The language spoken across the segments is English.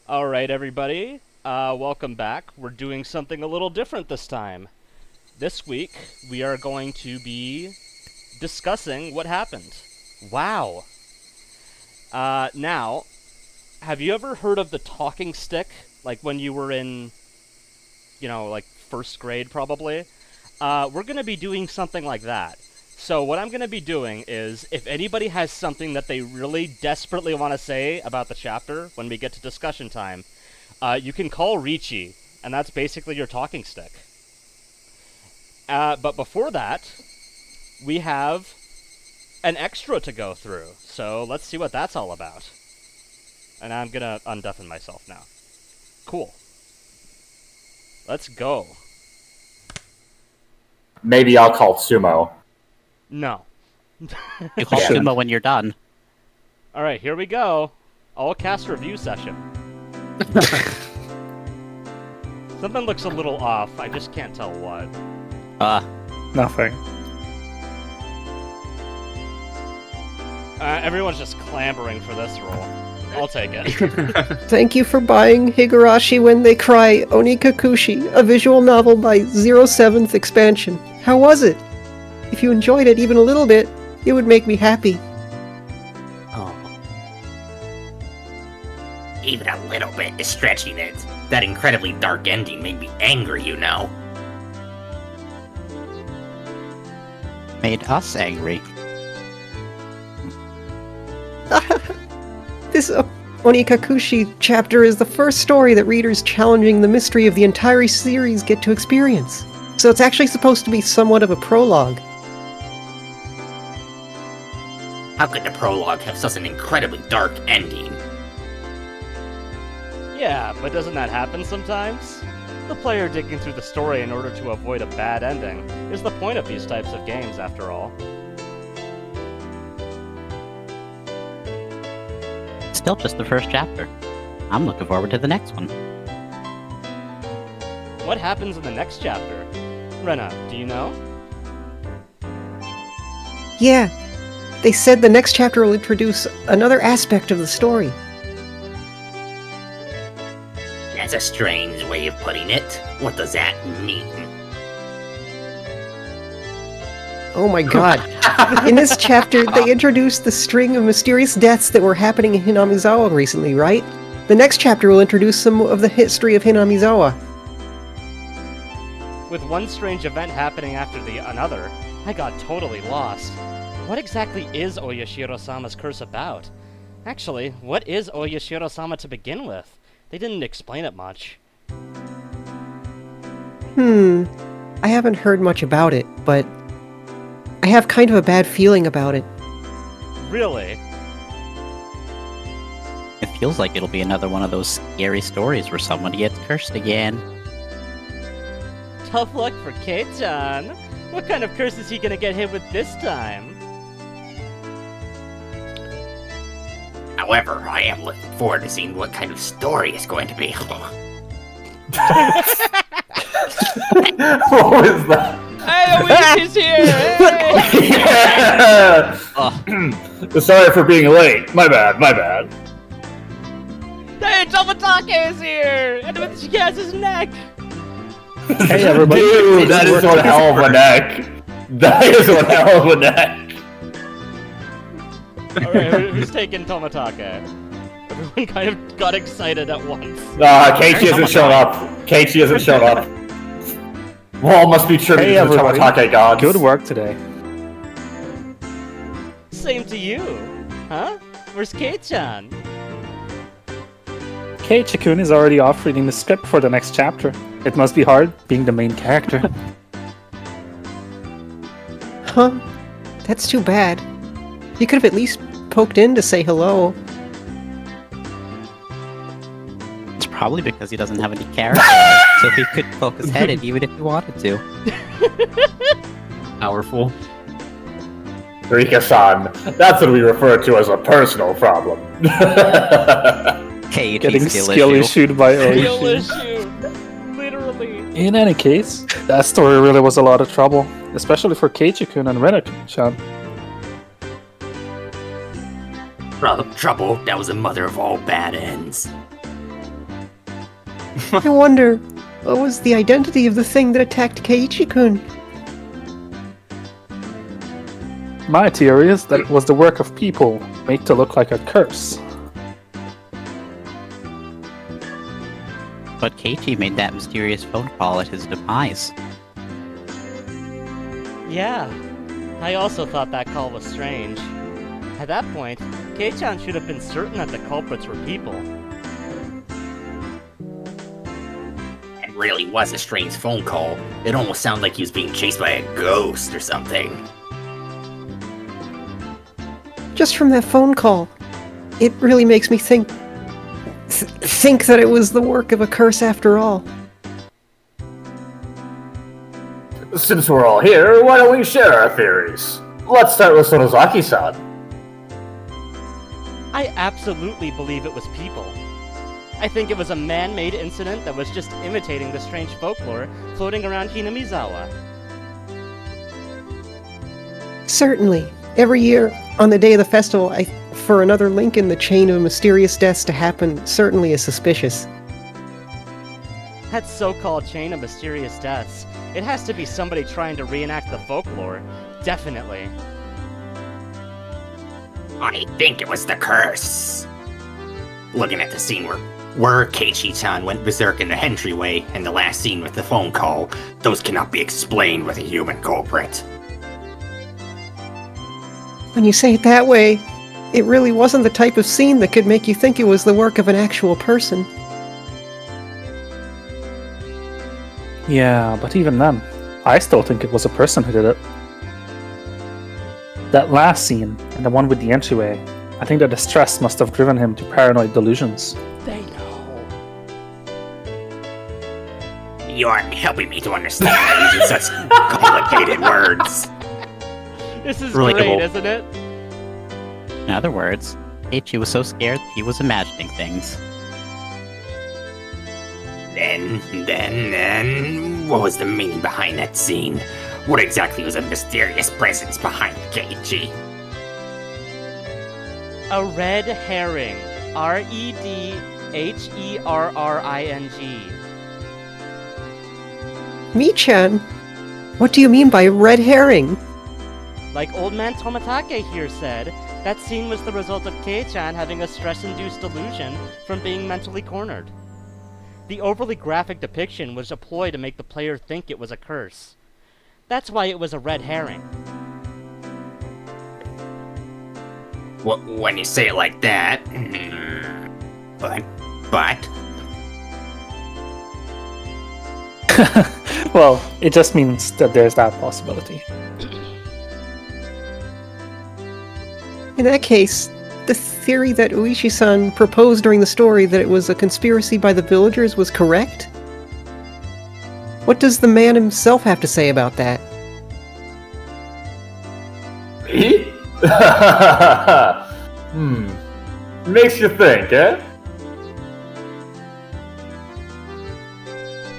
Alright, everybody. Welcome back. We're doing something a little different this time. This week, we are going to be discussing what happened. Wow. Now, have you ever heard of the talking stick? Like when you were in, first grade, probably? We're going to be doing something like that. So what I'm going to be doing is, if anybody has something that they really desperately want to say about the chapter when we get to discussion time, you can call Riichi, and that's basically your talking stick. But before that, we have an extra to go through, so let's see what that's all about. And I'm going to undeafen myself now. Cool. Let's go. Maybe I'll call Sumo. No. You call Sumo when you're done. Alright, here we go. All cast review session. Something looks a little off. I just can't tell what. Nothing. Everyone's just clamoring for this role. I'll take it. Thank you for buying Higurashi When They Cry, Onikakushi, a visual novel by 07th Expansion. How was it? If you enjoyed it even a little bit, it would make me happy. Oh. Even a little bit is stretching it. That incredibly dark ending made me angry, you know. Made us angry. This Onikakushi chapter is the first story that readers challenging the mystery of the entire series get to experience. So it's actually supposed to be somewhat of a prologue. How could the prologue have such an incredibly dark ending? Yeah, but doesn't that happen sometimes? The player digging through the story in order to avoid a bad ending is the point of these types of games, after all. Still just the first chapter. I'm looking forward to the next one. What happens in the next chapter? Rena, do you know? Yeah, they said the next chapter will introduce another aspect of the story. That's a strange way of putting it. What does that mean? Oh my god. In this chapter, they introduced the string of mysterious deaths that were happening in Hinamizawa recently, right? The next chapter will introduce some of the history of Hinamizawa. With one strange event happening after another, I got totally lost. What exactly is Oyashiro-sama's curse about? Actually, what is Oyashiro-sama to begin with? They didn't explain it much. I haven't heard much about it, but I have kind of a bad feeling about it. Really? It feels like it'll be another one of those scary stories where somebody gets cursed again. Tough luck for Kei-chan. What kind of curse is he gonna get hit with this time? However, I am looking forward to seeing what kind of story it's going to be. What was that? Hey, Luigi's here! Hey! Sorry for being late. My bad. Hey, Tomatake is here! And with he has his neck! Hey everybody. Dude, that is one hell of a neck. That is one hell of a neck. Alright, who's taking Tomatake? Everyone kind of got excited at once. Keiichi hasn't shown up. Well, must be tribute Hey to the everybody. Tomatake gods. Good work today. Same to you. Huh? Where's Kei-chan? Keiichi-kun is already off reading the script for the next chapter. It must be hard being the main character. Huh? That's too bad. You could have at least poked in to say hello. It's probably because he doesn't have any character, so he could poke his head in even if he wanted to. Powerful. Rika-san, that's what we refer to as a personal problem. Keiichi's Getting skill skill issue. issued by Real Oishi. issue! Literally. In any case, that story really was a lot of trouble, especially for Keiichi-kun and Rena-chan. Trouble, that was the mother of all bad ends. I wonder, what was the identity of the thing that attacked Keiichi-kun? My theory is that it was the work of people made to look like a curse. But Keiichi made that mysterious phone call at his demise. Yeah, I also thought that call was strange. At that point, Kei-chan should have been certain that the culprits were people. It really was a strange phone call. It almost sounded like he was being chased by a ghost or something. Just from that phone call, it really makes me think that it was the work of a curse after all. Since we're all here, why don't we share our theories? Let's start with Sonozaki-san. I absolutely believe it was people. I think it was a man-made incident that was just imitating the strange folklore floating around Hinamizawa. Certainly. Every year, on the day of the festival, for another link in the chain of mysterious deaths to happen certainly is suspicious. That so-called chain of mysterious deaths, it has to be somebody trying to reenact the folklore. Definitely. I think it was the curse. Looking at the scene where Keiichi-chan went berserk in the entryway and the last scene with the phone call, those cannot be explained with a human culprit. When you say it that way, it really wasn't the type of scene that could make you think it was the work of an actual person. Yeah, but even then, I still think it was a person who did it. That last scene, and the one with the entryway, I think that the stress must have driven him to paranoid delusions. They know. You aren't helping me to understand by using such complicated words. This is Relatable. great, isn't it? In other words, Keiichi was so scared he was imagining things. Then, what was the meaning behind that scene? What exactly was a mysterious presence behind Keiichi? A red herring. Redherring. Mi-chan, what do you mean by red herring? Like old man Tomatake here said, that scene was the result of Kei-chan having a stress-induced delusion from being mentally cornered. The overly graphic depiction was a ploy to make the player think it was a curse. That's why it was a red herring. When you say it like that... But... Well, it just means that there's that possibility. In that case, the theory that Uishi-san proposed during the story that it was a conspiracy by the villagers was correct? What does the man himself have to say about that? Me? Makes you think, eh?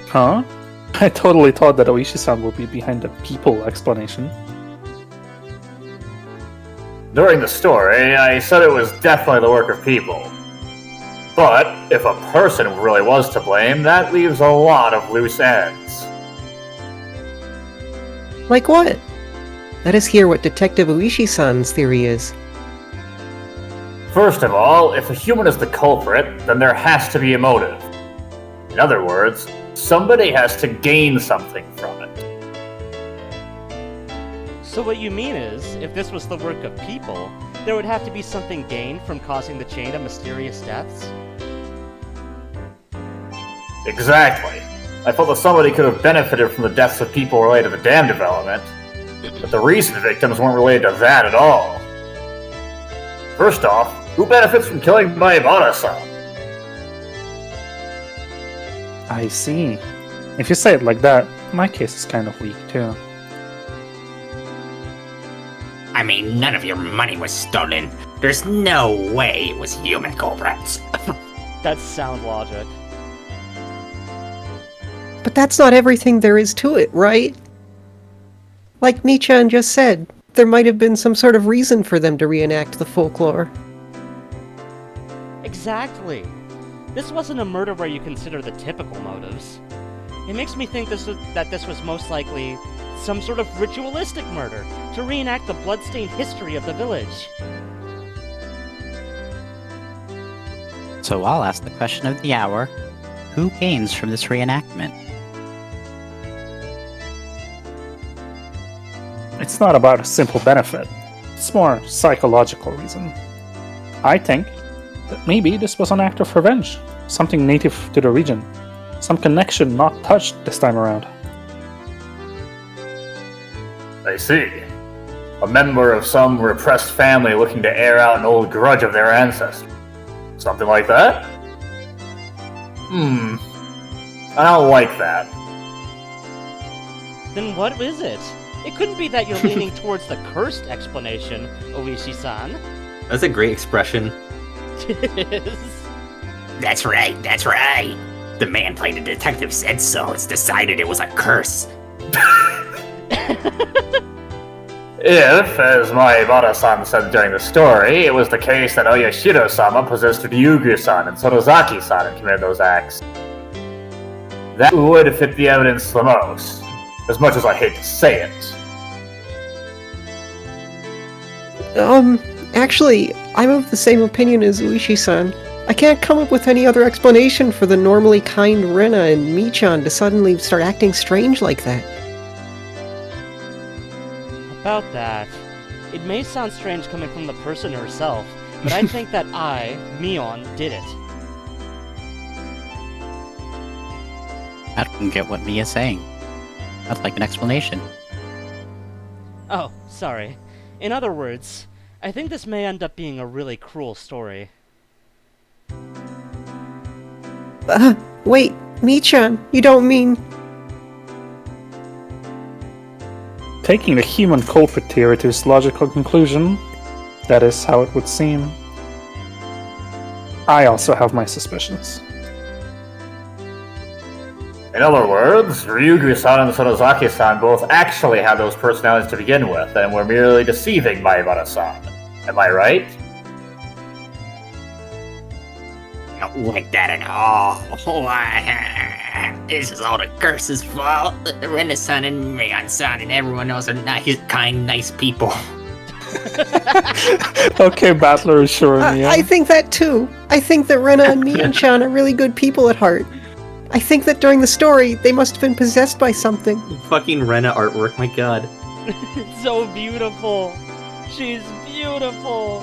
Huh? I totally thought that Oishi-san would be behind the people explanation. During the story, I said it was definitely the work of people. But if a person really was to blame, that leaves a lot of loose ends. Like what? Let us hear what Detective Uishi-san's theory is. First of all, if a human is the culprit, then there has to be a motive. In other words, somebody has to gain something from it. So what you mean is, if this was the work of people, there would have to be something gained from causing the chain of mysterious deaths? Exactly. I felt that somebody could have benefited from the deaths of people related to the dam development, but the recent victims weren't related to that at all. First off, who benefits from killing Maibara-san? I see. If you say it like that, my case is kind of weak too. I mean, none of your money was stolen. There's no way it was human culprits. That's sound logic. But that's not everything there is to it, right? Like Mi-chan just said, there might have been some sort of reason for them to reenact the folklore. Exactly. this wasn't a murder where you consider the typical motives. It makes me think that this was most likely some sort of ritualistic murder to reenact the bloodstained history of the village. So I'll ask the question of the hour. Who gains from this reenactment? It's not about a simple benefit. It's more psychological reason. I think that maybe this was an act of revenge, something native to the region, some connection not touched this time around. I see. A member of some repressed family looking to air out an old grudge of their ancestors. Something like that? I don't like that. Then what is it? It couldn't be that you're leaning towards the cursed explanation, Oishi-san. That's a great expression. It is. That's right, that's right. The man playing the detective said so. It's decided it was a curse. If, as my Ibara-san said during the story, it was the case that Oyashiro-sama possessed Ryugu-san and Sorozaki-san and committed those acts, that would fit the evidence the most, as much as I hate to say it. Actually, I'm of the same opinion as Uishi-san. I can't come up with any other explanation for the normally kind Rena and Michan to suddenly start acting strange like that. About that, it may sound strange coming from the person herself, but I think that I, Mion, did it. I don't get what Mia's saying. I'd like an explanation. Oh, sorry. In other words, I think this may end up being a really cruel story. Wait, Michan, you don't mean... Taking the human culprit theory to its logical conclusion, that is how it would seem. I also have my suspicions. In other words, Ryugu-san and Sorozaki-san both actually had those personalities to begin with, and were merely deceiving Maibara-san. Am I right? I don't like that at all. This is all the curse's fault. Rena-san and Mion-san and everyone else are nice, kind, nice people. Okay, Battler is sure me. I think that too. I think that Rena and Mion-chan are really good people at heart. I think that during the story, they must have been possessed by something. Fucking Rena artwork, my god. It's so beautiful! She's beautiful!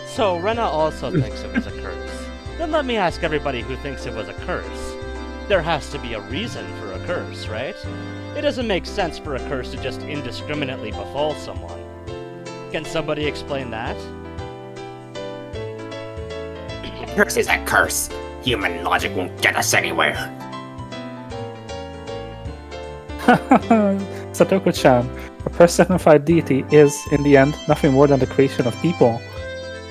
So, Rena also thinks it was a curse. Then let me ask everybody who thinks it was a curse. There has to be a reason for a curse, right? It doesn't make sense for a curse to just indiscriminately befall someone. Can somebody explain that? A curse is a curse. Human logic won't get us anywhere. Satoko-chan, a personified deity is, in the end, nothing more than the creation of people.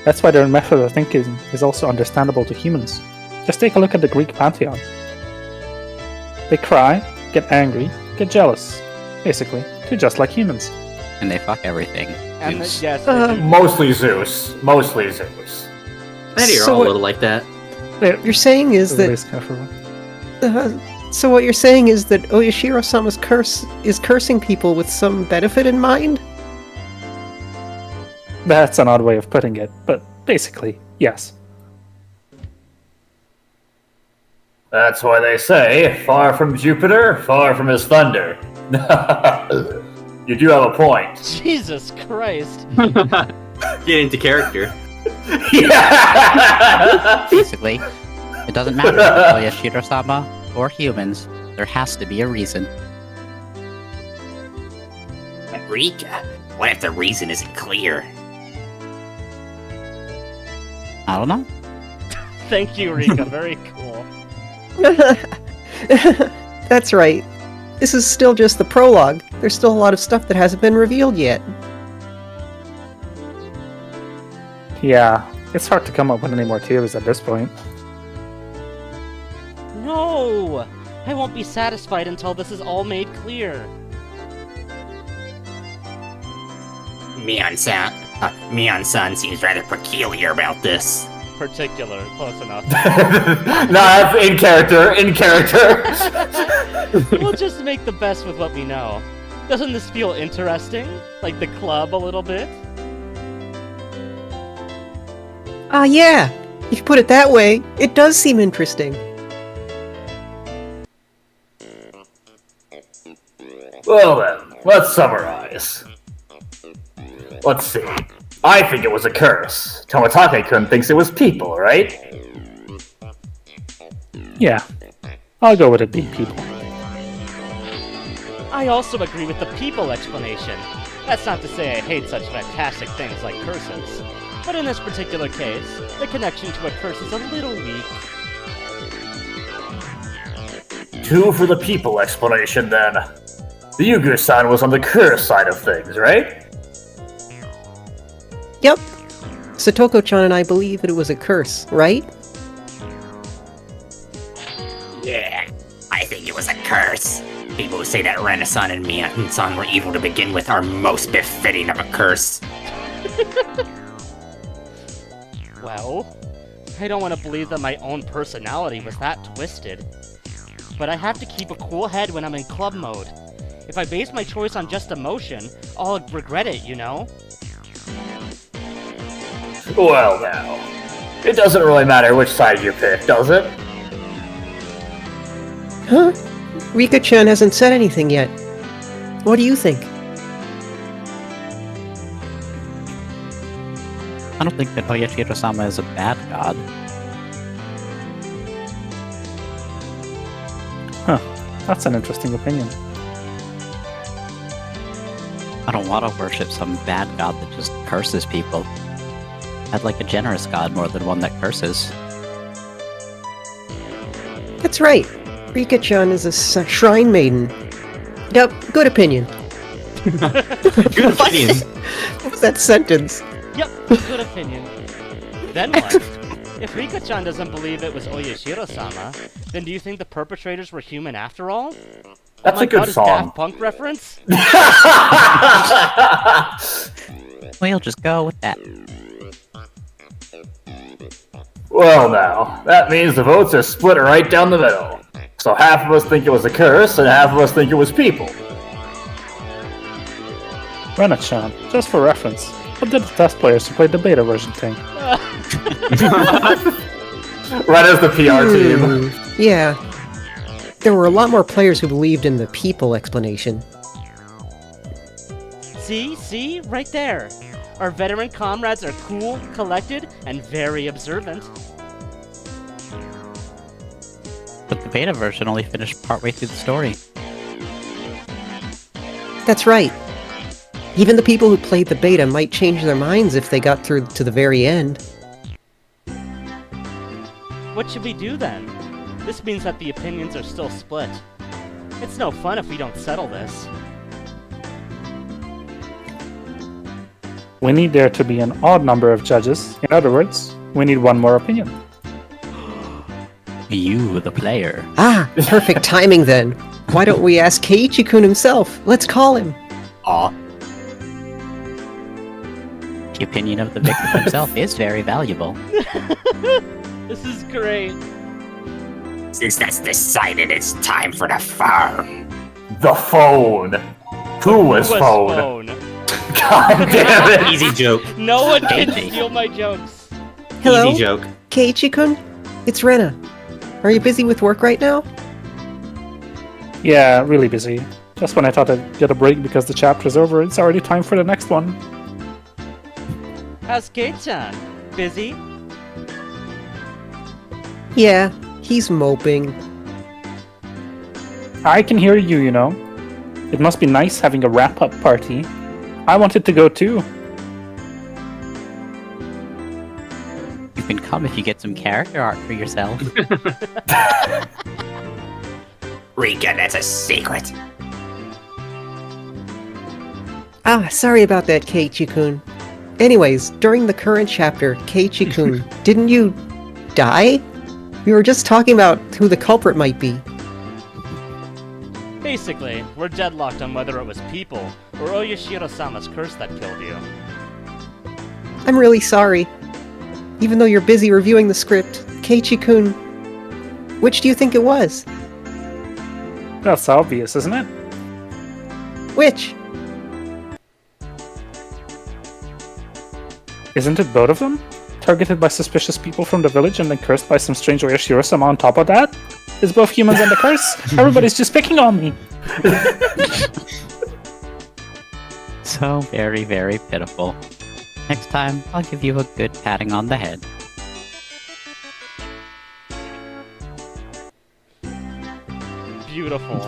That's why their method of thinking is also understandable to humans. Just take a look at the Greek pantheon. They cry, get angry, get jealous. Basically, they're just like humans. And they fuck everything. And Zeus. yes, they do. Mostly Zeus. Mostly Zeus. I think you're So all a what- little like that. What you're saying is that... So what you're saying is that Oyashiro-sama's curse is cursing people with some benefit in mind? That's an odd way of putting it, but basically, yes. That's why they say, far from Jupiter, far from his thunder. You do have a point. Jesus Christ! Get into character. Yeah! Basically, it doesn't matter if it's Oyashiro-sama or humans, there has to be a reason. Rika, what if the reason isn't clear? I don't know. Thank you, Rika. Very cool. That's right. This is still just the prologue. There's still a lot of stuff that hasn't been revealed yet. Yeah, it's hard to come up with any more theories at this point. No! I won't be satisfied until this is all made clear. Mion-san seems rather peculiar about this. particular. Close enough. No, that's in character. In character. We'll just make the best with what we know. Doesn't this feel interesting? Like the club a little bit? Yeah. If you put it that way, it does seem interesting. Well then, let's summarize. Let's see. I think it was a curse. Tomatake-kun thinks it was people, right? Yeah, I'll go with it being people. I also agree with the people explanation. That's not to say I hate such fantastic things like curses. But in this particular case, the connection to a curse is a little weak. 2 for the people explanation, then. The Yugu-san was on the curse side of things, right? Yep. Satoko-chan and I believe that it was a curse, right? Yeah, I think it was a curse. People who say that Ren-san and Miya-san were evil to begin with are most befitting of a curse. Well, I don't want to believe that my own personality was that twisted. But I have to keep a cool head when I'm in club mode. If I base my choice on just emotion, I'll regret it, you know? Well now. It doesn't really matter which side you pick, does it? Huh? Rika-chan hasn't said anything yet. What do you think? I don't think that Oyashiro-sama is a bad god. Huh, that's an interesting opinion. I don't want to worship some bad god that just curses people. I'd like a generous god more than one that curses. That's right. Rika-chan is a shrine maiden. Yep, good opinion. Good opinion. What was that sentence? Yep, good opinion. Then what? If Rika-chan doesn't believe it was Oyashiro-sama, then do you think the perpetrators were human after all? That's Oh my a good God, is song. Daft Punk reference? We'll just go with that. Well now, that means the votes are split right down the middle. So half of us think it was a curse, and half of us think it was people. Ren-chan, just for reference, what did the test players who played the beta version think? Right as the PR team. Yeah. There were a lot more players who believed in the people explanation. See? Right there. Our veteran comrades are cool, collected, and very observant. But the beta version only finished partway through the story. That's right. Even the people who played the beta might change their minds if they got through to the very end. What should we do then? This means that the opinions are still split. It's no fun if we don't settle this. We need there to be an odd number of judges. In other words, we need one more opinion. You, the player. Ah, perfect timing then. Why don't we ask Keiichi-kun himself? Let's call him. Aw, The opinion of the victim himself is very valuable. This is great. since that's decided, it's time for the phone. The phone. Who was phone? God damn it. Easy joke. No one can Easy. steal my jokes. Hello? Easy joke. Keiichi-kun? It's Rena. Are you busy with work right now? Yeah, really busy. Just when I thought I'd get a break because the chapter's over, it's already time for the next one. How's Kate-chan? Busy? Yeah, he's moping. I can hear you, you know. It must be nice having a wrap-up party. I wanted to go too. You can come if you get some character art for yourself. Rika, that's a secret. Ah, sorry about that, Keiichi-kun. Anyways, during the current chapter, Keiichi-kun, didn't you die? We were just talking about who the culprit might be. Basically, we're deadlocked on whether it was people or Oyashiro-sama's curse that killed you. I'm really sorry. Even though you're busy reviewing the script, Keiichi-kun, which do you think it was? That's obvious, isn't it? Which? Isn't it both of them? Targeted by suspicious people from the village and then cursed by some strange Oyoshiro-sama on top of that? It's both humans and the curse? Everybody's just picking on me! So very, very pitiful. Next time, I'll give you a good patting on the head. Beautiful.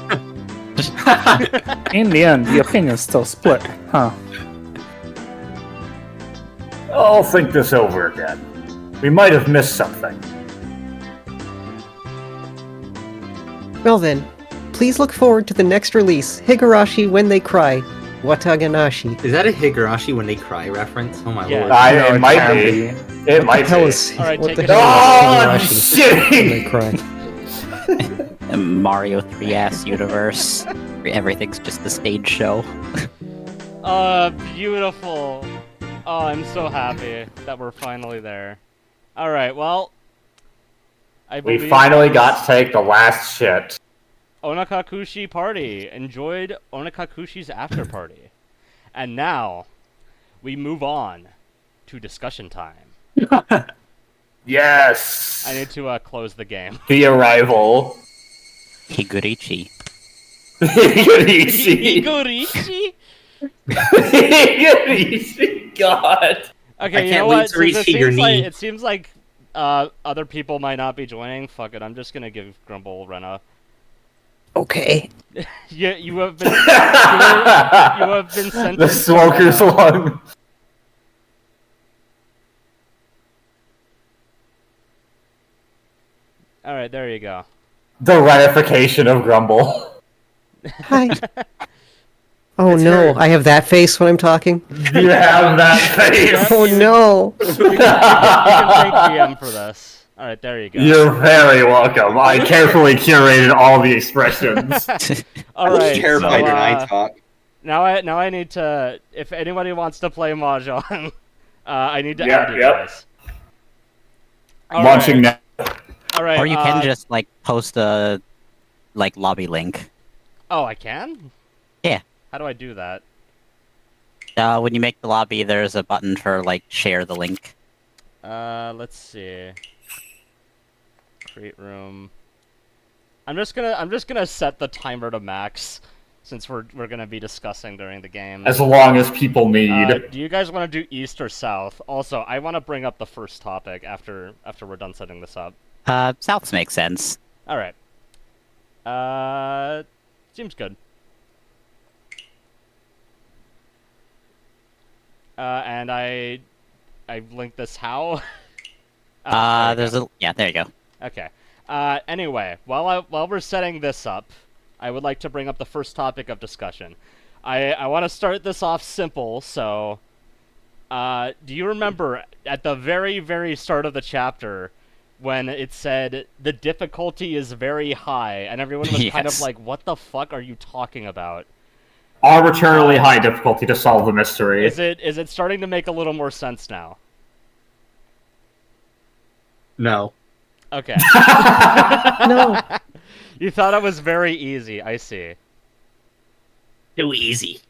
In the end, the opinion's still split, huh? I'll think this over again. We might have missed something. Well then, please look forward to the next release, Higurashi When They Cry, Wataganashi. Is that a Higurashi when they cry reference? Oh my Yeah. lord. It might be. It might be. Alright, what take the it hell Oh, is I'm Higurashi When They shitting! Cry? The Mario 3S universe. Where everything's just a stage show. Beautiful. Oh, I'm so happy that we're finally there. Alright, well... I We believe finally that got was to take the last shit. Onikakushi party. Enjoyed Onikakushi's after party. And now, we move on to discussion time. Yes! I need to close the game. The arrival. Higuriichi. Higuriichi. Higuriichi? Higuriichi. God. Okay, I you can't know wait what? to reach Since Higurni. it seems like other people might not be joining. Fuck it, I'm just gonna give Grumble Rena. Okay. You have been you have been sent The in smoker's somehow. lung. All right, there you go. The ratification of Grumble. Hi. Oh It's no, her. I have that face when I'm talking. You have that face. Oh no. You can thank GM for this. All right, there you go. You're very welcome. I carefully curated all the expressions. All I'm right, terrified so, when I talk. now I need to. If anybody wants to play Mahjong, I need to Yep, add you yep. guys. All Launching right. now. All right. Or you can just, like, post a, like, lobby link. Oh, I can. Yeah. How do I do that? When you make the lobby, there's a button for, like, share the link. Let's see. Create room. I'm just gonna set the timer to max, since we're gonna be discussing during the game. As long as people need. Do you guys want to do east or south? Also, I want to bring up the first topic after we're done setting this up. Souths make sense. All right. Seems good. And I linked this how. Oh, there you go. Yeah, there you go. Okay. Anyway, while we're setting this up, I would like to bring up the first topic of discussion. I want to start this off simple. So, do you remember at the very, very start of the chapter when it said the difficulty is very high, and everyone was kind of Yes. like, "What the fuck are you talking about?" Arbitrarily high difficulty to solve the mystery. Is it starting to make a little more sense now? No. Okay. No. You thought it was very easy. I see. Too easy.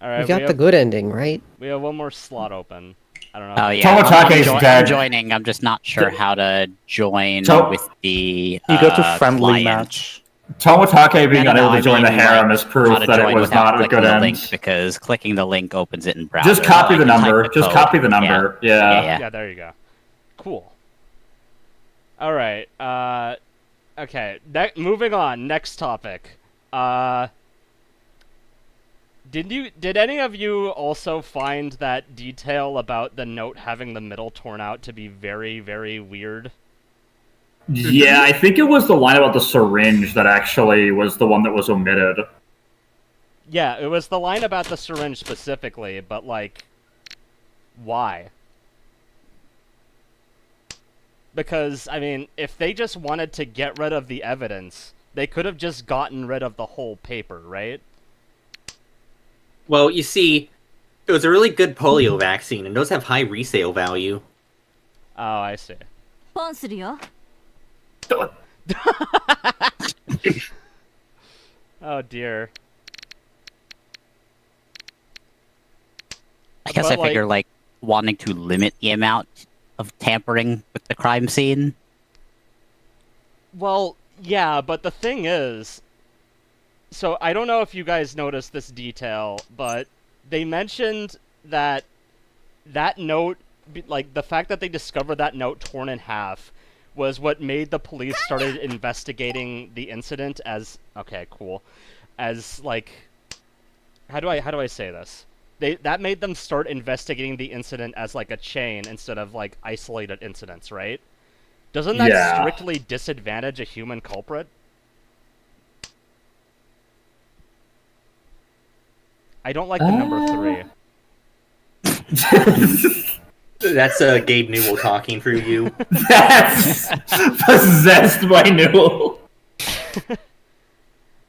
All right. We got the good ending, right? We have one more slot open. I don't know. Oh yeah, Tomotake's I'm dead. joining. I'm just not sure how to join So- with the You go to friendly client. match. Tomotake being No, unable to join the I mean, harem like, is proof how to that it join was without not a clicking good the end. link, because clicking the link opens it in browser. Just copy so the I can type number. the Just code. copy the number. Yeah. Yeah. Yeah, there you go. Cool. All right. Okay. Moving on. Next topic. Did any of you also find that detail about the note having the middle torn out to be very, very weird? Yeah, I think it was the line about the syringe that actually was the one that was omitted. Yeah, it was the line about the syringe specifically, but like, why? Because, I mean, if they just wanted to get rid of the evidence, they could have just gotten rid of the whole paper, right? Well, you see, It was a really good polio vaccine, and those have high resale value. Oh, I see. ポンするよ。 Oh dear. I guess But, I figure, like, wanting to limit the amount of tampering with the crime scene. Well, yeah, but the thing is, so I don't know if you guys noticed this detail, but they mentioned that that note, like the fact that they discovered that note torn in half, was what made the police started investigating the incident as as like how do I say this? That made them start investigating the incident as like a chain instead of like isolated incidents, right? Doesn't that Yeah. strictly disadvantage a human culprit? I don't like the number 3. That's Gabe Newell talking through you. That's possessed by Newell.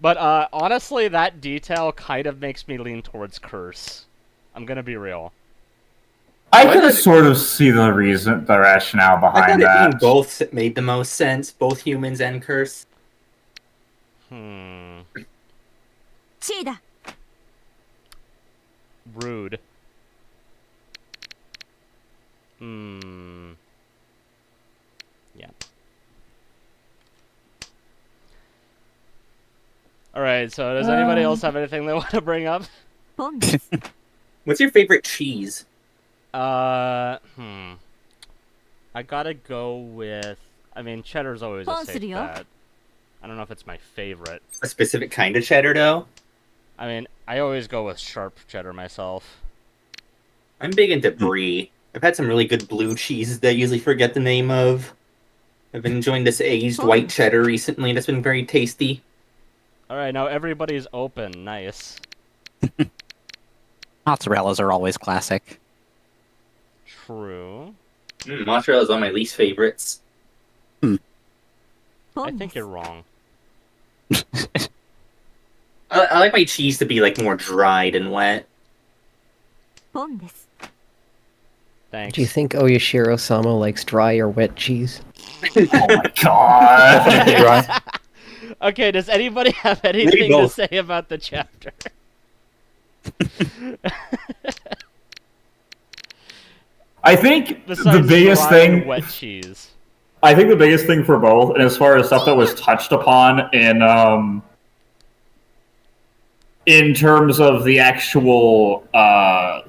But honestly, that detail kind of makes me lean towards curse. I'm gonna be real. I can sort of see the rationale I thought behind it being that. both made the most sense, both humans and curse. Hmm. チーだ。 Rude. Hmm. Yeah. Alright, so does anybody else have anything they want to bring up? ポンです。 What's your favorite cheese? I gotta go with... I mean, cheddar's always a safe Poncerio. bet. I don't know if it's my favorite. A specific kind of cheddar, though? I mean, I always go with sharp cheddar myself. I'm big into brie. I've had some really good blue cheeses that I usually forget the name of. I've been enjoying this aged white cheddar recently, and it's been very tasty. Alright, now everybody's open. Nice. Mozzarellas are always classic. True. Mozzarella is one of my least favorites. ポ I ンで think す。 you're wrong. I like my cheese to be like more dried and wet. ポンです。 Thanks. Do you think Oyashiro-sama likes dry or wet cheese? Oh my god. Okay, does anybody have anything to both. say about the chapter? I think the Besides biggest dry and thing. wet cheese. I think the biggest thing for both, and as far as stuff that was touched upon in terms of the actual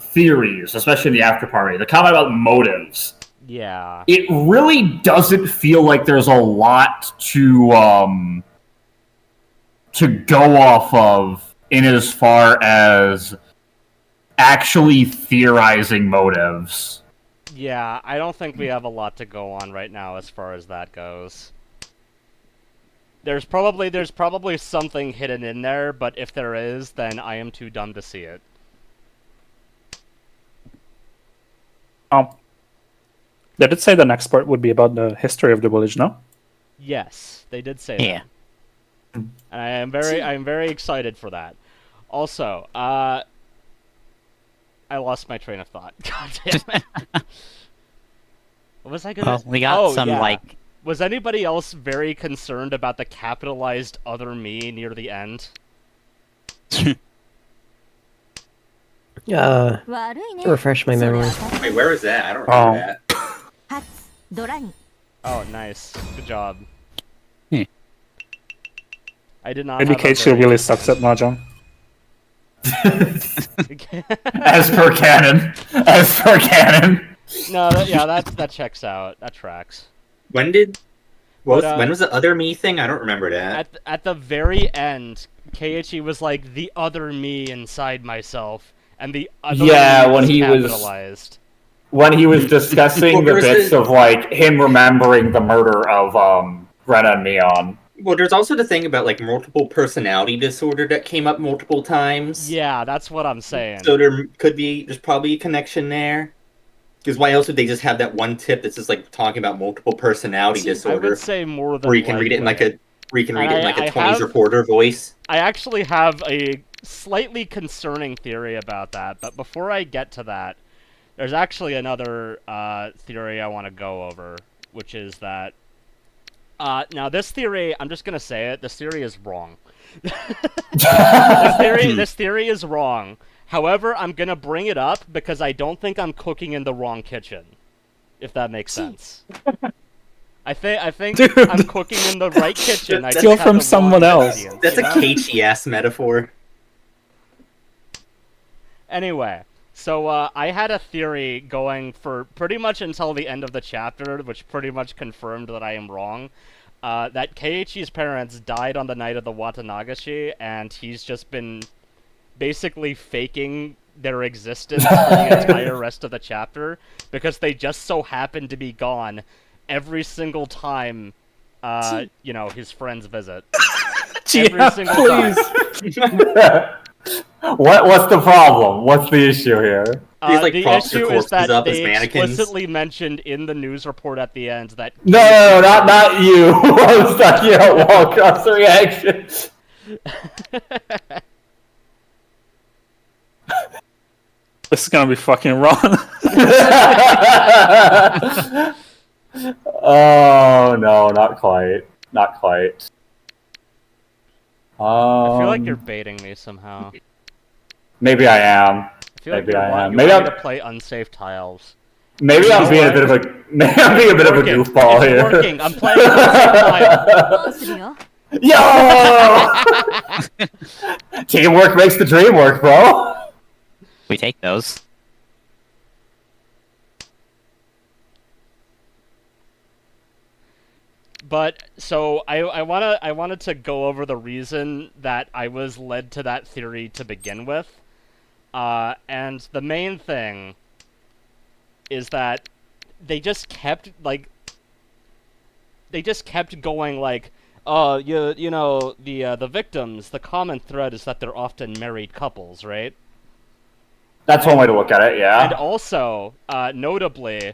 theories, especially in the after party, the comment about motives. Yeah. It really doesn't feel like there's a lot to go off of in as far as actually theorizing motives. Yeah, I don't think we have a lot to go on right now as far as that goes. There's probably something hidden in there, but if there is, then I am too dumb to see it. They did say the next part would be about the history of the village, no? Yes, they did say Yeah. that. And I am very excited for that. Also, I lost my train of thought. God damn it. What was I gonna Well, we got some, yeah. like... Was anybody else very concerned about the capitalized other me near the end? 悪いね。 refresh my それ memory. 当たり Wait, where was that? I don't remember Oh. that. 初ドラに。 Oh, nice. Good job. Hmm. I did not Maybe have a Keiichi very- really sucks at Mahjong. As per canon. As per canon. No, that checks out. That tracks. When did... But, when was the other me thing? I don't remember that. At the very end, Keiichi was like the other me inside myself, and the other Yeah, me when he was- capitalized. When he was discussing Well, the there's bits the- of, like, him remembering the murder of, Rena and Neon. Well, there's also the thing about, like, multiple personality disorder that came up multiple times. Yeah, that's what I'm saying. So there's probably a connection there. Because why else would they just have that one tip that's just, like, talking about multiple personality I disorder? would say more than Where you can read it in, like, likely. a... Where you can read it in, like, a I 20s have- reporter voice. I actually have a slightly concerning theory about that, but before I get to that, there's actually another theory I want to go over, which is that now this theory, I'm just gonna say it, this theory is wrong. This theory is wrong. However, I'm gonna bring it up because I don't think I'm cooking in the wrong kitchen, if that makes sense. I think Dude. I'm cooking in the right kitchen. I just Steal have from the wrong someone else. ingredients, That's you a know? Keiichi ass metaphor. Anyway, so I had a theory going for pretty much until the end of the chapter, which pretty much confirmed that I am wrong. That Keiichi's parents died on the night of the Watanagashi, and he's just been basically faking their existence for the entire rest of the chapter, because they just so happen to be gone every single time, his friends visit. Every single time. What's the problem? What's the issue here? These, like, The props their issue is corpses that up as they mannequins. explicitly mentioned in the news report at the end that No, not you. I was talking about Walcroft's reaction. This is gonna be fucking wrong. Oh no, not quite. Not quite. I feel like you're baiting me somehow. Maybe I am. I feel like Maybe I am. you Maybe want me I'm- to play unsafe tiles. Maybe You I'm know being a what? bit of a maybe I'm being a bit of a Working. goofball It's here. working. I'm playing unsafe tile. どうするよ Yo! Teamwork makes the dream work, bro. We take those. But so I wanted to go over the reason that I was led to that theory to begin with, and the main thing is that they just kept going like, oh, you know the victims. The common thread is that they're often married couples, right? That's one way to look at it, yeah. And also, notably,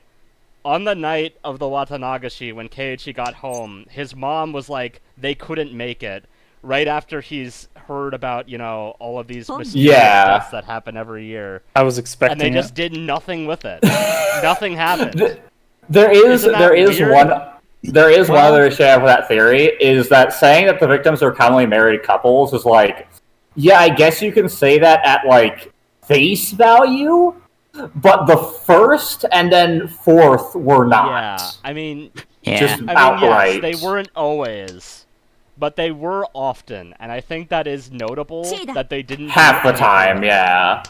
on the night of the Watanagashi, when Keiichi got home, his mom was like, they couldn't make it. Right after he's heard about, all of these mysterious Yeah. deaths that happen every year. I was And expecting they it. just did nothing with it. Nothing happened. There is Isn't that weird? one Well- other share for that theory, is that saying that the victims are commonly married couples is like, yeah, I guess you can say that at like face value, but the first and then fourth were not. Yeah, I mean, Yeah. Just yes, outright. they weren't always, but they were often, and I think that is notable that they didn't Half do the time, anything. yeah.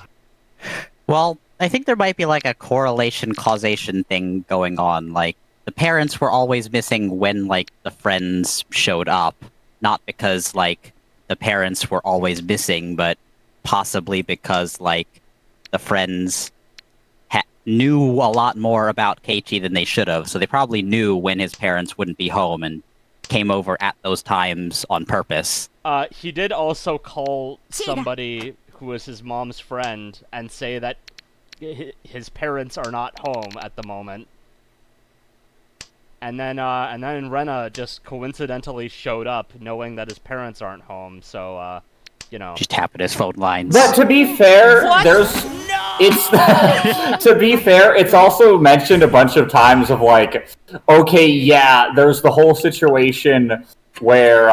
Well, I think there might be like a correlation causation thing going on. Like, the parents were always missing when, like, the friends showed up. Not because, like, the parents were always missing, but possibly because, like, the friends knew a lot more about Keiichi than they should have. So they probably knew when his parents wouldn't be home and came over at those times on purpose. He did also call somebody who was his mom's friend and say that his parents are not home at the moment. And then Rena just coincidentally showed up, knowing that his parents aren't home. So, Just tapping his phone lines. But to be fair, it's to be fair, it's also mentioned a bunch of times of like, okay, yeah, there's the whole situation where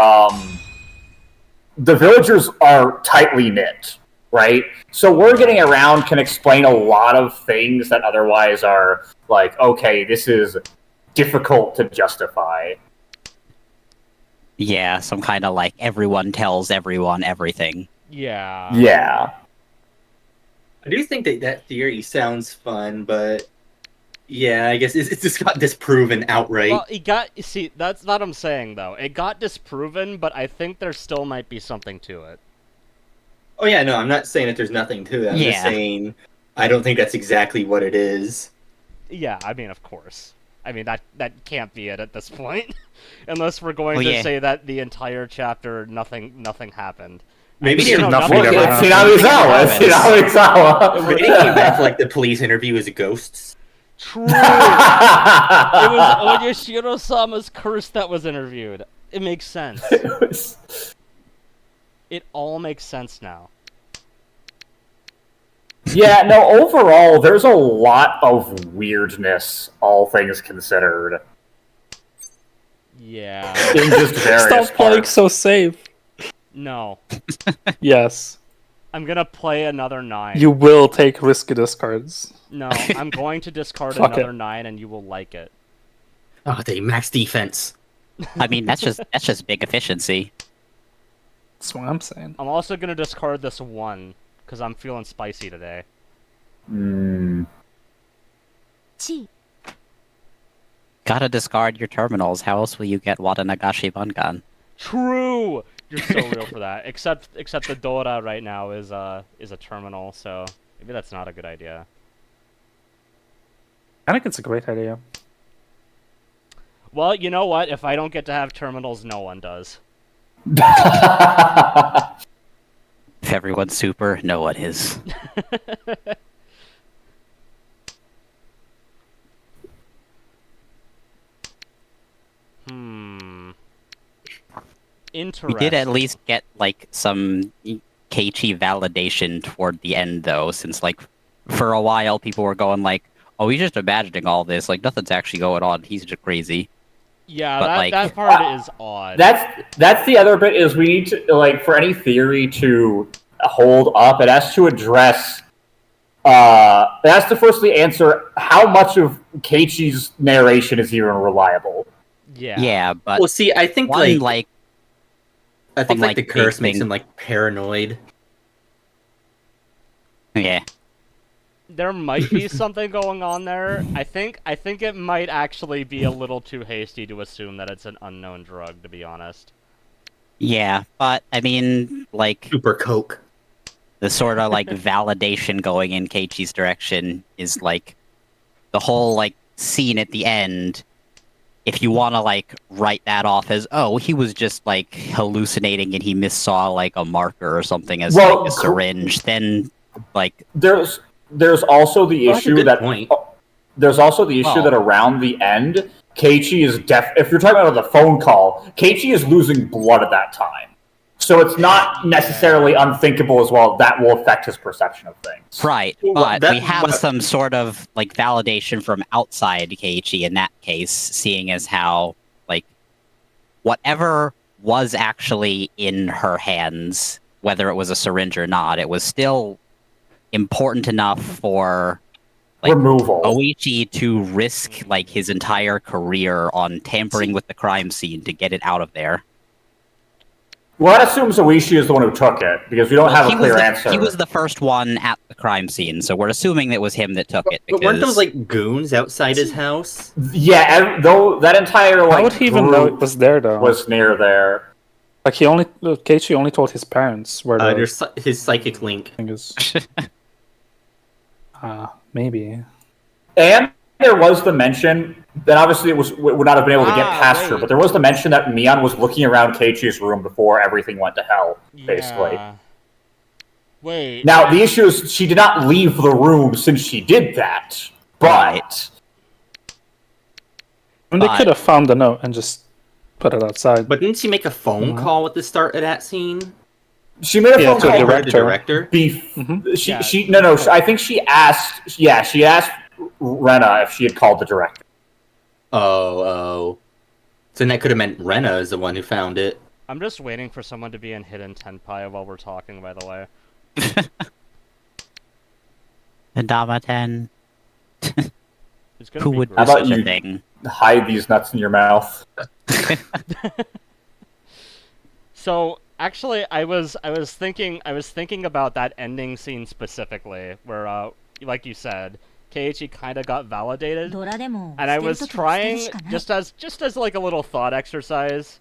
the villagers are tightly knit, right? So we're getting around can explain a lot of things that otherwise are like, okay, this is difficult to justify. Yeah, some kind of like everyone tells everyone everything. yeah. Yeah. I do think that theory sounds fun, but yeah, I guess it's just got disproven outright. Well, that's what I'm saying, though. It got disproven, but I think there still might be something to it. Oh yeah, no, I'm not saying that there's nothing to it. I'm just Yeah. saying I don't think that's exactly what it is. Yeah, I mean, of course. I mean, that can't be it at this point. Unless we're going Well, to yeah. say that the entire chapter, nothing happened. Maybe I mean, they nothing Look, never it's happened. Hinamizawa. It's Hinamizawa. Maybe they came back to like the police interview as ghosts. True! It was Oyashiro-sama's curse that was interviewed. It makes sense. It all makes sense now. Yeah, no, overall, there's a lot of weirdness, all things considered, Yeah. in just various Stop playing parts. so safe. No. Yes. I'm gonna play another 9. You will take risky discards. No, I'm going to discard Fuck another it. 9 and you will like it. Oh, they max defense. I mean, that's just big efficiency. That's what I'm saying. I'm also gonna discard this 1, because I'm feeling spicy today. Mm. 地 Gotta discard your terminals. How else will you get Watanagashi Bungan? True! You're so real for that. Except the Dora right now is a terminal, so maybe that's not a good idea. I think it's a great idea. Well, you know what? If I don't get to have terminals, no one does. If everyone's super, no one is. Interesting. We did at least get like some Keiichi validation toward the end, though, since like for a while people were going like, "Oh, he's just imagining all this. Like nothing's actually going on. He's just crazy." Yeah, But, that, like- that part is odd. That's the other bit, is we need to, like, for any theory to hold up, it has to address, it has to firstly answer how much of Keiichi's narration is even reliable. Yeah. Yeah, but Well, see, I think one like I think one, like the like, curse big makes thing- him like paranoid. yeah. There might be something going on there. I think it might actually be a little too hasty to assume that it's an unknown drug, to be honest. Yeah, but I mean, like Super coke. the sort of like validation going in Keiichi's direction is like the whole like scene at the end. If you want to like write that off as, oh, he was just like hallucinating and he missaw like a marker or something as Well, like a syringe, then like There's also the Well, that's a issue good that point. there's also the issue Well- that around the end, Keiichi is if you're talking about the phone call, Keiichi is losing blood at that time. So it's not necessarily unthinkable as well that will affect his perception of things. right. Well, But that- we have what- some sort of like validation from outside Keiichi in that case, seeing as how like whatever was actually in her hands, whether it was a syringe or not, it was still important enough for like Removal. Oichi to risk like his entire career on tampering with the crime scene to get it out of there. Well, that assumes Oishi is the one who took it, because we don't have a clear answer. He was the first one at the crime scene, so we're assuming it was him that took it. But weren't those because- like goons outside his house? Yeah, though that entire like How would he even know it group was there, though? was near there. Like, Keiichi only told his parents where the There's his psychic link. thing is. Maybe. And there was the mention that obviously it would not have been able to get past her, wait. but there was the mention that Mion was looking around Keiichi's room before everything went to hell, basically. Yeah. Wait. Now, the issue is she did not leave the room since she did that, but Right. And they But- could have found the note and just put it outside. But didn't she make a phone call at the start of that scene? she made a Yeah, phone to call. the Her, the director. director? She I think she asked Rena if she had called the director. Oh. So then that could have meant Rena is the one who found it. I'm just waiting for someone to be in Hidden Tenpai while we're talking, by the way. Damaten. It's gonna Who be would great. How do about such a you? thing? Hide these nuts in your mouth. So actually, I was thinking about that ending scene specifically, where like you said, Keiichi kind of got validated, ドラでも and I 捨てる was 時は捨てる trying しかない just as like a little thought exercise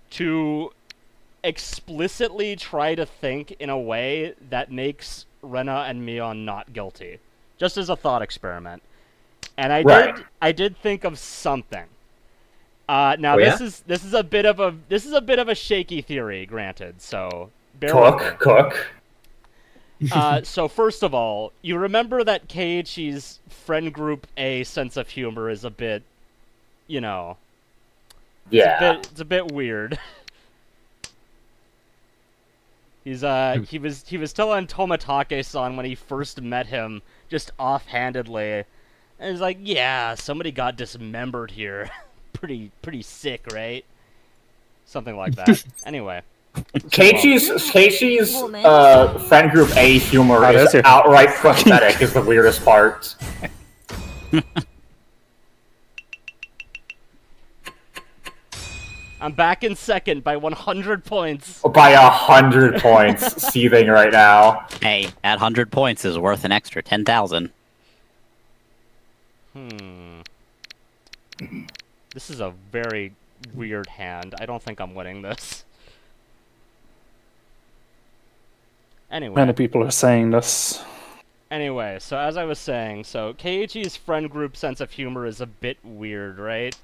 to explicitly try to think in a way that makes Rena and Mion not guilty, just as a thought experiment. And Right. I did think of something. Now Oh, yeah? this is a bit of a shaky theory, granted. So bear with me. Cook. So first of all, you remember that Keiichi's friend group A sense of humor is a bit, you know, Yeah. it's a bit weird. He was telling Tomatake-san when he first met him, just offhandedly, and he's like, "Yeah, somebody got dismembered here, pretty sick, right?" Something like that. Anyway, Keiichi's friend group A humor is outright pathetic. Is the weirdest part. I'm back in second by 100 points. By 100 points, seething right now. Hey, at 100 points is worth an extra 10,000. This is a very weird hand. I don't think I'm winning this. Anyway. Many people are saying this. Anyway, so as I was saying, so Keiichi's friend group sense of humor is a bit weird, right?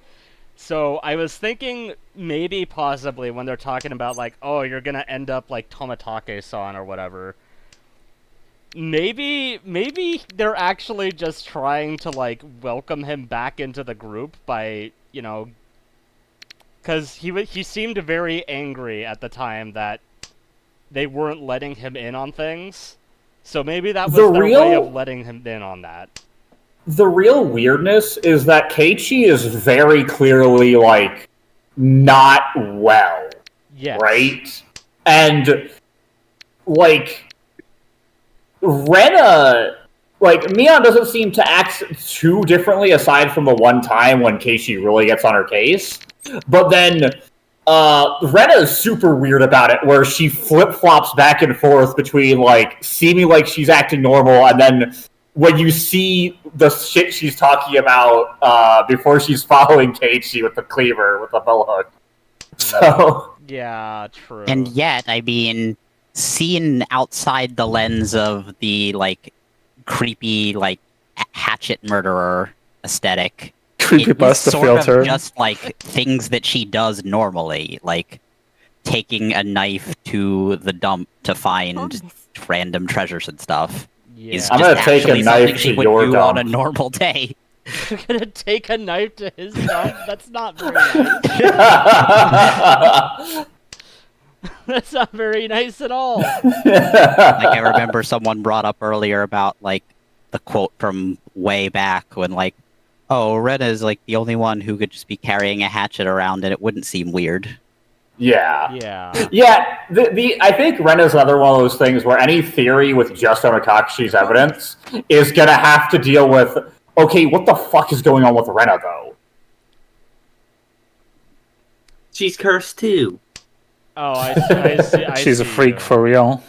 So I was thinking maybe possibly when they're talking about like, oh, you're gonna end up like Tomatake-san or whatever. Maybe they're actually just trying to like welcome him back into the group by, you know, because he seemed very angry at the time that they weren't letting him in on things. So maybe that was their way of letting him in on that. The real weirdness is that Keiichi is very clearly, like, not well. Yes. Right? And, like, Rena, like, Mion doesn't seem to act too differently aside from the one time when Keiichi really gets on her case. But then, Rena is super weird about it, where she flip-flops back and forth between, like, seeming like she's acting normal and then when you see the shit she's talking about before she's following Keiichi with the cleaver, with the bellhook. So... Yeah, true. And yet, I mean, seen outside the lens of the, like, creepy, like, hatchet murderer aesthetic, Creepypasta sort filter. of just, like, things that she does normally, like taking a knife to the dump to find random treasures and stuff. Yeah. I'm gonna take a knife she to would your do dump. on a normal day. You're gonna take a knife to his dump? That's not very nice. That's not very nice at all. Like, I remember someone brought up earlier about, like, the quote from way back when, like, oh, Rena is, like, the only one who could just be carrying a hatchet around and it wouldn't seem weird. Yeah. Yeah. Yeah, I think Rena's another one of those things where any theory with just Onikakushi's evidence is gonna have to deal with, okay, what the fuck is going on with Rena, though? She's cursed too. Oh, I see. She's a freak for real.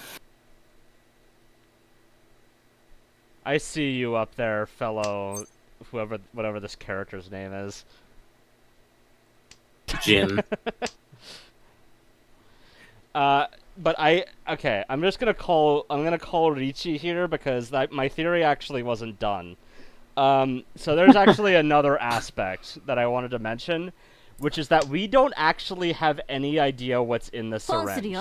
I see you up there, fellow, whatever this character's name is. Jim. But I'm gonna call Ricci here because my theory actually wasn't done. So there's actually another aspect that I wanted to mention, which is that we don't actually have any idea what's in the syringe.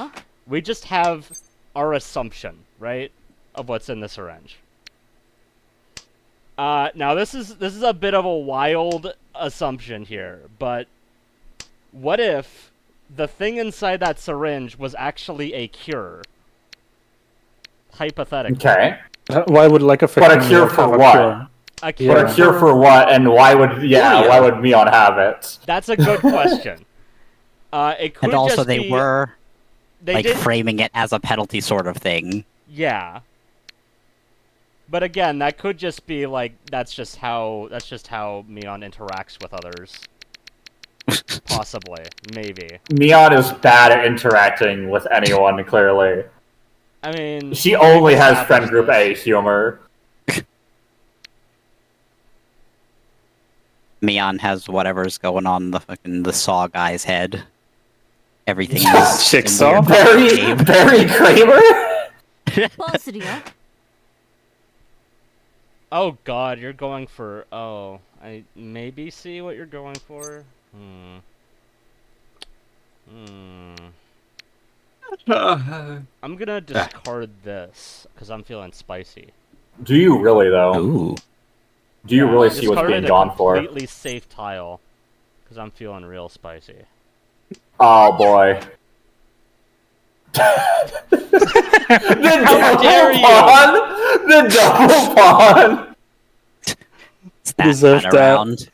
We just have our assumption, right, of what's in the syringe. Now this is a bit of a wild assumption here, but what if the thing inside that syringe was actually a cure? Hypothetically. Okay. Why would like a But a cure for what? A cure. But a cure for what, and why would Mion have it? That's a good question. It could And also just they be, were, they like, did, framing it as a penalty sort of thing. yeah. But again, that could just be like that's just how Mion interacts with others. Possibly, maybe. Mion is bad at interacting with anyone, clearly. I mean, She only has friend group A humor. Mion has whatever's going on the Saw guy's head. Everything is Jigsaw? Barry Kramer? Oh god, you're going for... Oh, I maybe see what you're going for? I'm gonna discard this, because I'm feeling spicy. Do you really, though? Ooh. Do you really see what's being gone for? Completely safe tile, because I'm feeling real spicy. Oh boy. The dare you. pawn! The double pawn! It's that Deserve kind of that. round.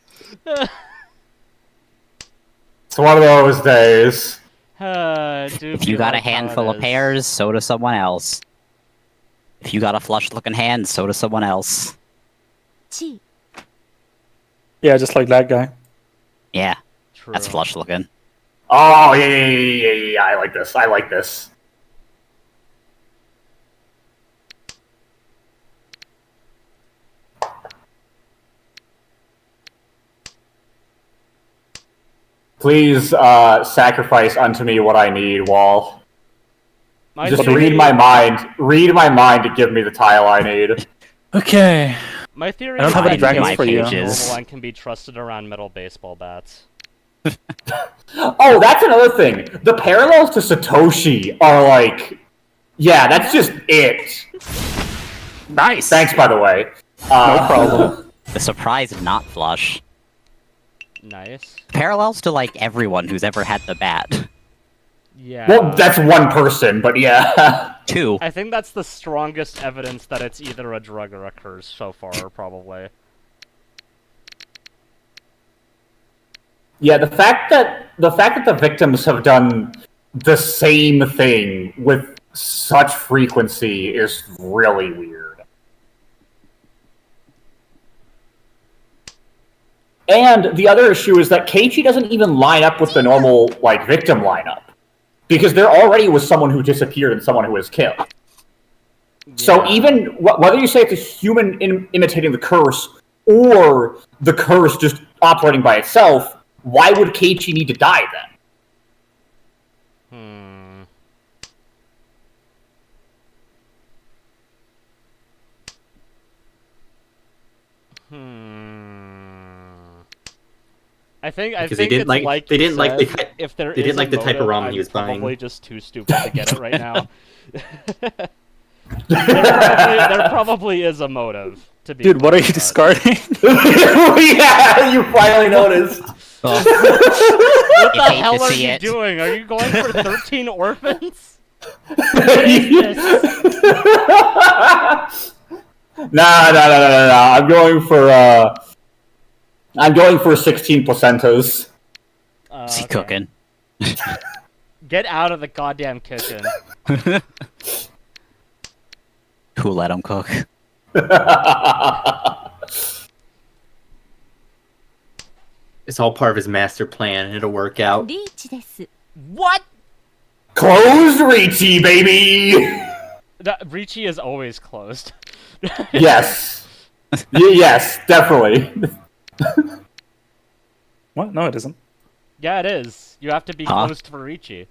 It's one of those days. If you got a handful of pairs, so does someone else. If you got a flush-looking hand, so does someone else. 地 Yeah, just like that guy. Yeah, True. that's flush-looking. Oh, yeah, I like this. I like this. Please sacrifice unto me what I need, Wall. My Just theory, read my mind. Read my mind to give me the tile I need. Okay. My theory I don't is have any that dragons Yoshi for you. is Pages. normal and can be trusted around metal baseball bats. Oh, that's another thing. The parallels to Satoshi are like, yeah, that's just it. Nice. Thanks, by the way. No problem. The surprise is not flush. Nice. Parallels to like everyone who's ever had the bat. Yeah. Well, that's one person, but yeah. 2. I think that's the strongest evidence that it's either a drug or a curse so far, probably. Yeah, the fact that the victims have done the same thing with such frequency is really weird. And the other issue is that Keiichi doesn't even line up with the normal victim lineup. Because there already was someone who disappeared and someone who was killed. So Yeah. even whether you say it's a human imitating the curse or the curse just operating by itself, why would Keiichi need to die then? I think Because they it's didn't like- like they you didn't like the said, type- if there they didn't is like a the type of motive, ramen he was I'm buying. probably just too stupid to get it right now. there probably is a motive. To be Dude, what are you clear, but- discarding? Yeah, you finally noticed. What You the hate hell to are see you it. doing? Are you going for 13 orphans? Nah. I'm going for 16 placentas. Is he Okay. cooking? Get out of the goddamn kitchen. Who let him cook? It's all part of his master plan. It'll work out. リーチです What? Closed Ricci, baby! Ricci is always closed. Yes. Yes, definitely. What? No, it isn't. Yeah, it is. You have to be Huh? closed for Ricci.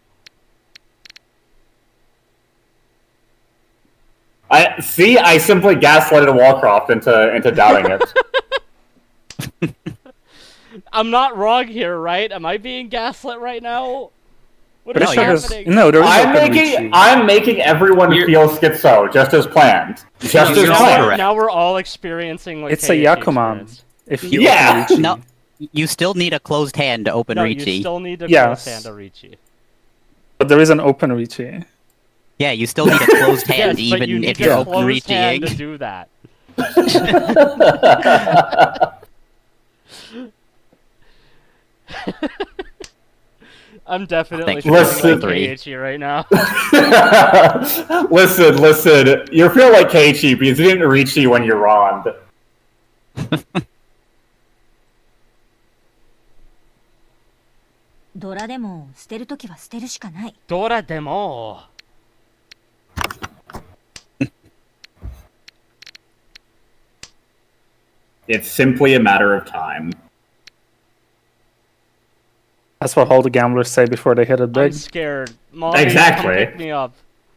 I simply gaslighted Wallcroft into doubting it. I'm not wrong here, right? Am I being gaslit right now? What Pretty is sure there's happening? no. There is I'm making everyone feel schizo, just as planned. Just as You're now, all planned. correct. now we're all experiencing like It's a Keiichi Yakuman. experience. If you Yeah. open Ricci. No, you still need a closed hand to open No, Ricci. you still need to Yes. close hand a Ricci. But there is an open Ricci. Yeah, you still need a closed hand Yes, but even you need if you're your open closed hand to Ricciing. do that. I'm definitely Thank you. feeling Listen. like Keiichi right now. listen. You feel like Keiichi because you didn't reach you when you're wrong. ドラでも捨てるときは捨てるしかない Dora demo. It's simply a matter of time. That's what all the gamblers say before they hit it I'm big. scared. Mommy, Exactly. come pick me up.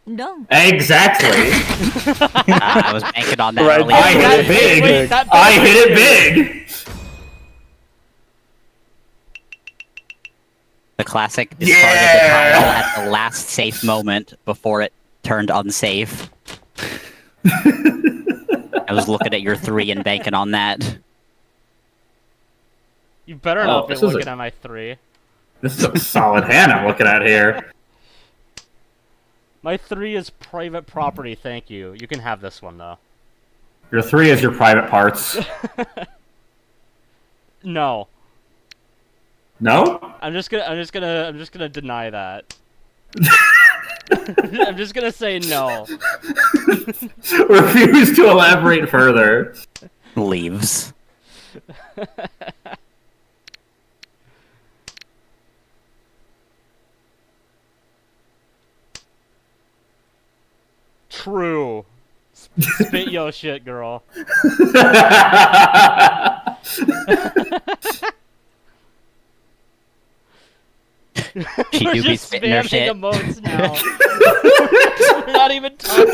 ロン Exactly. I was banking on that Right. earlier. I hit it big. Wait, that I better hit be it big. The classic discarded the tile at the last safe moment before it turned unsafe. I was looking at your 3 and banking on that. You better Oh, not be this is looking a- at my 3. This is a solid hand I'm looking at here. My 3 is private property, thank you. You can have this one, though. Your 3 is your private parts. No. No? I'm just gonna deny that. I'm just gonna say no. Refuse to elaborate further. Leaves. True. Spit your shit, girl. She We're do be just spitting her spamming shit. emotes now. We're not even talking.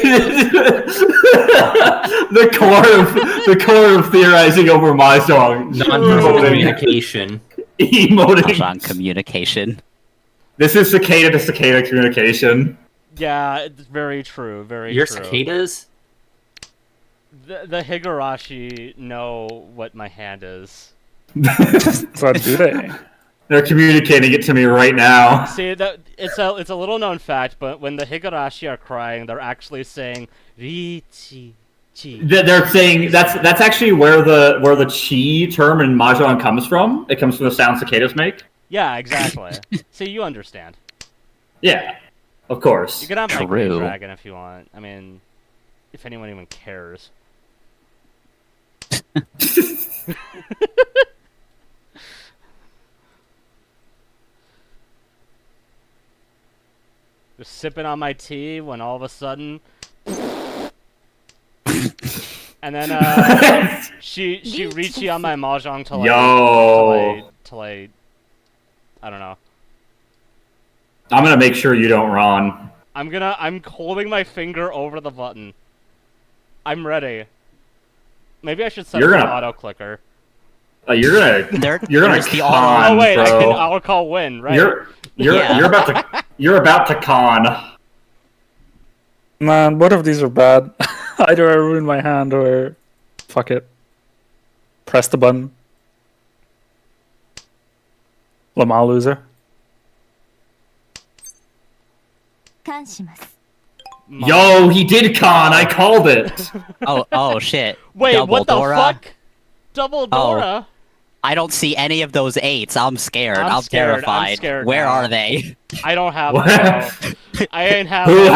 the core of theorizing over Mahjong. Non-verbal communication. Emoting. Mahjong communication. This is cicada to cicada communication. Yeah, it's very true. Very Your true. cicadas? The Higurashi know what my hand is. So do they? They're communicating it to me right now. See, that it's a little known fact, but when the Higurashi are crying, they're actually saying "Riichi chi." They're saying that's actually where the chi term in Mahjong comes from. It comes from the sound cicadas make. Yeah, exactly. See, you understand. Yeah, of course. You can have my Green True. Dragon if you want. I mean, if anyone even cares. Just sipping on my tea when all of a sudden, and then she Riichi on my Mahjong till I don't know. I'm gonna make sure you don't run. I'm holding my finger over the button. I'm ready. Maybe I should set You're up an gonna- auto clicker. You're gonna There's the con, Oh wait, bro. I'll call win, right? Yeah. you're about to con. Man, both of these are bad. Either I ruin my hand or fuck it. Press the button. Lamar loser. 感します Yo, he did con. I called it. Oh shit. Wait, Double what the Dora? fuck? Double Dora? I don't see any of those 8s. I'm scared. I'm I'm scared. I'm terrified. scared Where now. are they? I don't have What? them. No. I ain't have Who them.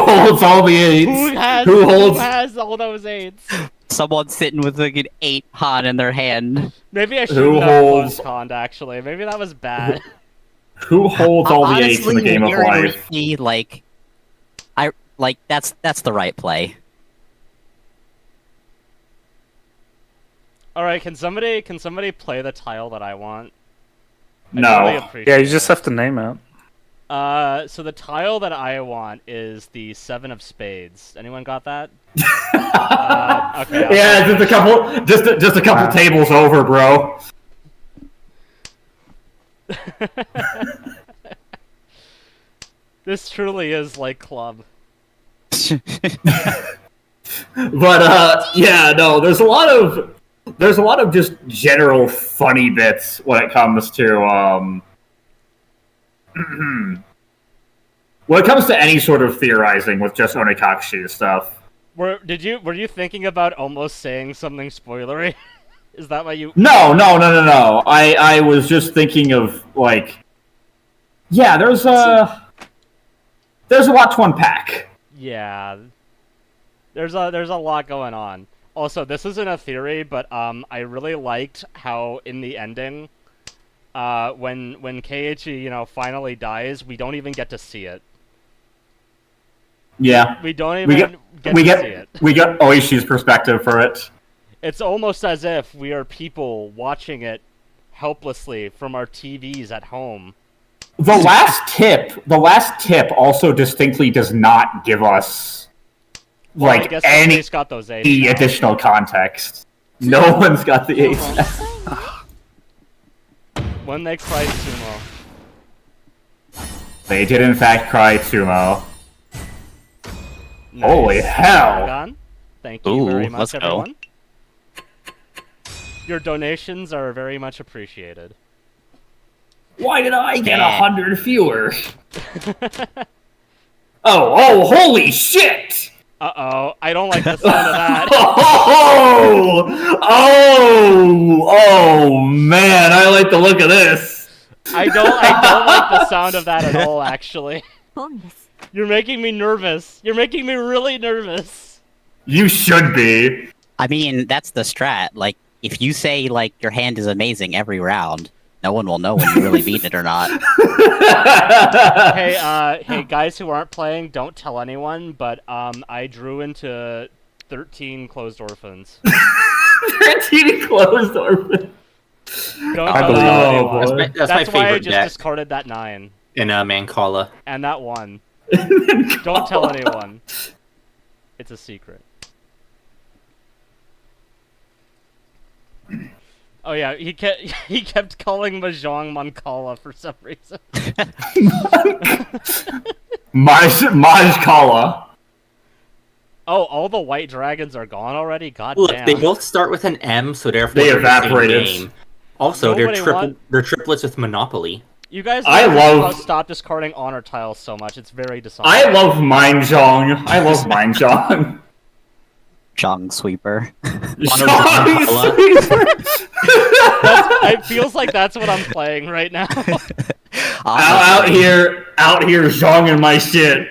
holds all the eights? Who holds? has all those 8s? Someone sitting with like an 8 Han in their hand. Maybe I Who shouldn't have holds- close conned, actually. Maybe that was bad. Who holds all the eights in the Honestly, game of Weird life? Ricky, that's the right play. Alright, can somebody play the tile that I want? No. really appreciate Yeah, you just it. have to name it. So the tile that I want is the 7 of spades. Anyone got that? Okay. I'll Yeah, try- just a couple tables over, bro. This truly is like club. But yeah, no, there's a lot of just general funny bits when it comes to when it comes to any sort of theorizing with just Onikakushi stuff. Were you thinking about almost saying something spoilery? Is that why you? No. I was just thinking of like, yeah, there's a lot to unpack. Yeah. There's a lot going on. Also, this isn't a theory, but I really liked how in the ending, when Keiichi, finally dies, we don't even get to see it. Yeah, We don't we even get to see it. we get Oishi's perspective for it. It's almost as if we are people watching it helplessly from our TVs at home. The last tip also distinctly does not give us Well, I like guess any somebody's got those 8s now. additional context. No one's got the eight. When they cried sumo. They did in fact cry Sumo. Nice. Holy hell! Gone. Thank you Ooh, very much, let's go. everyone. Your donations are very much appreciated. Why did I get Yeah. 100 fewer? Oh, holy shit! Uh-oh, I don't like the sound of that. Oh, man, I like the look of this. I don't like the sound of that at all, actually. ポンです。 You're making me nervous. You're making me really nervous. You should be. I mean, that's the strat. Like, if you say, like, your hand is amazing every round, no one will know when you really beat it or not. Hey, guys who aren't playing, don't tell anyone, but, I drew into 13 closed orphans. 13 closed orphans. Don't I tell believe anyone. it. That's my That's why I favorite just deck discarded that 9. in Mancala. And that 1. Don't tell anyone. It's a secret. Oh yeah, he kept calling Mahjong Mancala for some reason. Majkala. Oh, all the white dragons are gone already? God Look, damn. they both start with an M, so therefore They they're the same evaporated. name. Also, Nobody they're triplets with Monopoly. You guys I need to love- stop discarding honor tiles so much. It's very dishonorable. I love Mahjong. I love Mahjong. Jong Sweeper. It feels like that's what I'm playing right now. out here, zhonging my shit.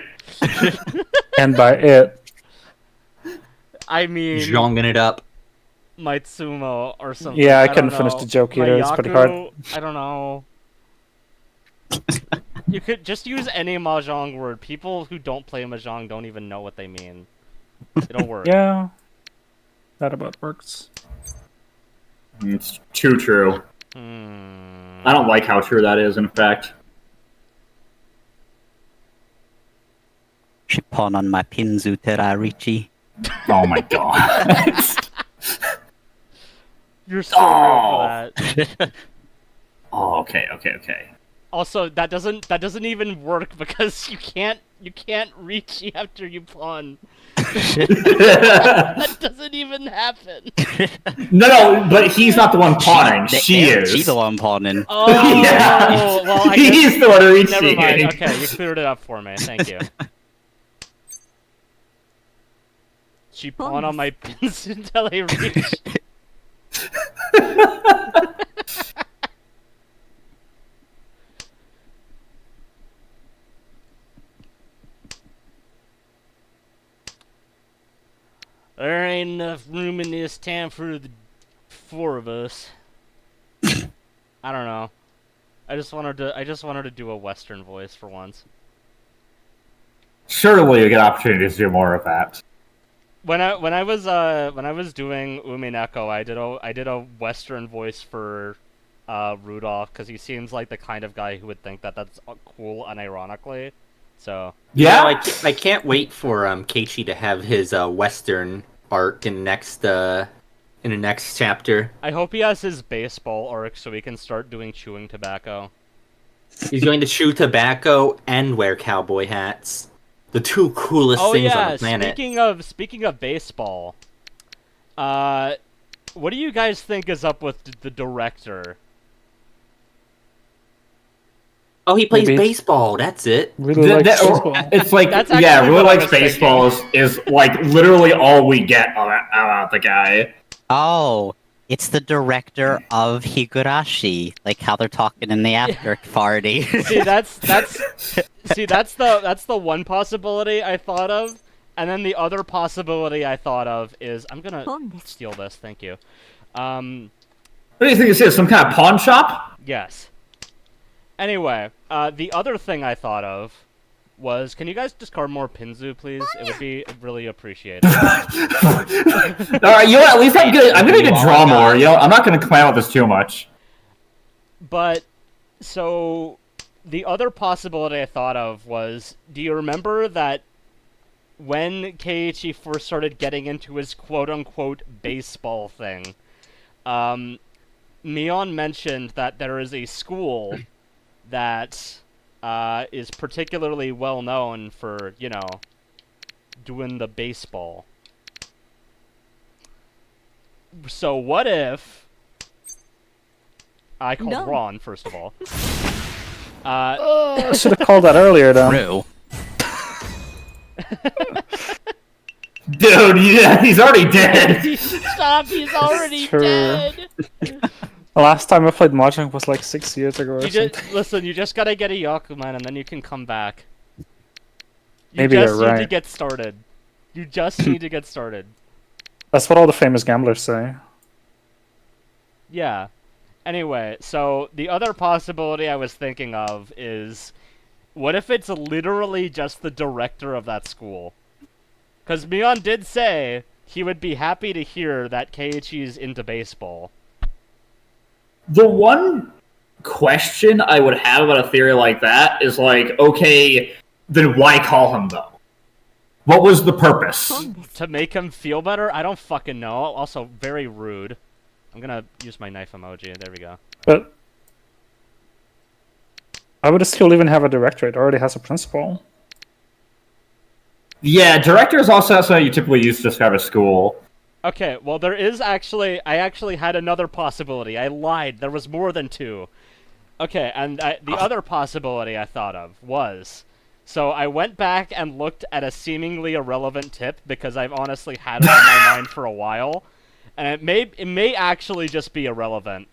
And by it, I mean, Zhonging it up. Mitsumo or something. Yeah, I don't couldn't finish know. the joke either, it's pretty Mayaku, hard. I don't know. You could just use any Mahjong word. People who don't play Mahjong don't even know what they mean. It'll work. yeah, that about works. It's too true. Hmm. I don't like how true that is, in fact. She pawn on my Pinzu Terarichi. Oh my god. You're so real Oh. for that. Oh, okay. Also, that doesn't even work because you can't reach after you pawn. That doesn't even happen. No, but he's not the one pawning. She is. She's the one pawning. Oh, Yeah. well, I guess, He's the one reaching. never mind. Okay, you cleared it up for me. Thank you. She pawned on my pins until I reach. There ain't enough room in this town for the 4 of us. I don't know. I just wanted to do a Western voice for once. Surely you get opportunities to do more of that. When I was doing Umineko, I did a Western voice for Rudolph because he seems like the kind of guy who would think that that's cool unironically. So Yeah? No, I can't wait for Keiichi to have his Western arc in the next chapter. I hope he has his baseball arc so he can start doing chewing tobacco. He's going to chew tobacco and wear cowboy hats. The two coolest things on the planet. Speaking of baseball, what do you guys think is up with the director? Oh, he plays Maybe it's- baseball. That's it. Really like baseball. It's like, That's yeah, actually really what I likes was baseball is like literally all we get about the guy. Oh, it's the director of Higurashi, like how they're talking in the after party. See, that's the one possibility I thought of, and then the other possibility I thought of is I'm gonna steal this. Thank you. What do you think this is? Some kind of pawn shop? Yes. Anyway, the other thing I thought of was, can you guys discard more Pinzu, please? It would be really appreciated. Alright, you know what, at least I'm gonna need to draw more. You know, I'm not gonna complain about this too much. But, so, the other possibility I thought of was, do you remember that when Keiichi first started getting into his quote-unquote baseball thing, Mion mentioned that there is a school that is particularly well known for, you know, doing the baseball. So what if I called No. Ron, first of all. I should have called that earlier, then. True. Dude, yeah, he's already dead. Stop! He's already true. dead. The last time I played Mahjong was like 6 years ago or You something. just listen. You just gotta get a Yakuman, and then you can come back. You Maybe just you're need to right. get started. You just need to get started. That's what all the famous gamblers say. Yeah. Anyway, so the other possibility I was thinking of is, what if it's literally just the director of that school? Because Mion did say he would be happy to hear that Keiichi's into baseball. The one question I would have about a theory like that is like, okay, then why call him though? What was the purpose? To make him feel better? I don't fucking know. Also, very rude. I'm gonna use my knife emoji. There we go. But why would a school even have a director? It already has a principal. Yeah, director is also something you typically use to describe a school. Okay, well, there is actually... I actually had another possibility. I lied. There was more than two. Okay, and the other possibility I thought of was... So I went back and looked at a seemingly irrelevant tip because I've honestly had it on my mind for a while. And it may actually just be irrelevant.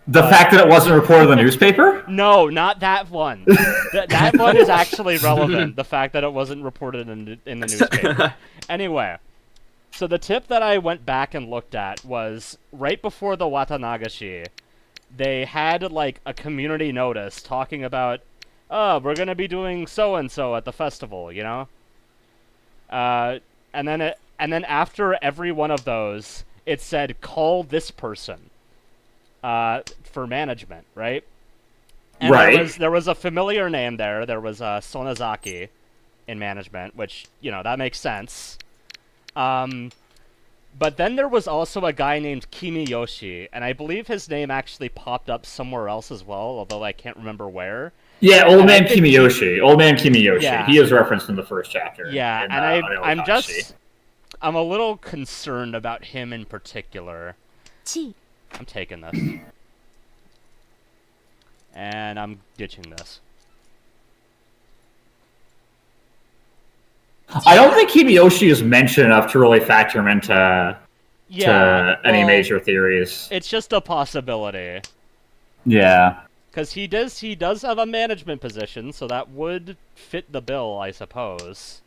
The fact that it wasn't reported in the newspaper? No, not that one. That one is actually relevant. The fact that it wasn't reported in the newspaper. Anyway, so the tip that I went back and looked at was right before the Watanagashi. They had like a community notice talking about, oh, we're gonna be doing so and so at the festival, you know. And then after every one of those, it said call this person. For management, right? And right. There was a familiar name there. There was Sonazaki in management, which, you know, that makes sense. But then there was also a guy named Kimiyoshi, and I believe his name actually popped up somewhere else as well, although I can't remember where. Yeah, Old Man Kimiyoshi. Old Man Kimiyoshi. Yeah. He is referenced in the first chapter. Yeah, in, and Onikakushi. I'm a little concerned about him in particular. Chi. I'm taking this. And I'm ditching this. I don't think Kimiyoshi is mentioned enough to really factor him into any major theories. It's just a possibility. Yeah. Because he does have a management position, so that would fit the bill, I suppose.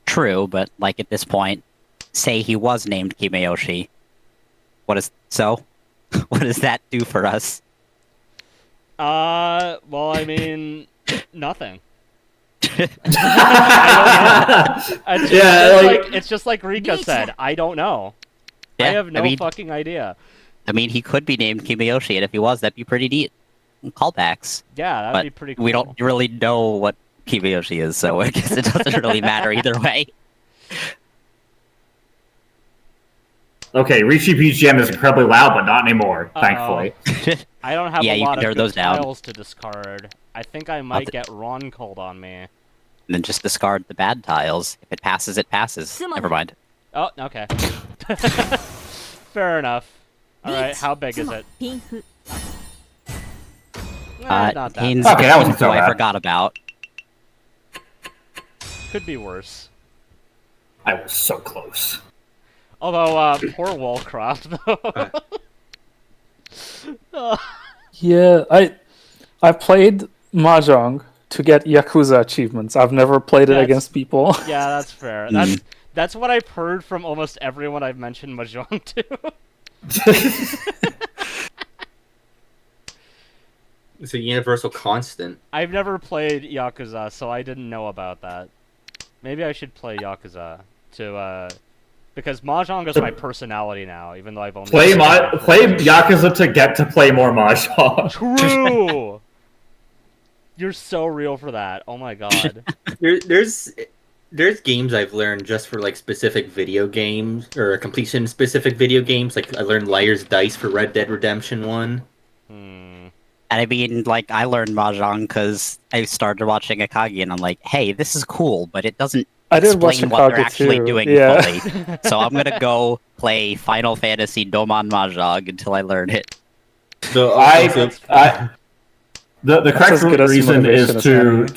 True, but like at this point, say he was named Kimiyoshi. What does that do for us? Well, I mean, nothing. It's just like Rika said. I don't know. Yeah, I have no fucking idea. I mean, he could be named Kimiyoshi, and if he was, that'd be pretty neat. Callbacks. Yeah, that'd But be pretty cool. we don't really know what Kimiyoshi is, so I guess it doesn't really matter either way. Okay, Riichi BGM is incredibly loud, but not anymore, thankfully. I don't have Yeah, a you lot can of tear good those down. tiles to discard. I think I might get Ron called on me. And then just discard the bad tiles. If it passes, it passes. Never mind. Oh, okay. Fair enough. Alright, how big is it? Not that Haynes, bad. Okay, that wasn't so I bad. forgot about. Could be worse. I was so close. Although, poor Wallcroft, though. Yeah, I played Mahjong to get Yakuza achievements. I've never played it against people. Yeah, that's fair. That's what I've heard from almost everyone I've mentioned Mahjong to. It's a universal constant. I've never played Yakuza, so I didn't know about that. Maybe I should play Yakuza to, because Mahjong is my personality now, even though I've only... Play Yakuza to get to play more Mahjong. True! You're so real for that. Oh my god. There's games I've learned just for like specific video games or completion specific video games. Like I learned Liar's Dice for Red Dead Redemption 1. And I mean, like, I learned Mahjong because I started watching Akagi, and I'm like, hey, this is cool, but it doesn't explain what they're actually doing fully. So I'm gonna go play Final Fantasy Domon Mahjong until I learn it. So The correct as good as reason motivation is as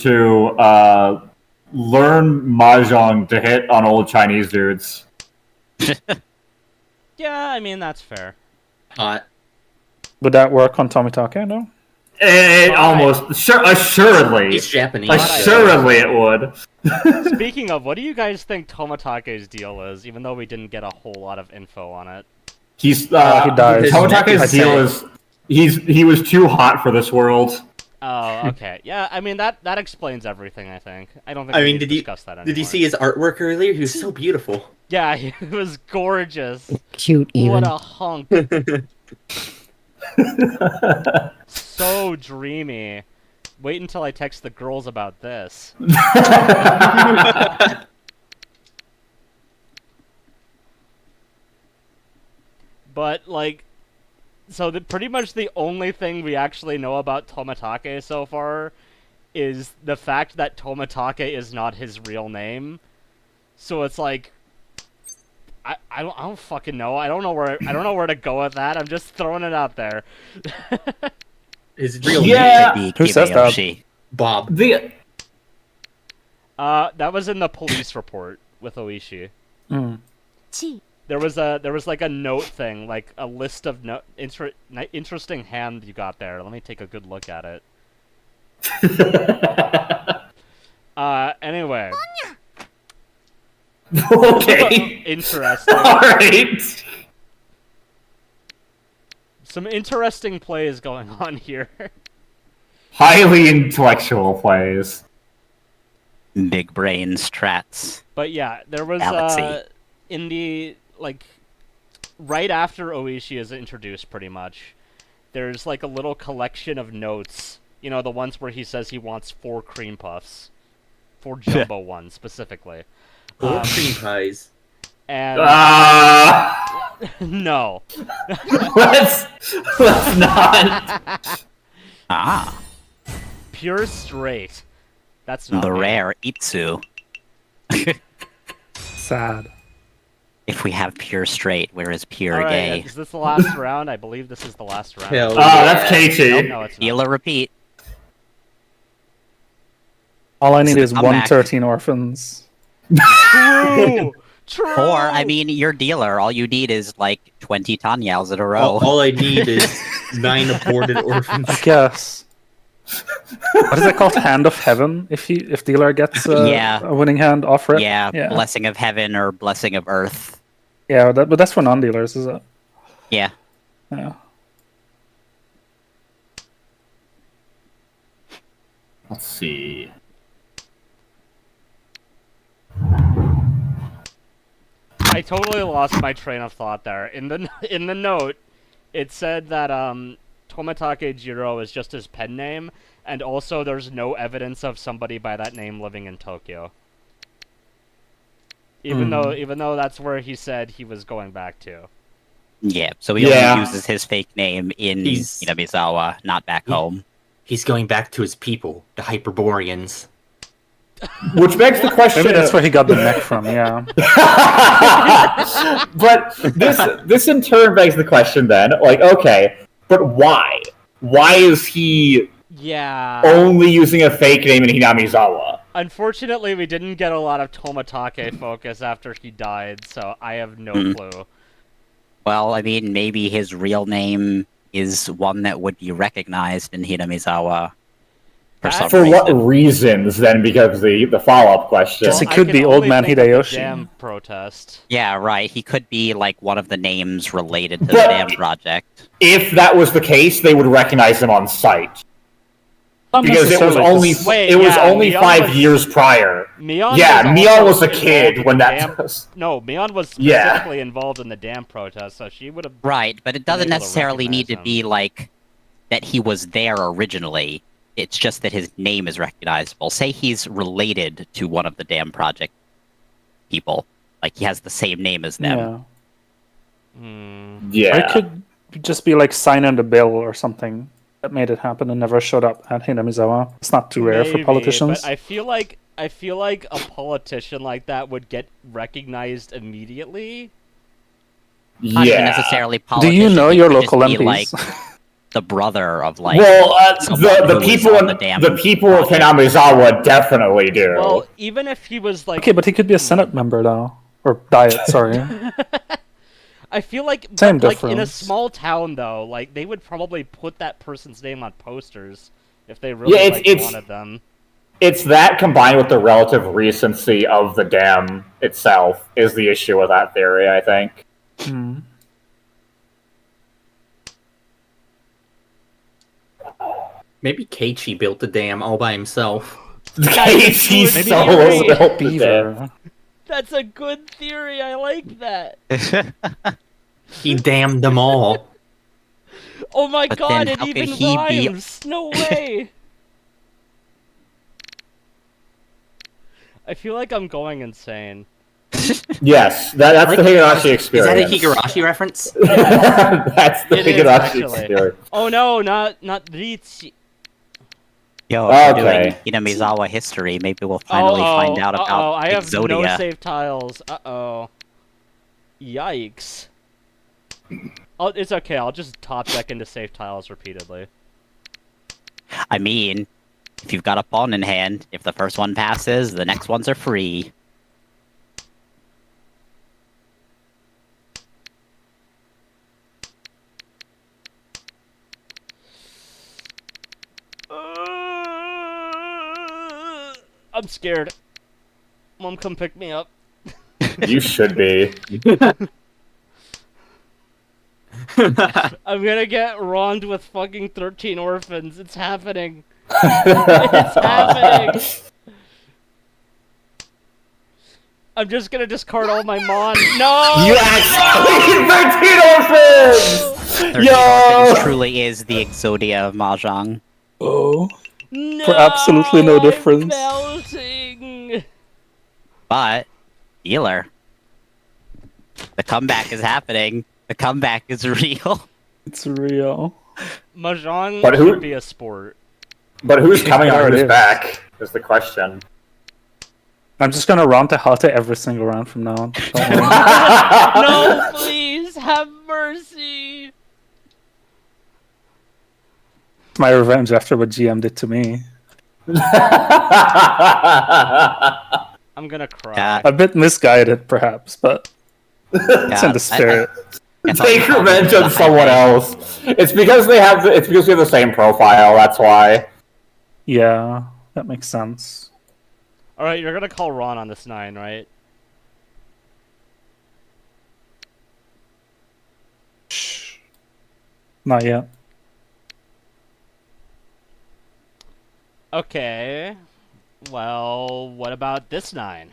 to learn Mahjong to hit on old Chinese dudes. Yeah, I mean that's fair. Would that work on Tomitake? No. It almost assuredly. He's Japanese. Assuredly, it would. Speaking of, what do you guys think Tomatake's deal is? Even though we didn't get a whole lot of info on it. He's he dies. Tomatake's deal is he was too hot for this world. Oh, okay. Yeah, I mean that explains everything. I think. I don't think. I we mean, need to did you discuss that anymore. did you see his artwork earlier? He was so beautiful. Yeah, he was gorgeous. Cute, even. What a hunk. So dreamy. Wait until I text the girls about this. But, like, so pretty much the only thing we actually know about Tomatake so far is the fact that Tomatake is not his real name. So it's like, I don't fucking know. I don't know where to go with that. I'm just throwing it out there. His real Yeah. name, Who says that? Bob. That was in the police report with Oishi. Mm. 地 There was like a note thing, like a list of interesting hand you got there. Let me take a good look at it. Anyway. Okay. Interesting. Alright. Some interesting plays going on here. Highly intellectual plays. Big brain strats. But yeah, there was Galaxy. in the like right after Oishi is introduced pretty much, there's like a little collection of notes. You know, the ones where he says he wants 4 cream puffs. 4 jumbo ones specifically. 4 cream pies. And no. Let's not. Ah, Pure straight. That's not the me. rare Itsu. Sad. If we have pure straight, where is pure Alright, gay? is this the last round? I believe this is the last round. Hell That's Nope, KT. no, it's not. Heal or repeat. All I need is I'm 113 orphans. True! True! Or, I mean, your dealer, all you need is like 20 Tanyals in a row. All I need is 9 aborted orphans. I guess. What is it called? Hand of Heaven? If dealer gets Yeah. a winning hand off rip? Yeah, Yeah. Blessing of Heaven or Blessing of Earth. Yeah, but that's for non-dealers, is it? Yeah. Yeah. Let's see. I totally lost my train of thought there. In the note, it said that Tomatake Jiro is just his pen name, and also there's no evidence of somebody by that name living in Tokyo. Even though that's where he said he was going back to. Yeah, so he only uses his fake name in Hinamizawa, not back home. He's going back to his people, the Hyperboreans. Which begs the question. Maybe that's where he got the neck from, yeah. But this in turn begs the question then, like, okay, but why? Why is he Yeah. only using a fake name in Hinamizawa? Unfortunately, we didn't get a lot of Tomatake focus after he died, so I have no clue. Well, I mean, maybe his real name is one that would be recognized in Hinamizawa for some For reason. what reasons then? Because the follow-up question. Guess it I could can be Old only Man think of the Hideyoshi. Dam protest. Yeah, right. He could be like one of the names related to the But- Dam Project. If that was the case, they would recognize him on sight. Not Because it was necessarily, only 'cause- Wait, it was yeah, only Mion 5 was- years prior. Mion Yeah, Mion also was a involved kid in when the that dam- was. No, Mion was Yeah. specifically involved in the dam protest, so she would have. Right, but it doesn't able to necessarily need to recognize be like that he was there originally. It's just that his name is recognizable. Say he's related to one of the Dam Project people. Like he has the same name as them. Yeah. Hmm. Or Yeah. it could just be like signing the bill or something that made it happen and never showed up at Hinamizawa. It's not too rare for Maybe, politicians. But I feel like a politician like that would get recognized immediately. Not even Yeah. necessarily Do politicians. you know he your could just local be MPs? Like, the brother of like. Well, someone the who was people on the damn of Hinamizawa definitely do. Well, even if he was like, Okay, but he could be a Senate member though, or Diet. Sorry. I feel like, Same like in a difference. small town though, like they would probably put that person's name on posters if they really wanted them. It's that combined with the relative recency of the dam itself is the issue with that theory, I think. Hmm. Maybe Keiichi built the dam all by himself. Keiichi Maybe solo Yuri. built the dam. Beaver. That's a good theory. I like that. He damned them all. Oh my But god! then It how could even he be- rhymes. No way. I feel like I'm going insane. Yes, that's the Higurashi experience. Is that a Higurashi reference? That's the It is, Higurashi actually. experience. Oh no, not Riichi. Yo, if we're Okay. doing Hinamizawa history, maybe we'll finally find out about I have Exodia. no save tiles. Uh-oh. Yikes. Oh, it's okay. I'll just top deck into save tiles repeatedly. I mean, if you've got a pawn in hand, if the first one passes, the next ones are free. I'm scared. Mom, come pick me up. You should be. I'm gonna get wronged with fucking 13 orphans. It's happening. It's happening. I'm just gonna discard all my mon. No! You actually 13 orphans! 13 Yo! Orphans truly is the Exodia of Mahjong. Oh. No! For absolutely no difference. I'm melting. But, healer. The comeback is happening. The comeback is real. It's real. Mahjong But who- should be a sport. But who's coming There on it his is. back is the question. I'm just gonna run to Hata every single round from now on. Don't worry. No, please, have mercy. It's my revenge after what GM did to me. I'm gonna cry. Yeah. A bit misguided, perhaps, but it's in the spirit. I thought Take you called revenge it on the someone high else. It's because they have. It's because we have the same profile. That's why. Yeah, that makes sense. Alright, you're gonna call Ron on this 9, right? Shh. Not yet. Okay. Well, what about this 9?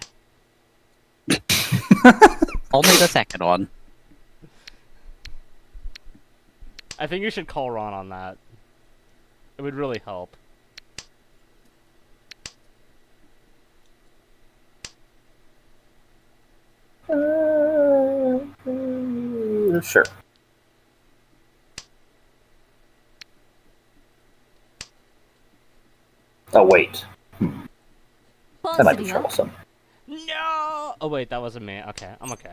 Only the second one. I think you should call Ron on that. It would really help. Sure. Oh wait, that might be troublesome. No! Oh wait, that wasn't me. Okay, I'm okay.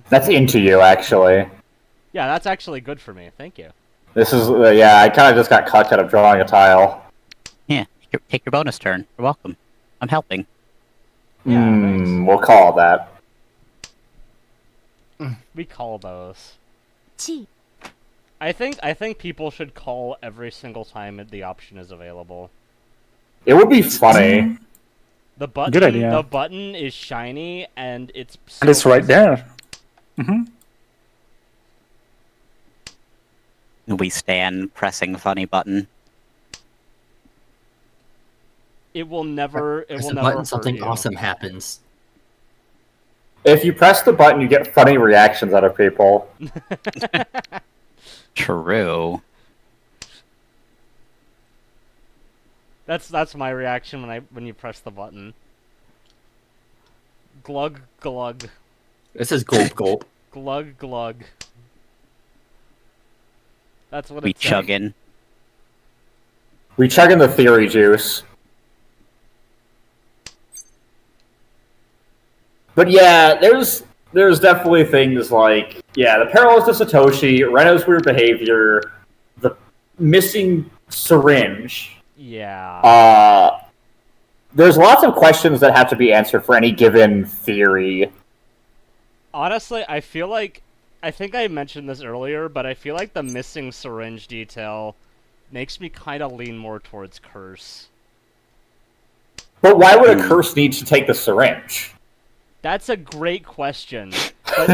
That's into you, actually. Yeah, that's actually good for me. Thank you. This is yeah. I kind of just got caught out of drawing a tile. Yeah, take your bonus turn. You're welcome. I'm helping. Yeah, thanks. We'll call it that. We call those. 地 I think people should call every single time the option is available. It would be funny. The button, Good idea. The button is shiny and it's. And it's so right easy. there. Mm-hmm. We stand pressing funny button. It will never. It Press will the never button, hurt something you. awesome happens. If you press the button, you get funny reactions out of people. True. That's my reaction when you press the button. Glug glug, This is gulp gulp. glug glug. That's what We it's saying. chugging. We chug in the theory juice. But yeah, there's definitely things like the parallels to Satoshi, Reno's weird behavior, missing syringe, Yeah. there's lots of questions that have to be answered for any given theory. Honestly, I think I mentioned this earlier, but I feel like the missing syringe detail makes me kind of lean more towards curse. But why would a curse need to take the syringe? That's a great question. But,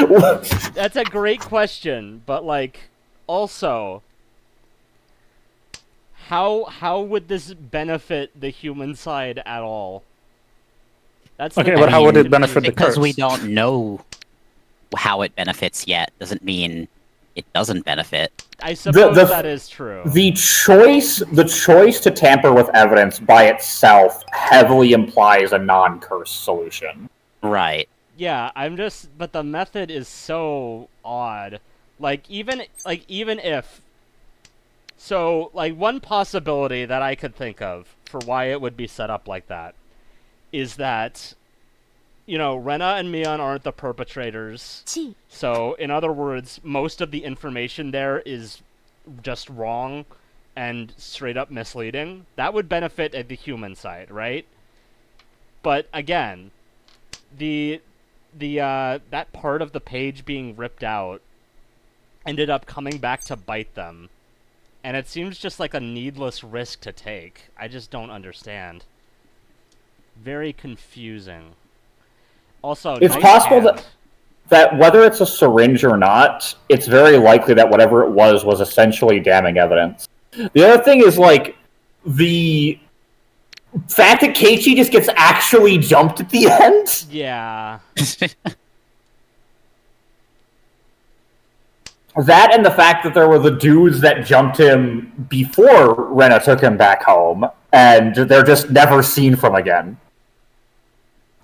like, that's a great question, but like, also, how would this benefit the human side at all? That's Okay, the but how thing would that's it benefit the confusing. Because we curse? don't know how it benefits yet doesn't mean it doesn't benefit. I suppose that is true. The choice to tamper with evidence by itself heavily implies a non-curse solution. Right. Yeah, but the method is so odd. Even if, so, like, one possibility that I could think of for why it would be set up like that is that, Rena and Mion aren't the perpetrators. So, in other words, most of the information there is just wrong and straight up misleading. That would benefit the human side, right? But again, that part of the page being ripped out ended up coming back to bite them. And it seems just like a needless risk to take. I just don't understand. Very confusing. Also, It's nice possible hand. that whether it's a syringe or not, it's very likely that whatever it was essentially damning evidence. The other thing is, like, the fact that Keiichi just gets actually jumped at the end? Yeah. That and the fact that there were the dudes that jumped him before Rena took him back home, and they're just never seen from again.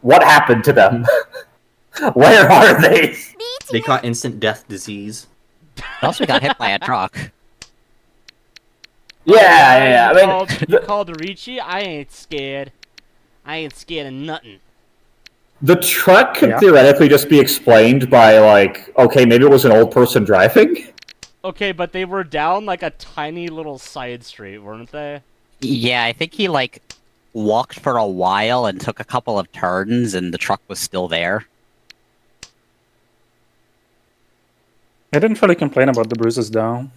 What happened to them? Where are they? They caught instant death disease. Also got hit by a truck. Yeah. I mean, You called Higuriichi? I ain't scared. I ain't scared of nothing. the truck could Yeah. theoretically just be explained by, like, okay, maybe it was an old person driving. Okay, but they were down like a tiny little side street, weren't they? Yeah, I think he walked for a while and took a couple of turns and the truck was still there. I didn't really complain about the bruises though.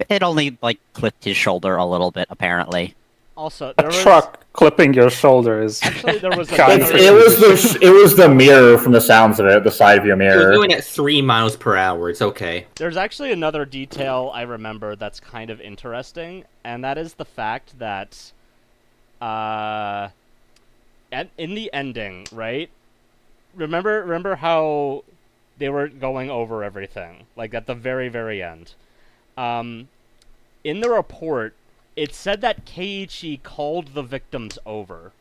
It only clipped his shoulder a little bit, apparently. Also, A there was truck clipping your shoulder is actually there was Kind another, of- It was the mirror from the sounds of it, the side view It was mirror. going at 3 miles per hour. It's okay. There's actually another detail I remember that's kind of interesting, and that is the fact that, in the ending, right? Remember how they were going over everything, like at the very, very end. In the report, it said that Keiichi called the victims over,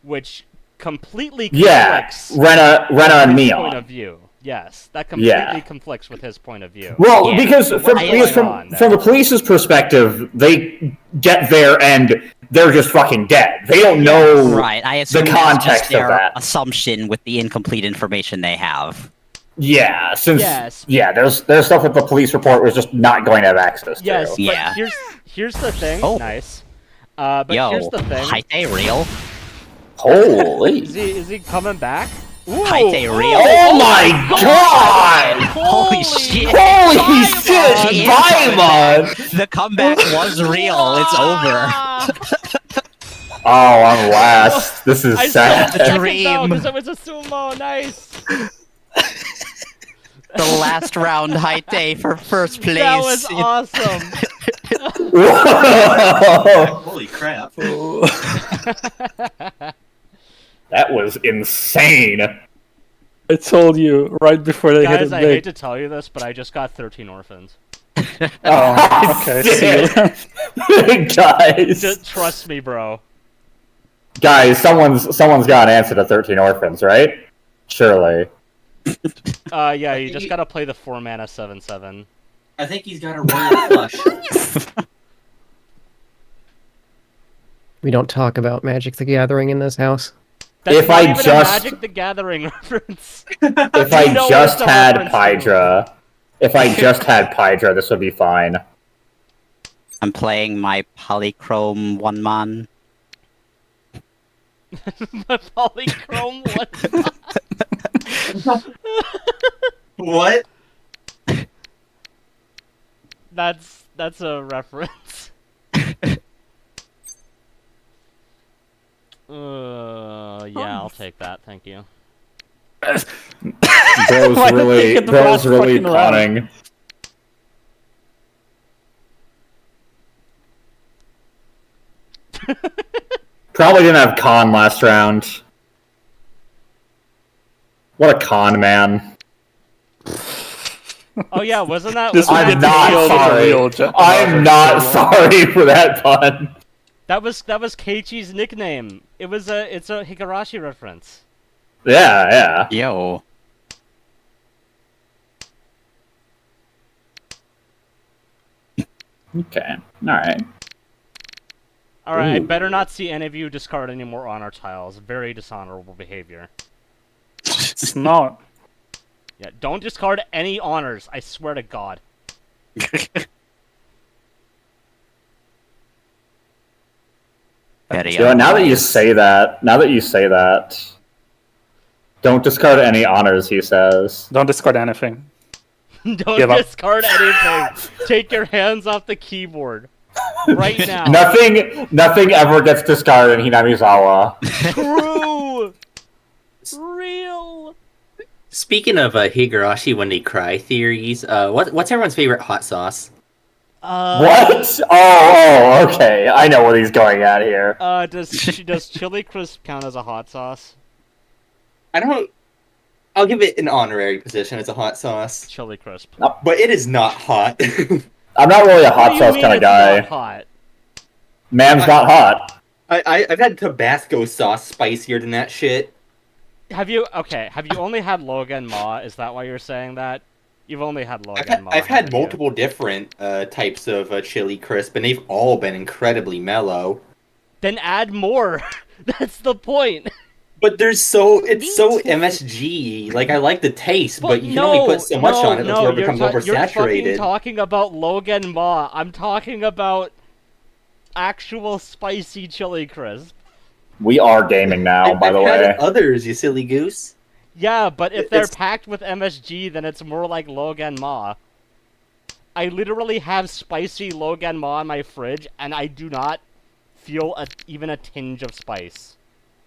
which completely Yeah, conflicts Rena and his point Mion. of view. Yes, that completely Yeah. conflicts with his point of view. Well, Yeah. because What's from going on there? the police's perspective, they get there and they're just fucking dead. They don't know. Right, I assume that's context just their of that. assumption with the incomplete information they have. Yeah, since Yes. there's stuff that the police report was just not going to have access to. Yes, but Yeah. here's the thing. Oh. Nice. But Yo, here's the thing. Haite real? Holy! Is he coming back? Ooh, Haite real? Oh my god! Holy shit! Holy shit! Paimon! The comeback was real. It's over. Oh, I'm last. This is I sad. said second Dream. though, because it was a sumo. Nice. The last round Haite for first place. That was awesome. Whoa! Holy crap. That was insane. I told you right before they hit Guys, it I hate big. to tell you this, but I just got 13 orphans. Oh, okay. See you. Guys, Just trust me, bro. someone's got an answer to 13 orphans, right? Surely. Yeah, you just gotta play the 4-mana 7/7. I think he's got a royal flush. We don't talk about Magic the Gathering in this house. That's If not I even just- a Magic the Gathering reference. If I know just it's a had reference to. Hydra, If I just had Pydra, this would be fine. I'm playing my polychrome one man. The polychrome one. What? That's a reference. Yeah, I'll take that. Thank you. Bro's Why did they really, get the Bro's last really fucking round? punning. Probably didn't have con last round. What a con man. Oh yeah, wasn't that? This wasn't I'm would that get not revealed as a sorry. real Jeff I'm Bezos. not sorry for that pun. That was Keiichi's nickname. It's a Higurashi reference. Yeah. Yo. Okay. Alright. Alright, Ooh. better not see any of you discard any more honor tiles. Very dishonorable behavior. It's not. Yeah, don't discard any honors, I swear to God. Petty You know, now that you honors. say that, don't discard any honors, he says. Don't discard anything. Don't Give up. discard anything. Take your hands off the keyboard. Right now. Nothing ever gets discarded in Hinamizawa. True! Real! Speaking of Higurashi when they cry theories, what's everyone's favorite hot sauce? What? Oh, okay. I know what he's going at here. Does chili crisp count as a hot sauce? I don't. I'll give it an honorary position as a hot sauce, Chili crisp. but it is not hot. I'm not really a What hot do you sauce mean kind of it's guy. not hot? Man's not hot. I've had Tabasco sauce spicier than that shit. Have you only had Logan Ma? Is that why you're saying that? You've only had Logan Ma. I've had haven't you? multiple different types of chili crisp, and they've all been incredibly mellow. Then add more. That's the point. But it's so MSG. Like, I like the taste, but you can only put so much on it before it becomes You're fucking oversaturated. talking about Logan Ma. I'm talking about actual spicy chili crisp. We are gaming now, by the I've had way. others, you silly goose. Yeah, but if they're It's- packed with MSG, then it's more like Logan Ma. I literally have spicy Logan Ma in my fridge, and I do not feel even a tinge of spice.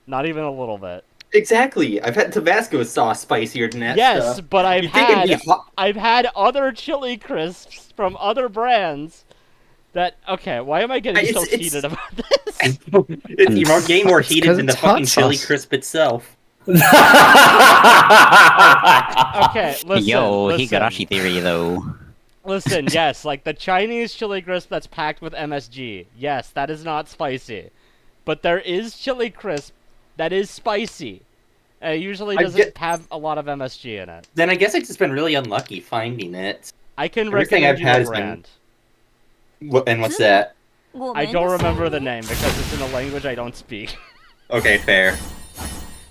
Not even a little bit. Exactly. I've had Tabasco sauce spicier than that Yes, stuff. but You'd think it'd be hot. I've had other chili crisps from other brands that... Okay, why am I getting so It's- heated about this? It's more game more It's heated 'cause than the it's hot fucking chili sauce. crisp itself. Okay, listen, Yo, listen. Higurashi theory though. Listen, yes, like the Chinese chili crisp that's packed with MSG. Yes, that is not spicy. But there is chili crisp that is spicy. It usually I doesn't get- have a lot of MSG in it. Then I guess I've just been really unlucky finding it. I can Everything recommend I've you had a has been- brand. And what's that? I don't remember the name because it's in a language I don't speak. Okay, fair.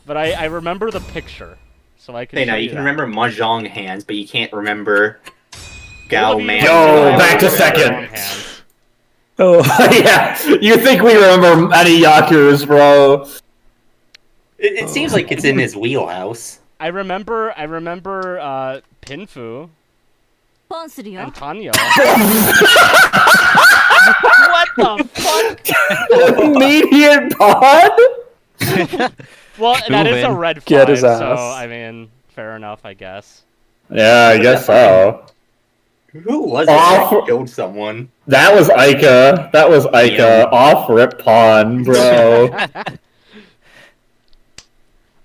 But I remember the picture, so I can Hey, show now you that. can remember Mahjong hands, but you can't remember Gao All of you Man. Yo, remember back to Mahjong second. hands. Oh, Yeah, you think we remember any Yaku's, bro? It seems like it's in his wheelhouse. I remember Pinfu ポンするよ and Tanyo. What the fuck? Immediate pod? Well, that is a Moving. red Get 5, his so ass. I mean, fair enough, I guess. Yeah, I guess so. Who was it Oh. that killed someone? That was Ica. Yeah. Off rip pawn, bro.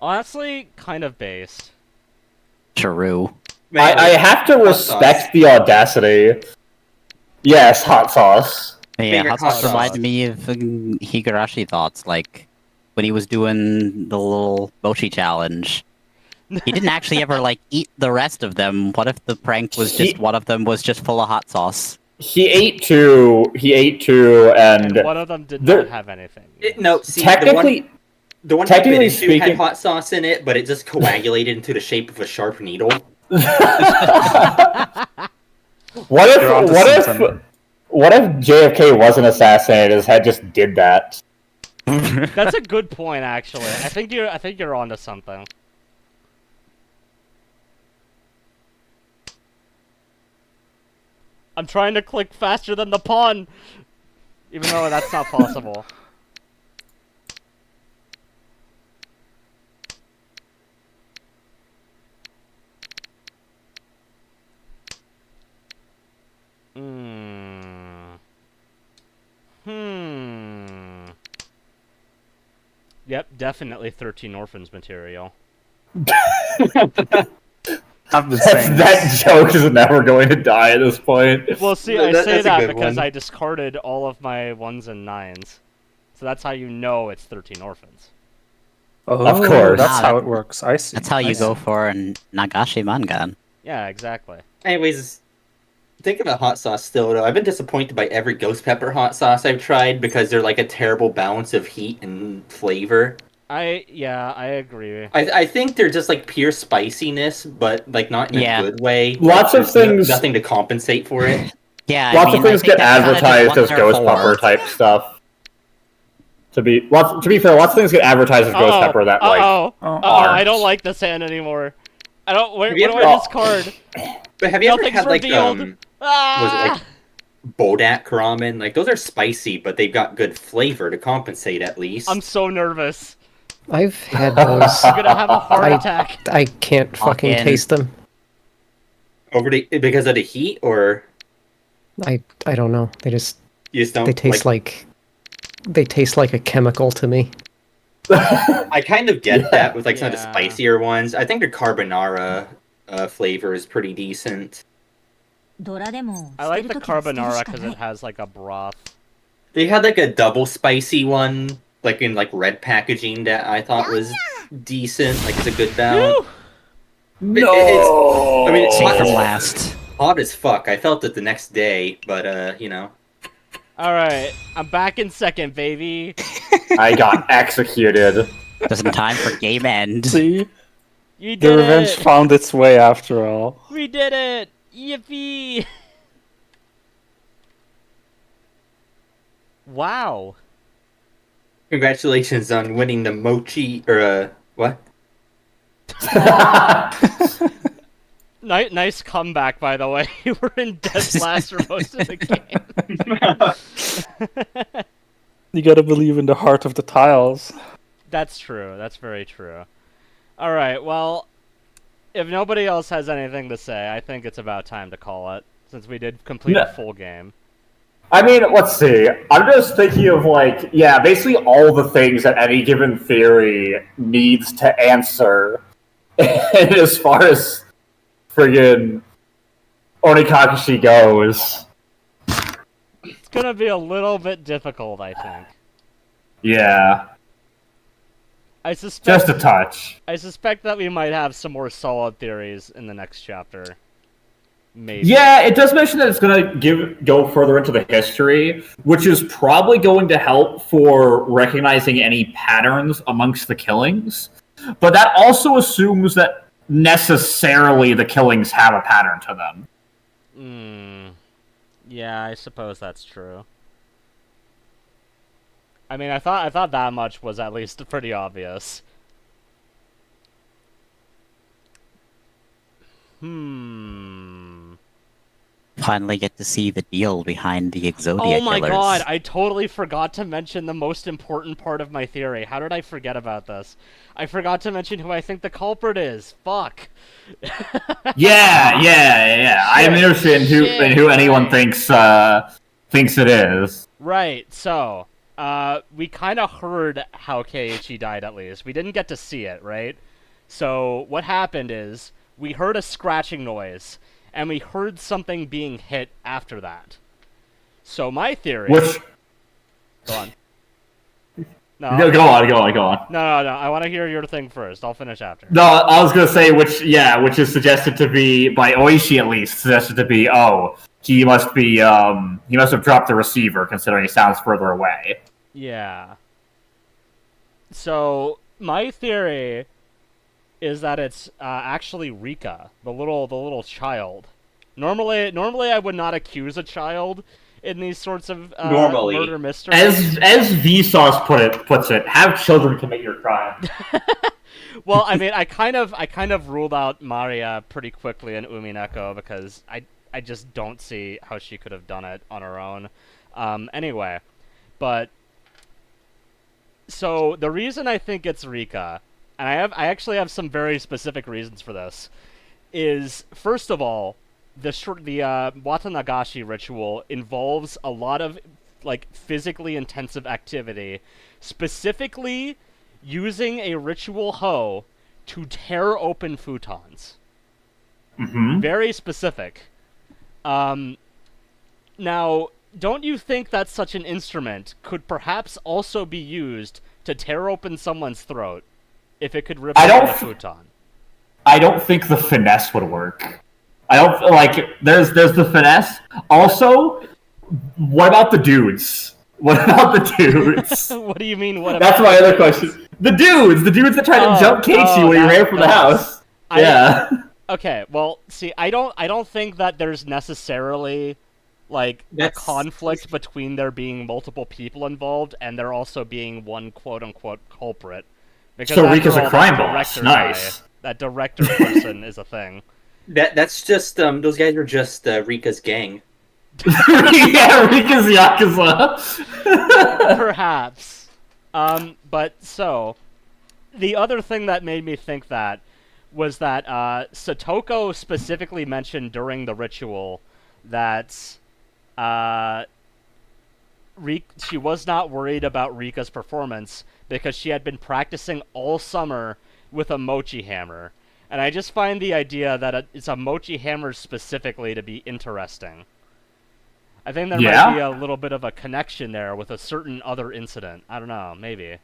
Honestly, kind of based. True. I have to respect the audacity. Yes, hot sauce. Yeah, Favorite hot hot sauce sauce. reminded me of Higurashi thoughts, like when he was doing the little mochi challenge. He didn't actually ever like eat the rest of them. What if the prank was just one of them was just full of hot sauce? He ate two, And and one of them did there- not have anything. No, see, technically, the one technically he bit into had speaking- hot sauce in it, but it just coagulated into the shape of a sharp needle. What You're onto something. what if JFK wasn't assassinated? His head just did that. That's a good point, actually. I think you're onto something. I'm trying to click faster than the pawn, even though that's not possible. Yep, definitely 13 Orphans material. I've been saying That joke is never going to die at this point. Well, see, I say That's a that good because one. I discarded all of my 1s and 9s. So that's how you know it's 13 Orphans. Oh, Of course. that's Ah, how that- it works. I see. That's how you I go see. for an Nagashi Mangan. Yeah, exactly. Anyways, think about hot sauce still, though. I've been disappointed by every ghost pepper hot sauce I've tried because they're like a terrible balance of heat and flavor. I agree. I think they're just like pure spiciness, but like not in Yeah. a good way. Lots of There's things- nothing to compensate for it. Yeah, Lots I mean, of things I think get that's kinda just advertised what as they're ghost for. pepper type stuff. To be fair, lots of things get advertised as ghost pepper that like I don't like this hand anymore. I don't. Where Have you do ever- I discard? But have you ever Nothing's had like revealed. was it Ah! like Bodak ramen? Like those are spicy, but they've got good flavor to compensate at least. I'm so nervous. I've had those. I'm gonna have a heart attack. I can't fucking in. taste them. Because of the heat, or I don't know. They you just don't. they taste like a chemical to me. I kind of get that with like some of the Yeah. spicier ones. I think the carbonara flavor is pretty decent. I like the carbonara because it has like a broth. They had like a double spicy one, like in like red packaging that I thought was decent. Like it's a good balance. No. I mean, it's Take from hot, last. hot as fuck. I felt it the next day, but you know. All right, I'm back in second, baby. I got executed. Just in time for game end. See? You The did revenge it. found its way after all. We did it. Yippee! Wow. Congratulations on winning the mochi or what? Nice comeback, by the way. You were in dead last for most of the game. You gotta believe in the heart of the tiles. That's true. That's very true. All right. Well, if nobody else has anything to say, I think it's about time to call it, since we did complete a full game. I mean, let's see. I'm just thinking of like, yeah, basically all the things that any given theory needs to answer. And as far as friggin' Onikakushi goes, It's gonna be a little bit difficult, I think. yeah, I suspect. just a touch. I suspect that we might have some more solid theories in the next chapter. Maybe. Yeah, it does mention that it's going to go further into the history, which is probably going to help for recognizing any patterns amongst the killings. But that also assumes that necessarily the killings have a pattern to them. Yeah, I suppose that's true. I mean, I thought that much was at least pretty obvious. Finally get to see the deal behind the Exodia Oh my killers. god, I totally forgot to mention the most important part of my theory. How did I forget about this? I forgot to mention who I think the culprit is. Fuck. Yeah. I am interested in who anyone thinks it is. Right, so, we kind of heard how Keiichi died at least. We didn't get to see it, right? So, what happened is, we heard a scratching noise, and we heard something being hit after that. So my theory... Which... Go on. No, go on. No, I want to hear your thing first. I'll finish after. No, I was going to say which is suggested to be, by Oishi at least, suggested to be, he must have dropped the receiver considering he sounds further away. Yeah. So, my theory is that it's actually Rika, the little child. Normally I would not accuse a child in these sorts of Normally. murder mysteries. As Vsauce puts it, have children commit your crime. Well, I mean, I kind of ruled out Maria pretty quickly in Umineko because I just don't see how she could have done it on her own. Anyway, but so the reason I think it's Rika, and I actually have some very specific reasons for this, is first of all, the Watanagashi ritual involves a lot of like physically intensive activity, specifically using a ritual hoe to tear open futons. Mm-hmm. Very specific. Now, don't you think that such an instrument could perhaps also be used to tear open someone's throat if it could rip open a futon? I don't think the finesse would work. I don't like. There's the finesse. Also, what about the dudes? What about the dudes? What do you mean? What? That's my other question. The dudes that tried to jump Keiichi when he ran from the house. Yeah. Okay. Well, see, I don't think that there's necessarily like a conflict between there being multiple people involved and there also being one quote unquote culprit. Because so Rika's a crime boss. Nice. That director person is a thing. That's just those guys are just Rika's gang. Yeah, Rika's Yakuza. Perhaps. But so the other thing that made me think that was that Satoko specifically mentioned during the ritual that she was not worried about Rika's performance because she had been practicing all summer with a mochi hammer. And I just find the idea that it's a mochi hammer specifically to be interesting. I think there might be a little bit of a connection there with a certain other incident. I don't know, maybe.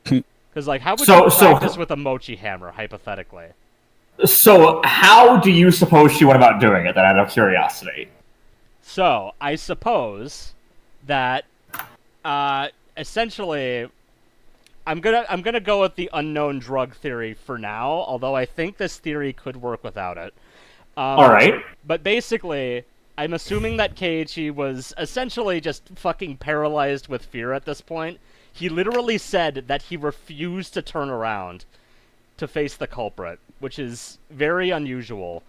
Because, like, how would you practice with a mochi hammer, hypothetically? So, how do you suppose she went about doing it, then, out of curiosity? So, I suppose that, essentially, I'm gonna go with the unknown drug theory for now, although I think this theory could work without it. Alright. But basically, I'm assuming that Keiichi was essentially just fucking paralyzed with fear at this point. He literally said that he refused to turn around to face the culprit, which is very unusual.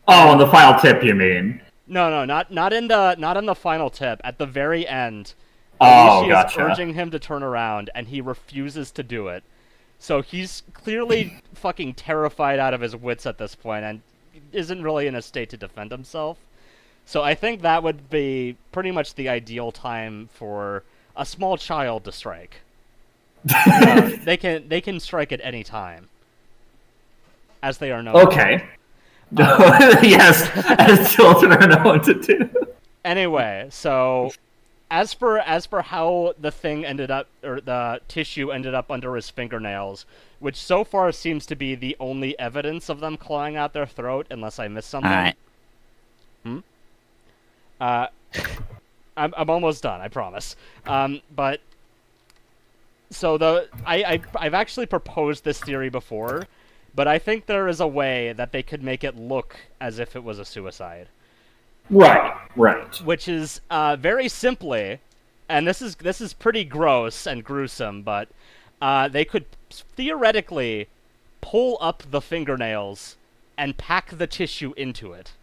Oh, on the final tip, you mean? No, not in the final tip. At the very end, Oh, Onishi gotcha. is urging him to turn around, and he refuses to do it. So he's clearly fucking terrified out of his wits at this point, and isn't really in a state to defend himself. So I think that would be pretty much the ideal time for a small child to strike. They can strike at any time, as they are known. Okay. Yes, as children are known to do. Anyway, so as for how the thing ended up, or the tissue ended up under his fingernails, which so far seems to be the only evidence of them clawing out their throat, unless I missed something. Alright. I'm almost done, I promise. But so I've actually proposed this theory before, but I think there is a way that they could make it look as if it was a suicide. Right. Which is very simply, and this is pretty gross and gruesome, but they could theoretically pull up the fingernails and pack the tissue into it.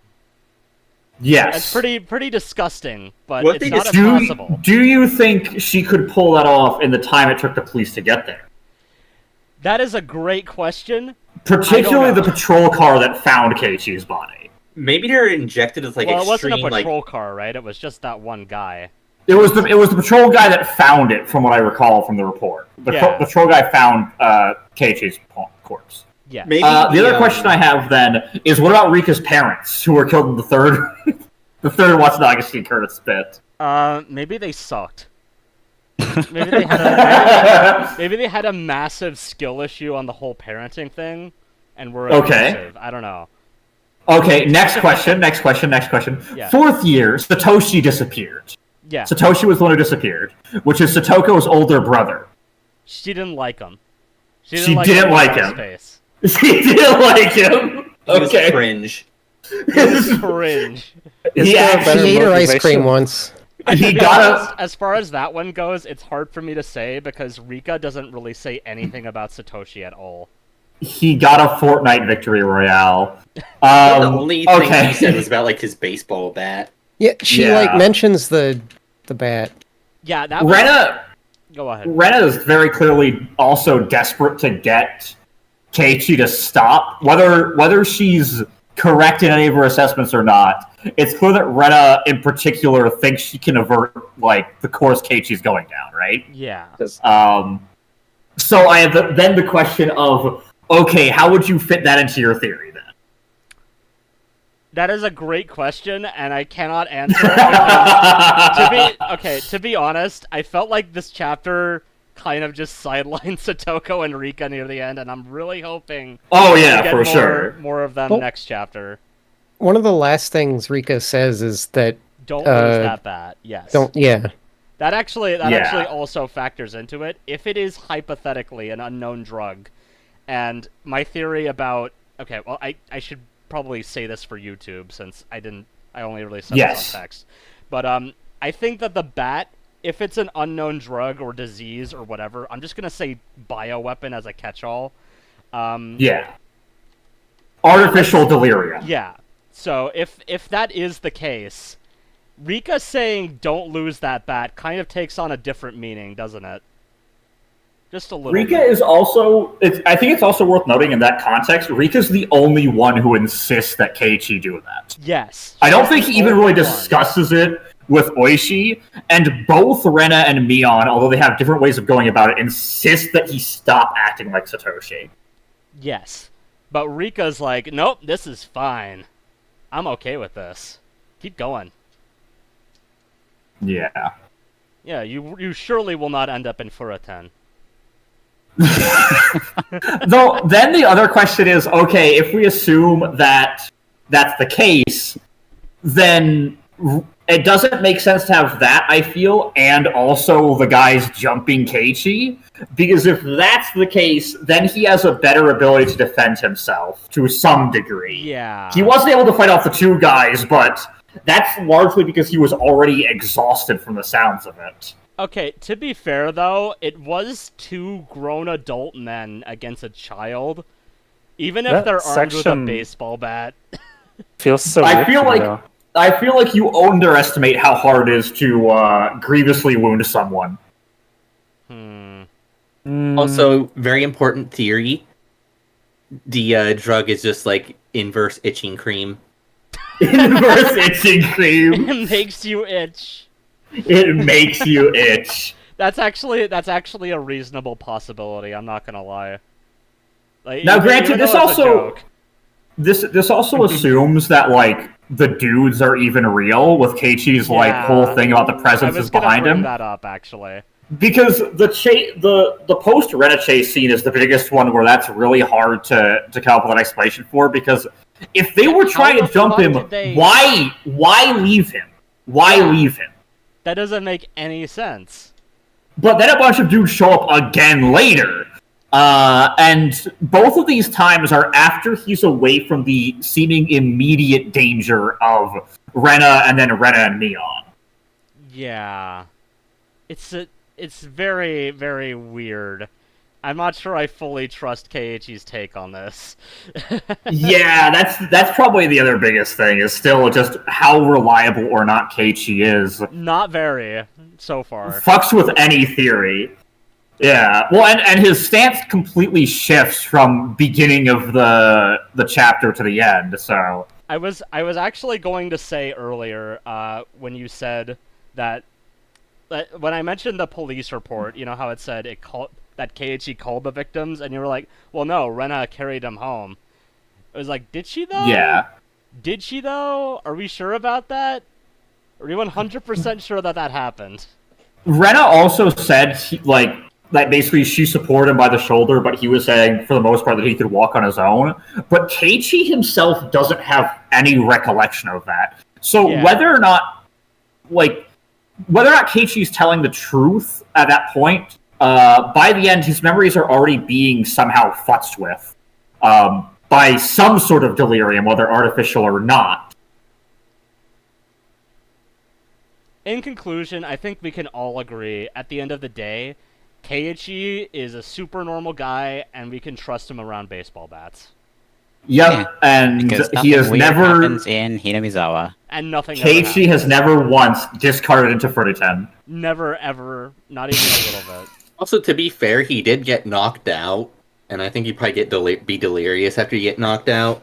Yes. It's pretty disgusting, but What it's they not just impossible. Do you think she could pull that off in the time it took the police to get there? That is a great question. Particularly I don't the know. patrol car that found Keiichi's body. Maybe they're injected with like Well, it extreme wasn't a like patrol car, right? It was just that one guy. It was the patrol guy that found it, from what I recall from the report. The patrol guy found Keiichi's corpse. Yeah. maybe The other question I have then is, what about Rika's parents, who were killed in the third Watsunagashi Curtis bit? Maybe they sucked. Maybe they had a massive skill issue on the whole parenting thing, and were abusive. I don't know. Okay, next question. Yeah. Fourth year, Satoshi disappeared. Yeah. Satoshi was the one who disappeared, which is Satoko's older brother. She didn't like him. She didn't like his him. face. She didn't like him. He was Okay. cringe. This is cringe. He there a better actually She ate her ice motivation? cream once. To he be got honest, a as far as that one goes, it's hard for me to say because Rika doesn't really say anything about Satoshi at all. he got a Fortnite victory royale. The only thing okay. he said was about like his baseball bat. Yeah, she Yeah. like mentions the bat. Yeah, that was... Rena Go ahead. Rena is very clearly also desperate to get Keiichi to stop, whether she's correct in any of her assessments or not. It's clear that Rena, in particular, thinks she can avert like the course Keiichi's going down, right? Yeah. So I have then the question of, okay, how would you fit that into your theory then? That is a great question, and I cannot answer it because, to be honest, I felt like this chapter kind of just sidelined Satoko and Rika near the end, and I'm really hoping Oh to yeah, get for more, sure. more of them Well- next chapter. One of the last things Rika says is that Don't lose that bat. Yes. yeah. That actually Yeah. also factors into it. If it is hypothetically an unknown drug, and my theory about I should probably say this for YouTube since I only really said Yes. this on text. But I think that the bat, if it's an unknown drug or disease or whatever, I'm just gonna say bioweapon as a catch-all. Yeah. Artificial delirium. Yeah. So if that is the case, Rika saying "don't lose that bat" kind of takes on a different meaning, doesn't it? Just a little. Rika bit. is also. I think it's also worth noting in that context. Rika's the only one who insists that Keiichi do that. Yes. I don't she's think the he even only really one. discusses it with Oishi, and both Rena and Mion, although they have different ways of going about it, insist that he stop acting like Satoshi. Yes, but Rika's like, nope, this is fine. I'm okay with this. Keep going. Yeah. Yeah, you surely will not end up in Furaten. Though, then the other question is, okay, if we assume that that's the case, then it doesn't make sense to have that, I feel, and also the guys jumping Keiichi, because if that's the case, then he has a better ability to defend himself to some degree. Yeah. He wasn't able to fight off the two guys, but that's largely because he was already exhausted from the sounds of it. Okay, to be fair though, it was two grown adult men against a child. Even if That they're armed with a section- baseball bat. Feels so I weird feel to me, like though. I feel like you underestimate how hard it is to grievously wound someone. Also, very important theory. The drug is just like inverse itching cream. Inverse itching cream. It makes you itch. It makes you itch. That's actually a reasonable possibility, I'm not gonna lie. Like, Now, even granted, though this it's a also joke. this also assumes that like the dudes are even real, with Keiichi's like Yeah. whole thing about the I presence was is gonna behind bring him. that up actually. Because the post Rena chase scene is the biggest one where that's really hard to come up with an explanation for. Because if they were How trying the to jump fuck him, did they- why leave him? Why Yeah. leave him? That doesn't make any sense. But then a bunch of dudes show up again later. And both of these times are after he's away from the seeming immediate danger of Rena and then Rena and Neon. Yeah. It's very, very weird. I'm not sure I fully trust Keiichi's take on this. Yeah, that's probably the other biggest thing, is still just how reliable or not Keiichi is. Not very, so far. Fucks with any theory. Yeah, well, and his stance completely shifts from beginning of the chapter to the end, so... I was actually going to say earlier, when you said that when I mentioned the police report, you know how it said that Keiichi called the victims, and you were like, well, no, Rena carried them home. It was like, did she, though? Yeah. Did she, though? Are we sure about that? Are we 100% sure that happened? Rena also said, that basically she supported him by the shoulder, but he was saying, for the most part, that he could walk on his own. But Keiichi himself doesn't have any recollection of that. So Yeah. whether or not Keiichi's telling the truth at that point, by the end, his memories are already being somehow futzed with. by some sort of delirium, whether artificial or not. In conclusion, I think we can all agree, at the end of the day, Keiichi is a super normal guy, and we can trust him around baseball bats. Yep, Yeah, and because he has nothing weird never... happens in Hinamizawa. And nothing ever Keiichi has happens. never once discarded into Furiten. Never, ever, not even a little bit. Also, to be fair, he did get knocked out, and I think he'd probably be delirious after you get knocked out.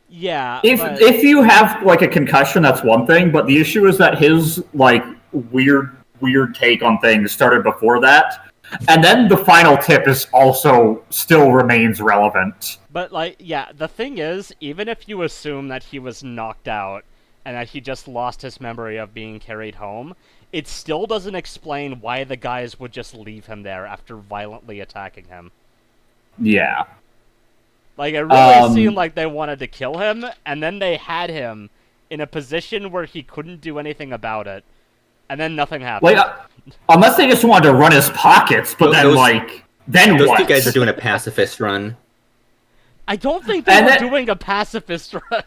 Yeah, but... If you have, like, a concussion, that's one thing, but the issue is that his, like, weird take on things started before that, and then the final tip is also still remains relevant. But, like, yeah, the thing is, even if you assume that he was knocked out and that he just lost his memory of being carried home, it still doesn't explain why the guys would just leave him there after violently attacking him. Yeah. Like, it really seemed like they wanted to kill him, and then they had him in a position where he couldn't do anything about it, and then nothing happened. Like, unless they just wanted to run his pockets, but then Those what? two guys are doing a pacifist run. I don't think they were doing a pacifist run.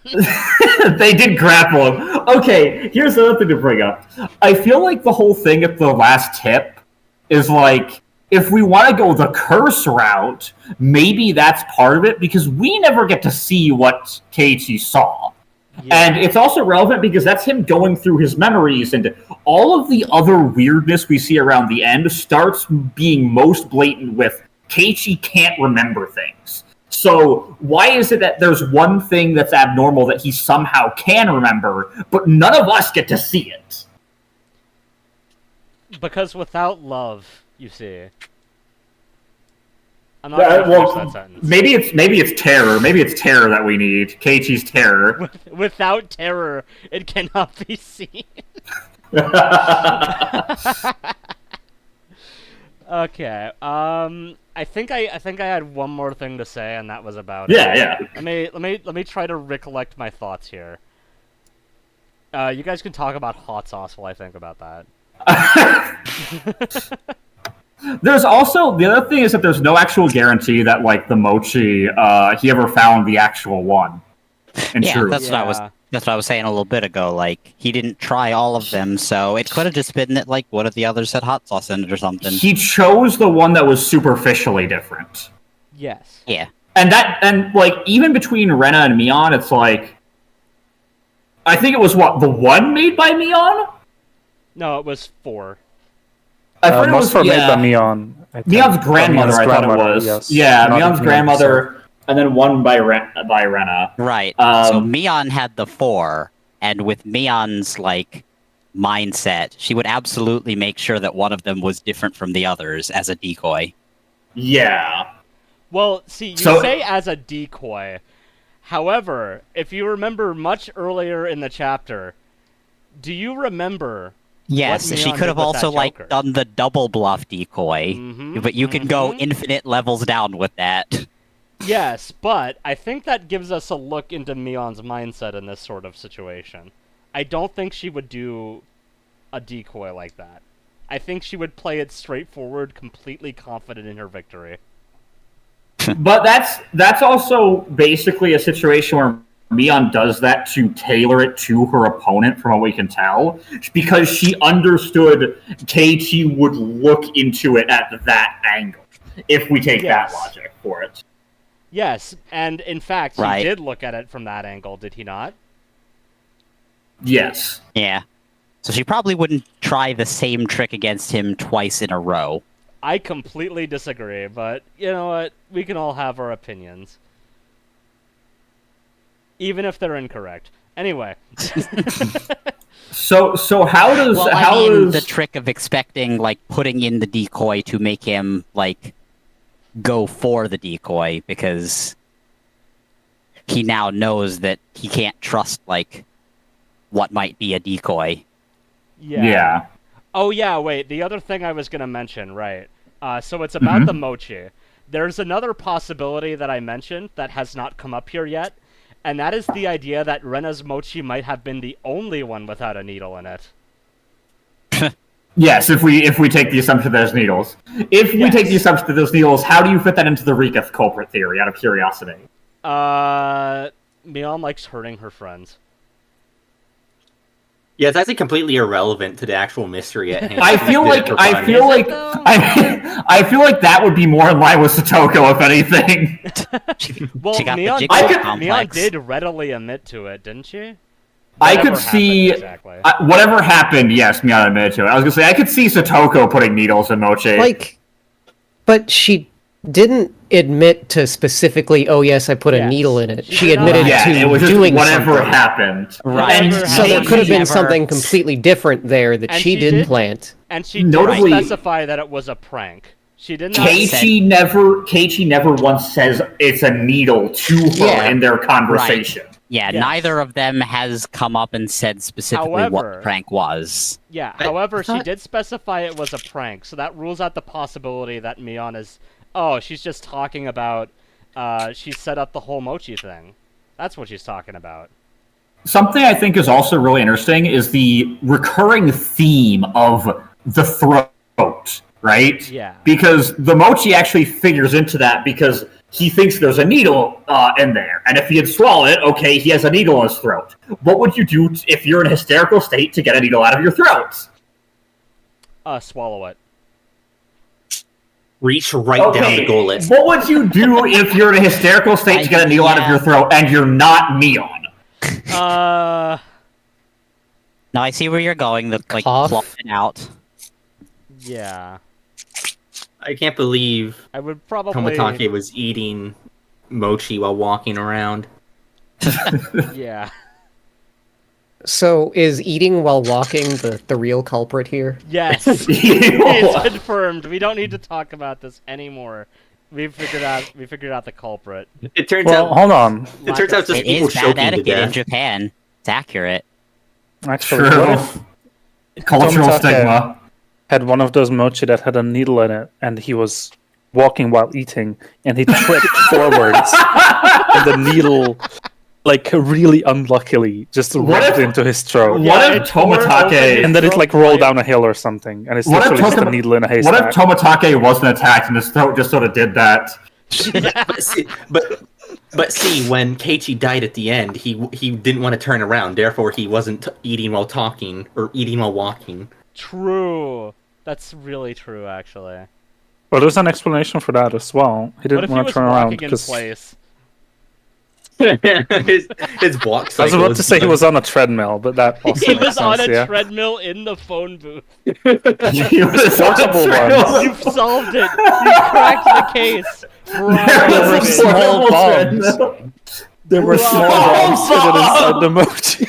They did grapple him. Okay, here's the other thing to bring up. I feel like the whole thing at the last tip is like, if we want to go the curse route, maybe that's part of it, because we never get to see what Keiichi saw. Yeah. And it's also relevant because that's him going through his memories, and all of the other weirdness we see around the end starts being most blatant with Keiichi can't remember things. So why is it that there's one thing that's abnormal that he somehow can remember, but none of us get to see it? Because without love, you see. I'm not going to finish that sentence. Maybe it's terror. Maybe it's terror that we need. Keiichi's terror. Without terror, it cannot be seen. Okay. I think I had one more thing to say, and that was about it. Yeah. Let me try to recollect my thoughts here. You guys can talk about hot sauce while I think about that. There's also the other thing is that there's no actual guarantee that like the mochi he ever found the actual one. That's what I was saying a little bit ago. Like, he didn't try all of them, so it could have just been that like one of the others had hot sauce in it or something. He chose the one that was superficially different. Yes. Yeah. And like even between Rena and Mion, it's like I think it was the one made by Mion? No, it was 4. I thought it was made by Mion. Mion's grandmother, I thought it was. Yes. Yeah, Mion's grandmother, and then one by Rena. Right. So Mion had the 4, and with Mion's like mindset, she would absolutely make sure that one of them was different from the others as a decoy. Yeah. Well, see, you say as a decoy. However, if you remember much earlier in the chapter, do you remember? Yes, she could have also like done the double bluff decoy, but you can go infinite levels down with that. Yes, but I think that gives us a look into Mion's mindset in this sort of situation. I don't think she would do a decoy like that. I think she would play it straightforward, completely confident in her victory. But that's also basically a situation where Mion does that to tailor it to her opponent, from what we can tell, because she understood Keiichi would look into it at that angle, if we take that logic for it. Yes, and in fact, he did look at it from that angle, did he not? Yes. Yeah. So she probably wouldn't try the same trick against him twice in a row. I completely disagree, but you know what? We can all have our opinions. Even if they're incorrect. Anyway. So how does the trick of expecting like putting in the decoy to make him like go for the decoy, because he now knows that he can't trust like what might be a decoy. Yeah. Oh yeah, wait, the other thing I was gonna mention, right. So it's about the mochi. There's another possibility that I mentioned that has not come up here yet. And that is the idea that Rena's mochi might have been the only one without a needle in it. Yes, if we take the assumption that there's needles. If we take the assumption that there's needles, how do you fit that into the Rika culprit theory, out of curiosity? Mion likes hurting her friends. Yeah, it's actually completely irrelevant to the actual mystery at hand. I feel like that would be more in line with Satoko, if anything. Well, She got the Mion, jigsaw Mion complex. did readily admit to it, didn't she? I Whatever could see happened, exactly. whatever happened. Yes, Mion admitted to it. I was gonna say I could see Satoko putting needles in Mochi. But she didn't admit to specifically, oh yes, I put a needle in it. She did not. admitted yeah, to it was just doing whatever something. happened. Right. Whatever So there happened. could have been Never- something completely different there that And she she didn't did- plant. And she Notably- did specify that it was a prank. She did not Keiichi never once says it's a needle to her Yeah. in their conversation. Yeah, Yes. neither of them has come up and said specifically what However- the prank was. Yeah, I however, she thought- did specify it was a prank, so that rules out the possibility that Mion is... Oh, she's just talking about... she set up the whole Mochi thing. That's what she's talking about. Something I think is also really interesting is the recurring theme of the throat, right? Yeah. Because the Mochi actually figures into that because he thinks there's a needle in there. And if he had swallowed it, okay, he has a needle in his throat. What would you do if you're in a hysterical state to get a needle out of your throat? Swallow it. Reach right down the goal list. What would you do if you're in a hysterical state to get a needle out of your throat and you're not Neon? No, I see where you're going. The like Cough? plot it out. Yeah. I can't believe I would probably... Tomatake was eating mochi while walking around. Yeah. So is eating while walking the real culprit here? Yes. It's confirmed. We don't need to talk about this anymore. We figured out the culprit. It turns Well, out. hold on. It turns out just It people is bad choking to etiquette in death. Japan. It's accurate. Actually, True. what if Cultural Tomatake stigma. had one of those mochi that had a needle in it, and he was walking while eating, and he tripped forwards, and the needle, like really unluckily, just What ripped if- into his throat. What it if tore open Tomatake... And then it like rolled down a hill or something, and it's What if literally just a Tokama- needle in a What if haystack. Tomatake wasn't attacked and his throat just sort of did that? But see, when Keiichi died at the end, he didn't want to turn around. Therefore, he wasn't eating while talking or eating while walking. True. That's really true, actually. Well, there's an explanation for that as well. He What didn't if he want was to turn around walking in because place? his walk I was cycle about to say he was on a treadmill, but that also He makes was on sense, a yeah. treadmill in the phone booth. He was on a Portable treadmill. ones. You've solved it. You cracked the case. There Bravo, was a baby. small portable bombs. treadmill. There were small bombs hidden inside the mochi.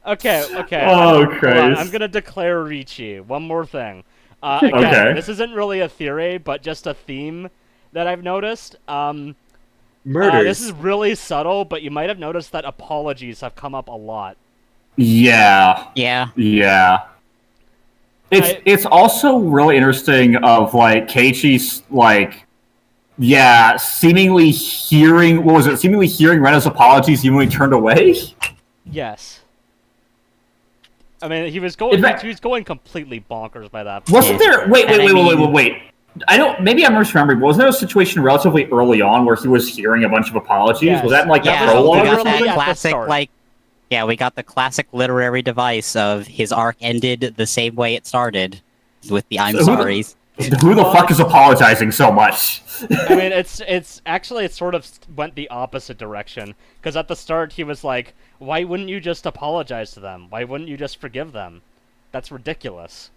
Okay. Oh, Hold on, Christ. I'm gonna declare Ricci. One more thing. Again, Okay. this isn't really a theory, but just a theme that I've noticed. murders. This is really subtle, but you might have noticed that apologies have come up a lot. Yeah. Yeah. Yeah. I- It's also really interesting of like Keiichi's like seemingly hearing Rena's apologies even when he turned away. Yes. I mean, he was going. In fact- He was going completely bonkers by that point. Wasn't there wait. And I mean- I don't maybe I'm misremembering, but wasn't there a situation relatively early on where he was hearing a bunch of apologies? Yes. Was that in like the Yeah, was we prologue or got literally something? that at the classic start. we got the classic literary device of his arc ended the same way it started, with the I'm So who the- sorry's. Who the fuck is apologizing so much? I mean, it's actually it sort of went the opposite direction. Because at the start he was like, "Why wouldn't you just apologize to them? Why wouldn't you just forgive them? That's ridiculous."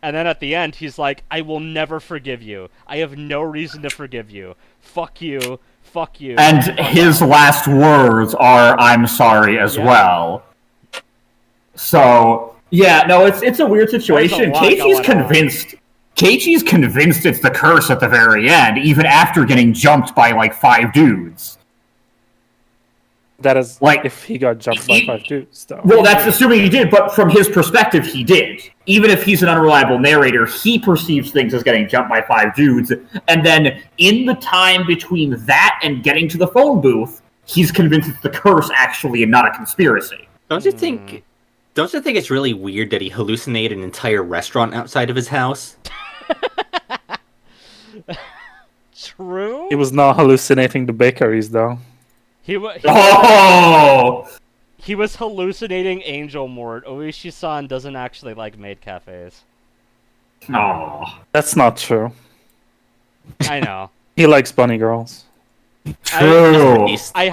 And then at the end he's like, "I will never forgive you. I have no reason to forgive you. Fuck you. Fuck you." And his last words are "I'm sorry" as Yeah. well. So yeah, no, it's a weird situation. lot Keiichi's going on. convinced. Keiichi's convinced it's the curse at the very end, even after getting jumped by like 5 dudes. That is Like- if he got jumped by 5 dudes, though. Well, that's assuming he did, but from his perspective, he did. Even if he's an unreliable narrator, he perceives things as getting jumped by 5 dudes, and then in the time between that and getting to the phone booth, he's convinced it's the curse actually and not a conspiracy. Don't you think Don't you think it's really weird that he hallucinated an entire restaurant outside of his house? True. He was not hallucinating the bakeries, though. He was hallucinating Angel Mort. Oishi-san doesn't actually like maid cafes. Oh. That's not true. I know. He likes bunny girls. True. I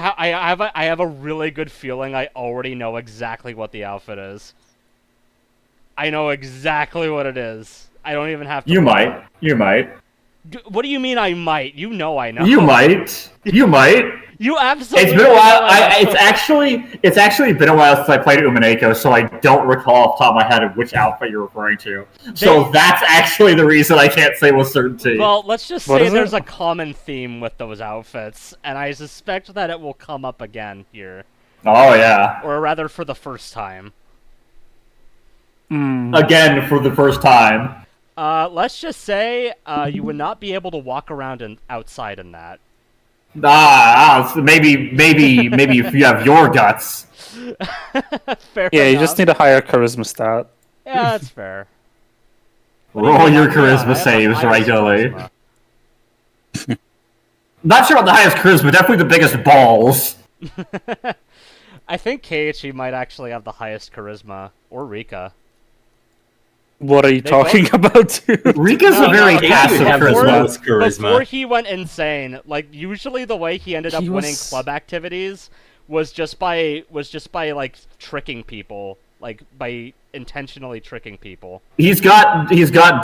have a really good feeling I already know exactly what the outfit is. I know exactly what it is. I don't even have to. You might. You might. What do you mean I might? You know I know. You might. You might. You absolutely. It's been a while. It's actually been a while since I played Umineko, so I don't recall off the top of my head which outfit you're referring to. So that's actually the reason I can't say with certainty. Well, let's just say there's a common theme with those outfits, and I suspect that it will come up again here. Oh yeah. Or rather, for the first time. Again, for the first time. Let's just say you would not be able to walk around outside in that. So maybe if you have your guts. Fair Yeah, you enough. just need a higher charisma stat. Yeah, that's fair. Roll your charisma I have saves the highest regularly. charisma. Not sure about the highest charisma, definitely the biggest balls. I think Keiichi might actually have the highest charisma, or Rika. What are you They talking about, dude? Rika's a very Keiichi passive would have the charisma. most charisma. Before he went insane, like usually the way he ended up He winning was- club activities was just by like tricking people, like by intentionally tricking people. He's got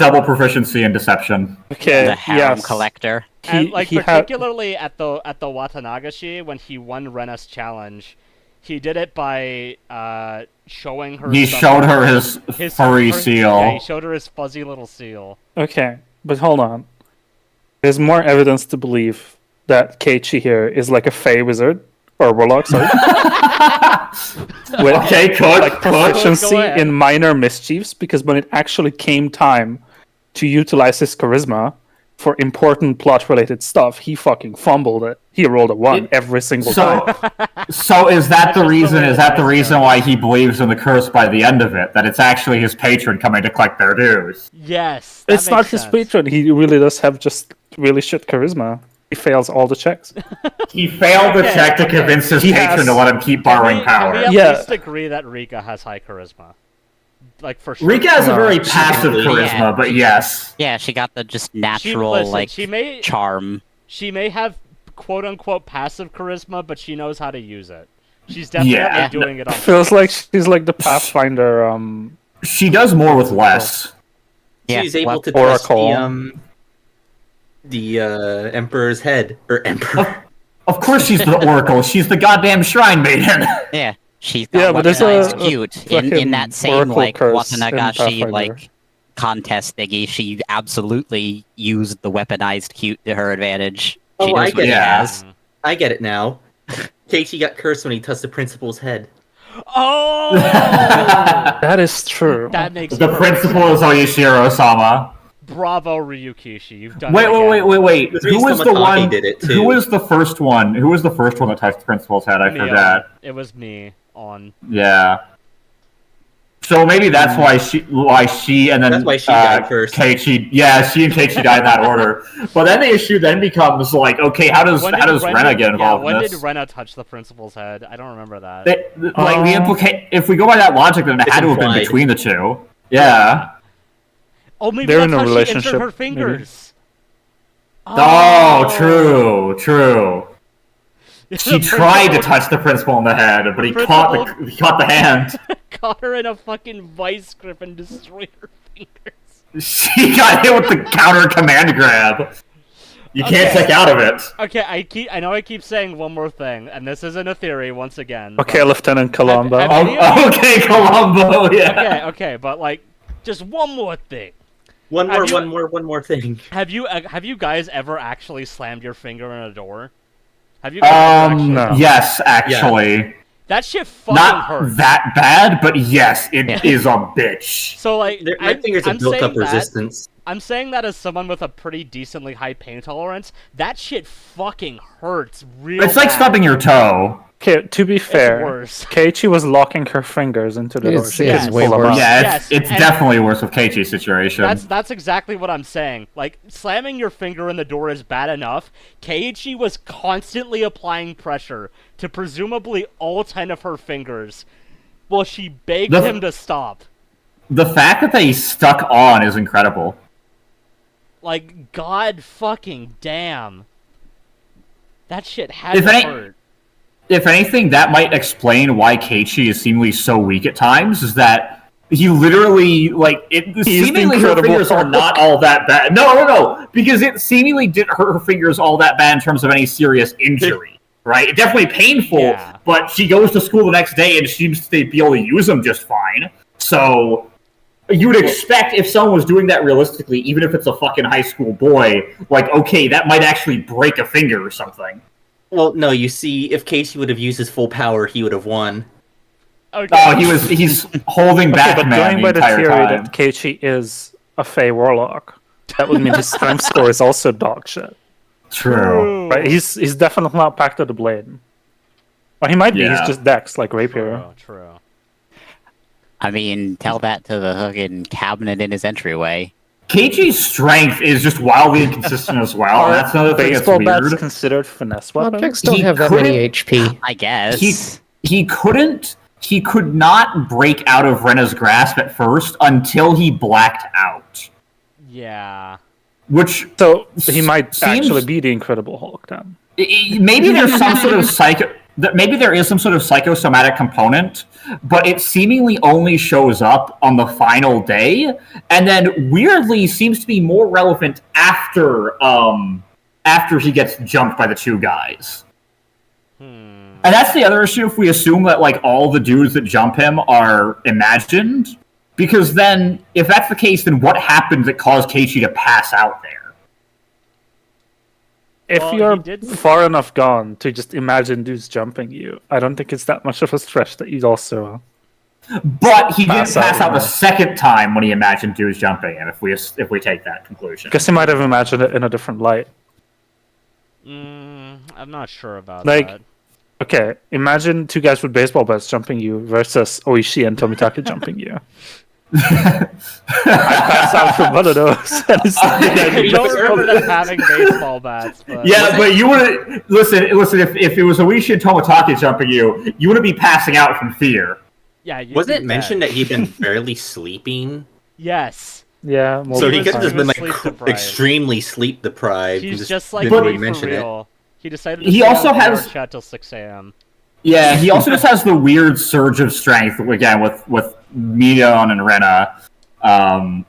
double proficiency in deception. Okay, The harem yes. collector. And like he had- particularly at the Watanagashi when he won Rena's challenge, he did it by showing her. He some- showed her his furry seal. Yeah, he showed her his fuzzy little seal. Okay, but hold on. There's more evidence to believe that Keiichi here is like a fey wizard, or warlock, sorry. With Okay, like could. proficiency Go ahead. in minor mischiefs, because when it actually came time to utilize his charisma for important plot-related stuff, he fucking fumbled it. He rolled a 1 every single time. So is that the just reason? the way Is it that the is, reason though. why he believes in the curse by the end of it? That it's actually his patron coming to collect their dues. Yes, that It's not makes his sense. patron. He really does have just really shit charisma. He fails all the checks. He failed the Okay, check to okay. convince his He patron has- to let him keep Can borrowing we power. at Yeah. least agree that Rika has high charisma? Like for sure. Rika has a very No. passive Yeah. charisma, but yes. Yeah, she got the just natural listen, like she may have quote unquote passive charisma, but she knows how to use it. She's definitely Yeah. doing it on Feels like she's like the Pathfinder. She does more with less. yeah, She's able well, to touch Oracle. the Emperor's head or Emperor. Of course she's the Oracle. She's the goddamn Shrine Maiden. yeah. She's got Yeah, but there's weaponized a cute fucking in that same Oracle like curse in Watanagashi Pathfinder. like contest thingy. She absolutely used the weaponized cute to her advantage. She Oh, I knows get what she it. has. I get it now. Keiichi got cursed when he touched the principal's head. Oh, That is true. that makes The perfect principal is Oyashiro-sama. Bravo, Ryukishi. You've done Wait, it again. wait. The Who was the Tomotage one? did it, too. Who was the first one? Who was the first one that touched the principal's head? I Me forgot. on. It was me on. Yeah. So maybe that's why she and then That's why she died first. Keiichi, yeah, she and Keiichi died in that order. But then the issue then becomes like, okay, how does Rena get involved when in this? did Rena touch the principal's head? I don't remember that. Like the implicate, if we go by that logic, then it It's had to have been implied. between the two. Yeah. Oh, maybe They're that's in a how she relationship, injured her maybe. fingers. Oh, true. The She tried to principal touch the principal in the head, but he principal- caught the hand. caught her in a fucking vice grip and destroyed her fingers. She got hit with the counter command grab. You can't Okay. check out of it. Okay, I know I keep saying one more thing, and this isn't a theory once again. but- Okay, Lieutenant Colombo. Have- Oh, okay, Columbo, yeah. Okay, but like, just one more thing. One Have you- more thing. Have you guys ever actually slammed your finger in a door? Have you guys ever actually no. done that? Yes, actually. That shit fucking Not hurts. that bad, but yes, it is Yeah. a bitch. So like, My fingers have built up saying that- resistance. I'm saying that as someone with a pretty decently high pain tolerance. That shit fucking hurts real It's like bad. stubbing your toe. Okay, to be fair, worse. Keiichi was locking her fingers into the door. It's- She it's couldn't way pull them worse. out. Yeah, Yes, it's and- definitely worse with Keiichi's situation. That's exactly what I'm saying. Like, slamming your finger in the door is bad enough. Keiichi was constantly applying pressure to presumably all 10 of her fingers while she begged The- him to stop. The fact that they stuck on is incredible. Like, god fucking damn. That shit had If to any- hurt. If anything, that might explain why Keiichi is seemingly so weak at times, is that he literally, like, seemingly her Incredible fingers are Hulk. not all that bad. No, because it seemingly didn't hurt her fingers all that bad in terms of any serious injury, right? It's definitely painful, Yeah. but she goes to school the next day and seems to be able to use them just fine. So, you would expect if someone was doing that realistically, even if it's a fucking high school boy, like, okay, that might actually break a finger or something. Well, no, you see, if Casey would have used his full power, he would have won. Okay. Oh, he's holding Okay, back but man going by the entire theory time. that Keiichi is a Fey Warlock, that would mean his strength score is also dog shit. True. Right? He's definitely not Pact of the Blade. Or he might be, Yeah. he's just Dex, like Rapier. True. I mean, tell that to the fucking cabinet in his entryway. Keiichi's strength is just wildly inconsistent as well. Are That's another thing that's baseball bats weird. considered finesse weapons? Objects don't He have that many HP. I guess. He could not break out of Rena's grasp at first until he blacked out. Yeah. Which So he might Seems- actually be the Incredible Hulk then. maybe there's some sort of maybe there is some sort of psychosomatic component, but it seemingly only shows up on the final day, and then weirdly seems to be more relevant after he gets jumped by the two guys. And that's the other issue if we assume that like all the dudes that jump him are imagined, because then if that's the case, then what happened that caused Keiichi to pass out there? If Well, you're he did- far enough gone to just imagine dudes jumping you, I don't think it's that much of a stretch that you'd also. But he didn't Pass out, pass out the yeah. second time when he imagined dudes jumping him. If we take that conclusion, Because he might have imagined it in a different light. I'm not sure about Like- that. Okay, imagine two guys with baseball bats jumping you versus Oishi and Tomitake jumping you. I pass out from one of those. And it's I don't remember them having baseball bats, but yeah, but you would listen. If it was Oishi and Tomitake jumping you, you wouldn't be passing out from fear. yeah, you'd Wasn't be it mentioned dead. that he'd been barely sleeping? Yes, Yeah, So he was- could have just he been was like sleep deprived. extremely sleep deprived. and he's just like didn't me really for mention it. real. He decided to He stay also on VR has- chat till 6 a.m. Yeah, he also just has the weird surge of strength again with Mion and Rena.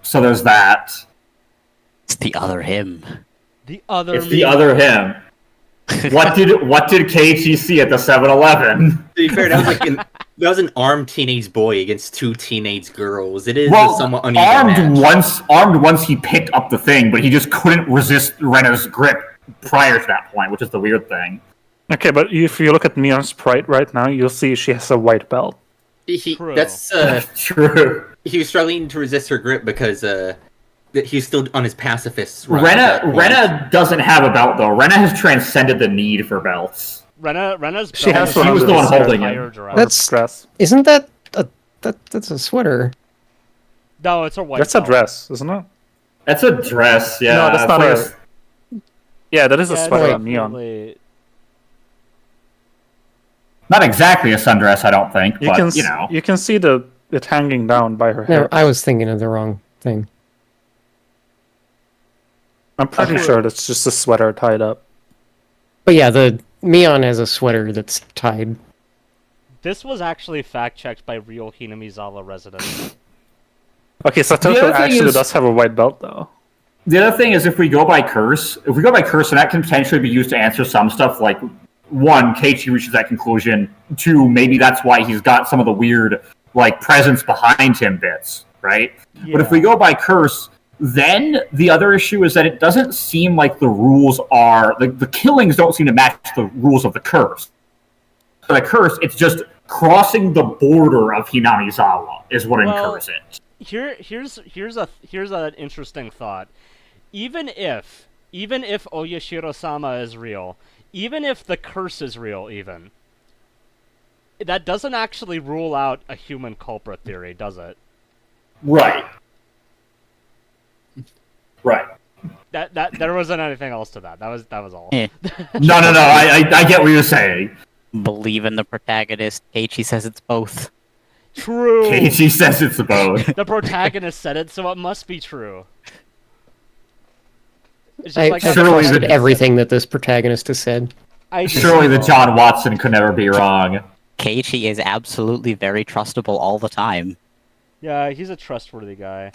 So there's that. It's the other him. The other It's the other him. What did Keiichi see at the 7-Eleven? To be fair, that was an armed teenage boy against two teenage girls. It is a Well, somewhat uneven match. armed once he picked up the thing, but he just couldn't resist Rena's grip prior to that point, which is the weird thing. Okay, but if you look at Mion's sprite right now, you'll see she has a white belt. True. That's True. he was struggling to resist her grip because he's still on his pacifist. run at that point. Rena doesn't have a belt though. Rena has transcended the need for belts. Rena's She has belt one is under the her holding entire him. dress. That's Dress. isn't that that's a sweater? No, it's a white. That's a belt. dress, isn't it? That's a dress. Yeah, No, that's it's not like a- Yeah, that is a Yeah, sweater it's on Neon. definitely- not exactly a sundress, I don't think, You but can you know. you can see it hanging down by her hair. No, I was thinking of the wrong thing. I'm pretty Okay. sure that's just a sweater tied up. But yeah, the Mion has a sweater that's tied. This was actually fact checked by real Hinamizawa residents. Okay, so The Toto other thing actually is- does have a white belt though. The other thing is if we go by curse, and that can potentially be used to answer some stuff like one, Keiichi reaches that conclusion. Two, maybe that's why he's got some of the weird like presence behind him bits, right? But if we go by curse, then the other issue is that it doesn't seem like the rules are the killings don't seem to match the rules of the curse. For the curse, it's just crossing the border of Hinamizawa is what Well, incurs it. Here's an interesting thought. Even if Oyashiro-sama is real, even if the curse is real, that doesn't actually rule out a human culprit theory, does it? Right. Right. That there wasn't anything else to that. That was all. Eh. No. I get what you're saying. Believe in the protagonist. Keiichi says it's both. True. Keiichi says it's both. The protagonist said it, so it must be true. It's just I like I've surely trusted the- everything that this protagonist has said. I just- Surely the John Watson could never be wrong. Keiichi is absolutely very trustable all the time. Yeah, he's a trustworthy guy.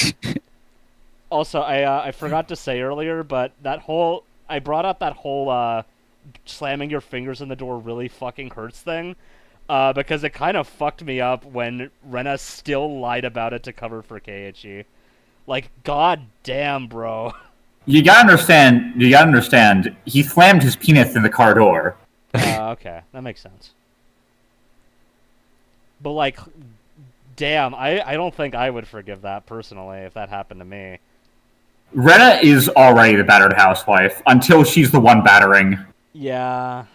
Also, I forgot to say earlier, but I brought up that whole slamming your fingers in the door really fucking hurts thing, because it kind of fucked me up when Rena still lied about it to cover for Keiichi. Like, god damn, bro. You gotta understand, he slammed his penis in the car door. Okay, that makes sense. But like, damn, I don't think I would forgive that personally if that happened to me. Rena is already the battered housewife, until she's the one battering. Yeah,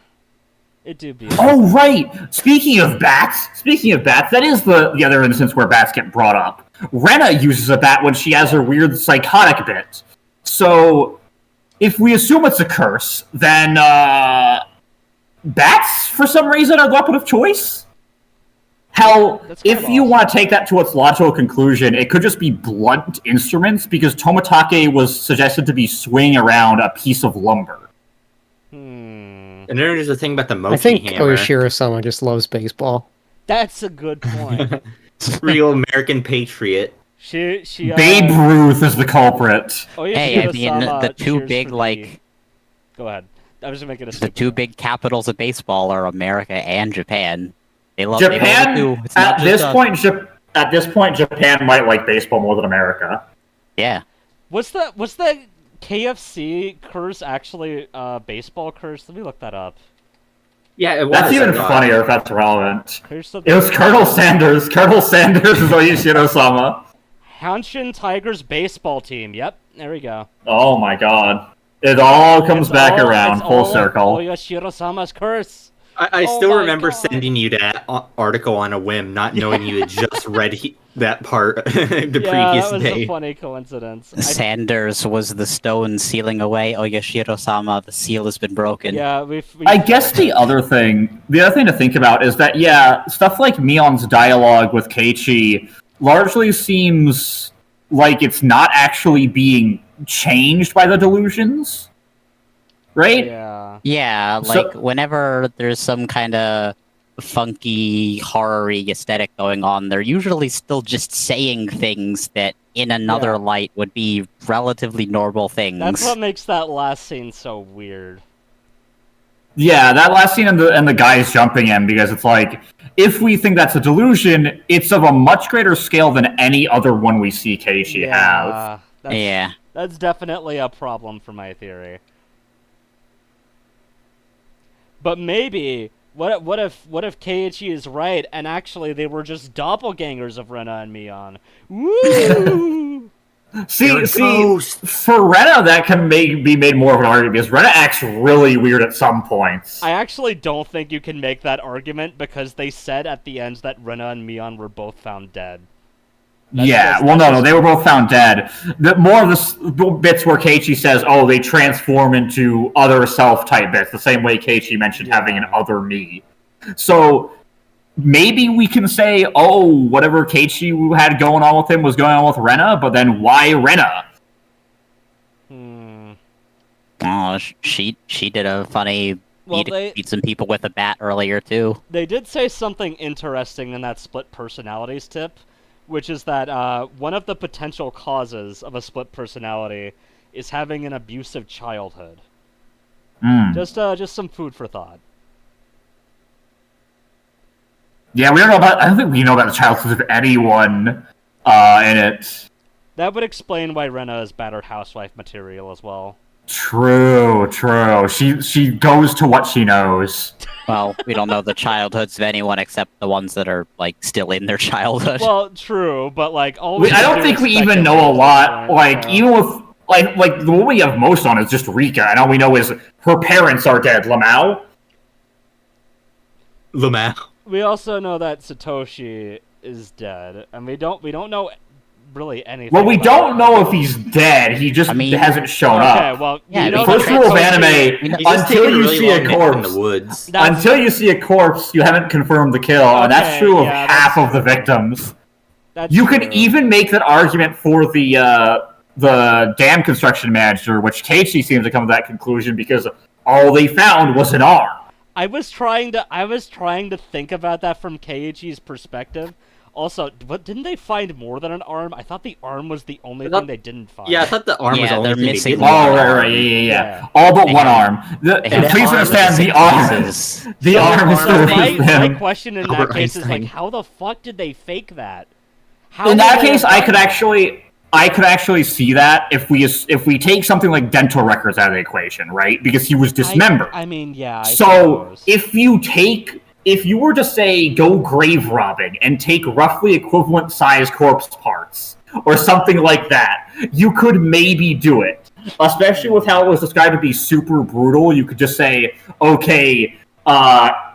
it do be. Oh, right! Speaking of bats, that is the other instance where bats get brought up. Rena uses a bat when she has her weird psychotic bit. So, if we assume it's a curse, then, bats, for some reason, are the weapon of choice? Hell, That's if kinda you awesome. want to take that to its logical conclusion, it could just be blunt instruments, because Tomitake was suggested to be swinging around a piece of lumber. Hmm. And then there's the thing about the mochi I think hammer. Oshiro-sama just loves baseball. That's a good point. Real American patriot. she Babe Ruth is the culprit. Oh, yeah, Hey, I mean, the two big, like, Go ahead. I was just making a the statement. two big capitals of baseball are America and Japan. They love Japan, they love it too. It's not at just this us. point, Japan might like baseball more than America. Yeah. Was the KFC curse actually baseball curse? Let me look that up. Yeah, it was. That's even I thought. funnier if that's relevant. Here's the It was Colonel Sanders. Colonel Sanders is Oshiro-sama. Hanshin Tigers baseball team. Yep, there we go. Oh my god. It all comes It's back all- around, it's full all circle. Oyoshiro-sama's curse. I Oh still my remember God. sending you that article on a whim, not knowing you had just read that part the Yeah, previous that was day. a funny coincidence. Sanders was the stone sealing away Oyoshiro-sama. The seal has been broken. Yeah, we I guess the other thing to think about is that, yeah, stuff like Mion's dialogue with Keiichi largely seems like it's not actually being changed by the delusions. Right? Yeah. Yeah, So- like whenever there's some kind of funky, horror-y aesthetic going on, they're usually still just saying things that in another Yeah. light would be relatively normal things. That's what makes that last scene so weird. Yeah, that last scene and the guys jumping in, because it's like, if we think that's a delusion, it's of a much greater scale than any other one we see Keiichi have. That's, Yeah. That's definitely a problem for my theory. But maybe what if Keiichi is right and actually they were just doppelgangers of Rena and Mion? Woo! See, Ghost. for Rena, that can be made more of an argument, because Rena acts really weird at some points. I actually don't think you can make that argument because they said at the end that Rena and Mion were both found dead. Yeah, no, they were both found dead. More of the bits where Keiichi says, oh, they transform into other self-type bits, the same way Keiichi mentioned having an other me. So, maybe we can say, oh, whatever Keiichi had going on with him was going on with Rena, but then why Rena? Oh, she did a funny Well, beat some people with a bat earlier too. They did say something interesting in that split personalities tip, which is that one of the potential causes of a split personality is having an abusive childhood. Just some food for thought. Yeah, I don't think we know about the childhood of anyone in it. That would explain why Rena is battered housewife material as well. True. She goes to what she knows. Well, we don't know the childhoods of anyone except the ones that are like still in their childhood. Well, true, but like all I don't think we even know a lot. Like, even with like the one we have most on is just Rika, and all we know is her parents are dead. Lamau. Lamau. We also know that Satoshi is dead, and we don't know really anything. Well, we about don't him. know if he's dead. He just hasn't shown Okay, up. well, Yeah, you know The first that rule of Satoshi- anime: He's just until taking a you really see long a nap in corpse, the woods. That's- until you see a corpse, you haven't confirmed the kill, and that's Okay, true of yeah, half that's of the true. victims. That's You true. could even make that argument for the dam construction manager, which Keiichi seems to come to that conclusion because all they found was an arm. I was trying to think about that from Keiichi's perspective. Also, but didn't they find more than an arm? I thought the arm was the only thing they didn't find. Yeah, I thought the arm was Yeah, the only they're thing they missing didn't one. Oh, find. right, yeah. Yeah. All but They one had- arm. They had Please arm understand missing the arm. pieces. The arm is So still my with them. question in that Albert case is like, Einstein. how the fuck did they fake that? How In would that they case, have I done could that? actually see that if we take something like dental records out of the equation, right? Because he was dismembered. I mean, yeah. I So suppose. if you were to say go grave robbing and take roughly equivalent size corpse parts or something like that, you could maybe do it. Especially with how it was described to be super brutal, you could just say, okay,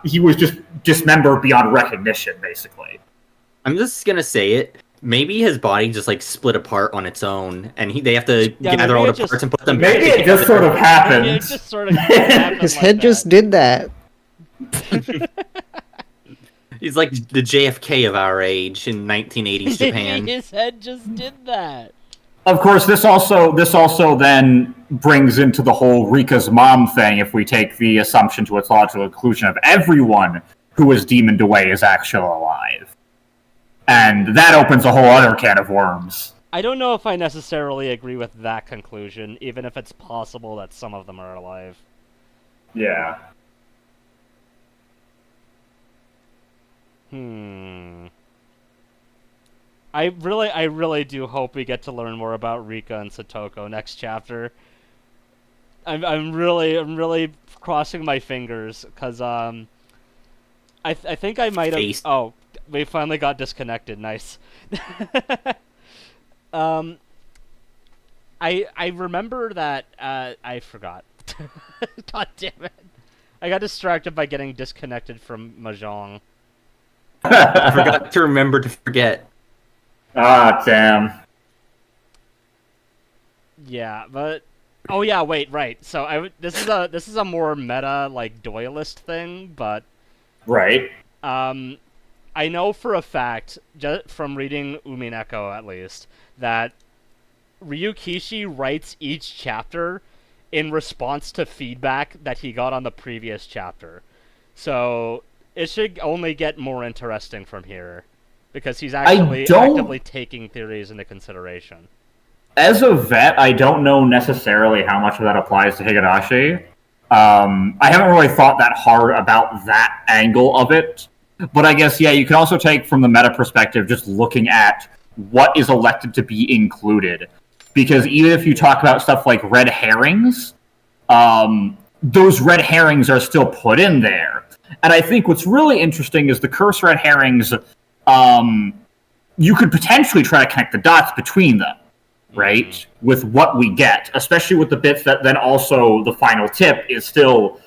he was just dismembered beyond recognition, basically. I'm just gonna say it. Maybe his body just like split apart on its own, and they have to Yeah, gather maybe all it the just- parts and put them Maybe back it just together. sort of Maybe it happened. just sort of happened His like head that. just did that. He's like the JFK of our age in 1980s Japan. His head just did that. Of course, this also then brings into the whole Rika's mom thing if we take the assumption to its logical conclusion of everyone who was demoned away is actually alive. And that opens a whole other can of worms. I don't know if I necessarily agree with that conclusion, even if it's possible that some of them are alive. Yeah. I really do hope we get to learn more about Rika and Satoko next chapter. I'm really crossing my fingers because I think I might have. Face. Oh, we finally got disconnected. Nice. I remember that I forgot. God damn it! I got distracted by getting disconnected from Mahjong. I forgot to remember to forget. Ah, damn. Yeah, but oh yeah, wait, right. So this is a more meta like Doyleist thing, but Right. I know for a fact, just from reading Umineko at least, that Ryukishi writes each chapter in response to feedback that he got on the previous chapter. So it should only get more interesting from here, because he's actively taking theories into consideration. As a vet, I don't know necessarily how much of that applies to Higurashi. I haven't really thought that hard about that angle of it. But I guess, yeah, you can also take from the meta perspective just looking at what is elected to be included. Because even if you talk about stuff like red herrings, those red herrings are still put in there. And I think what's really interesting is the curse red herrings, you could potentially try to connect the dots between them, right? With what we get, especially with the bits that then also the final tip is still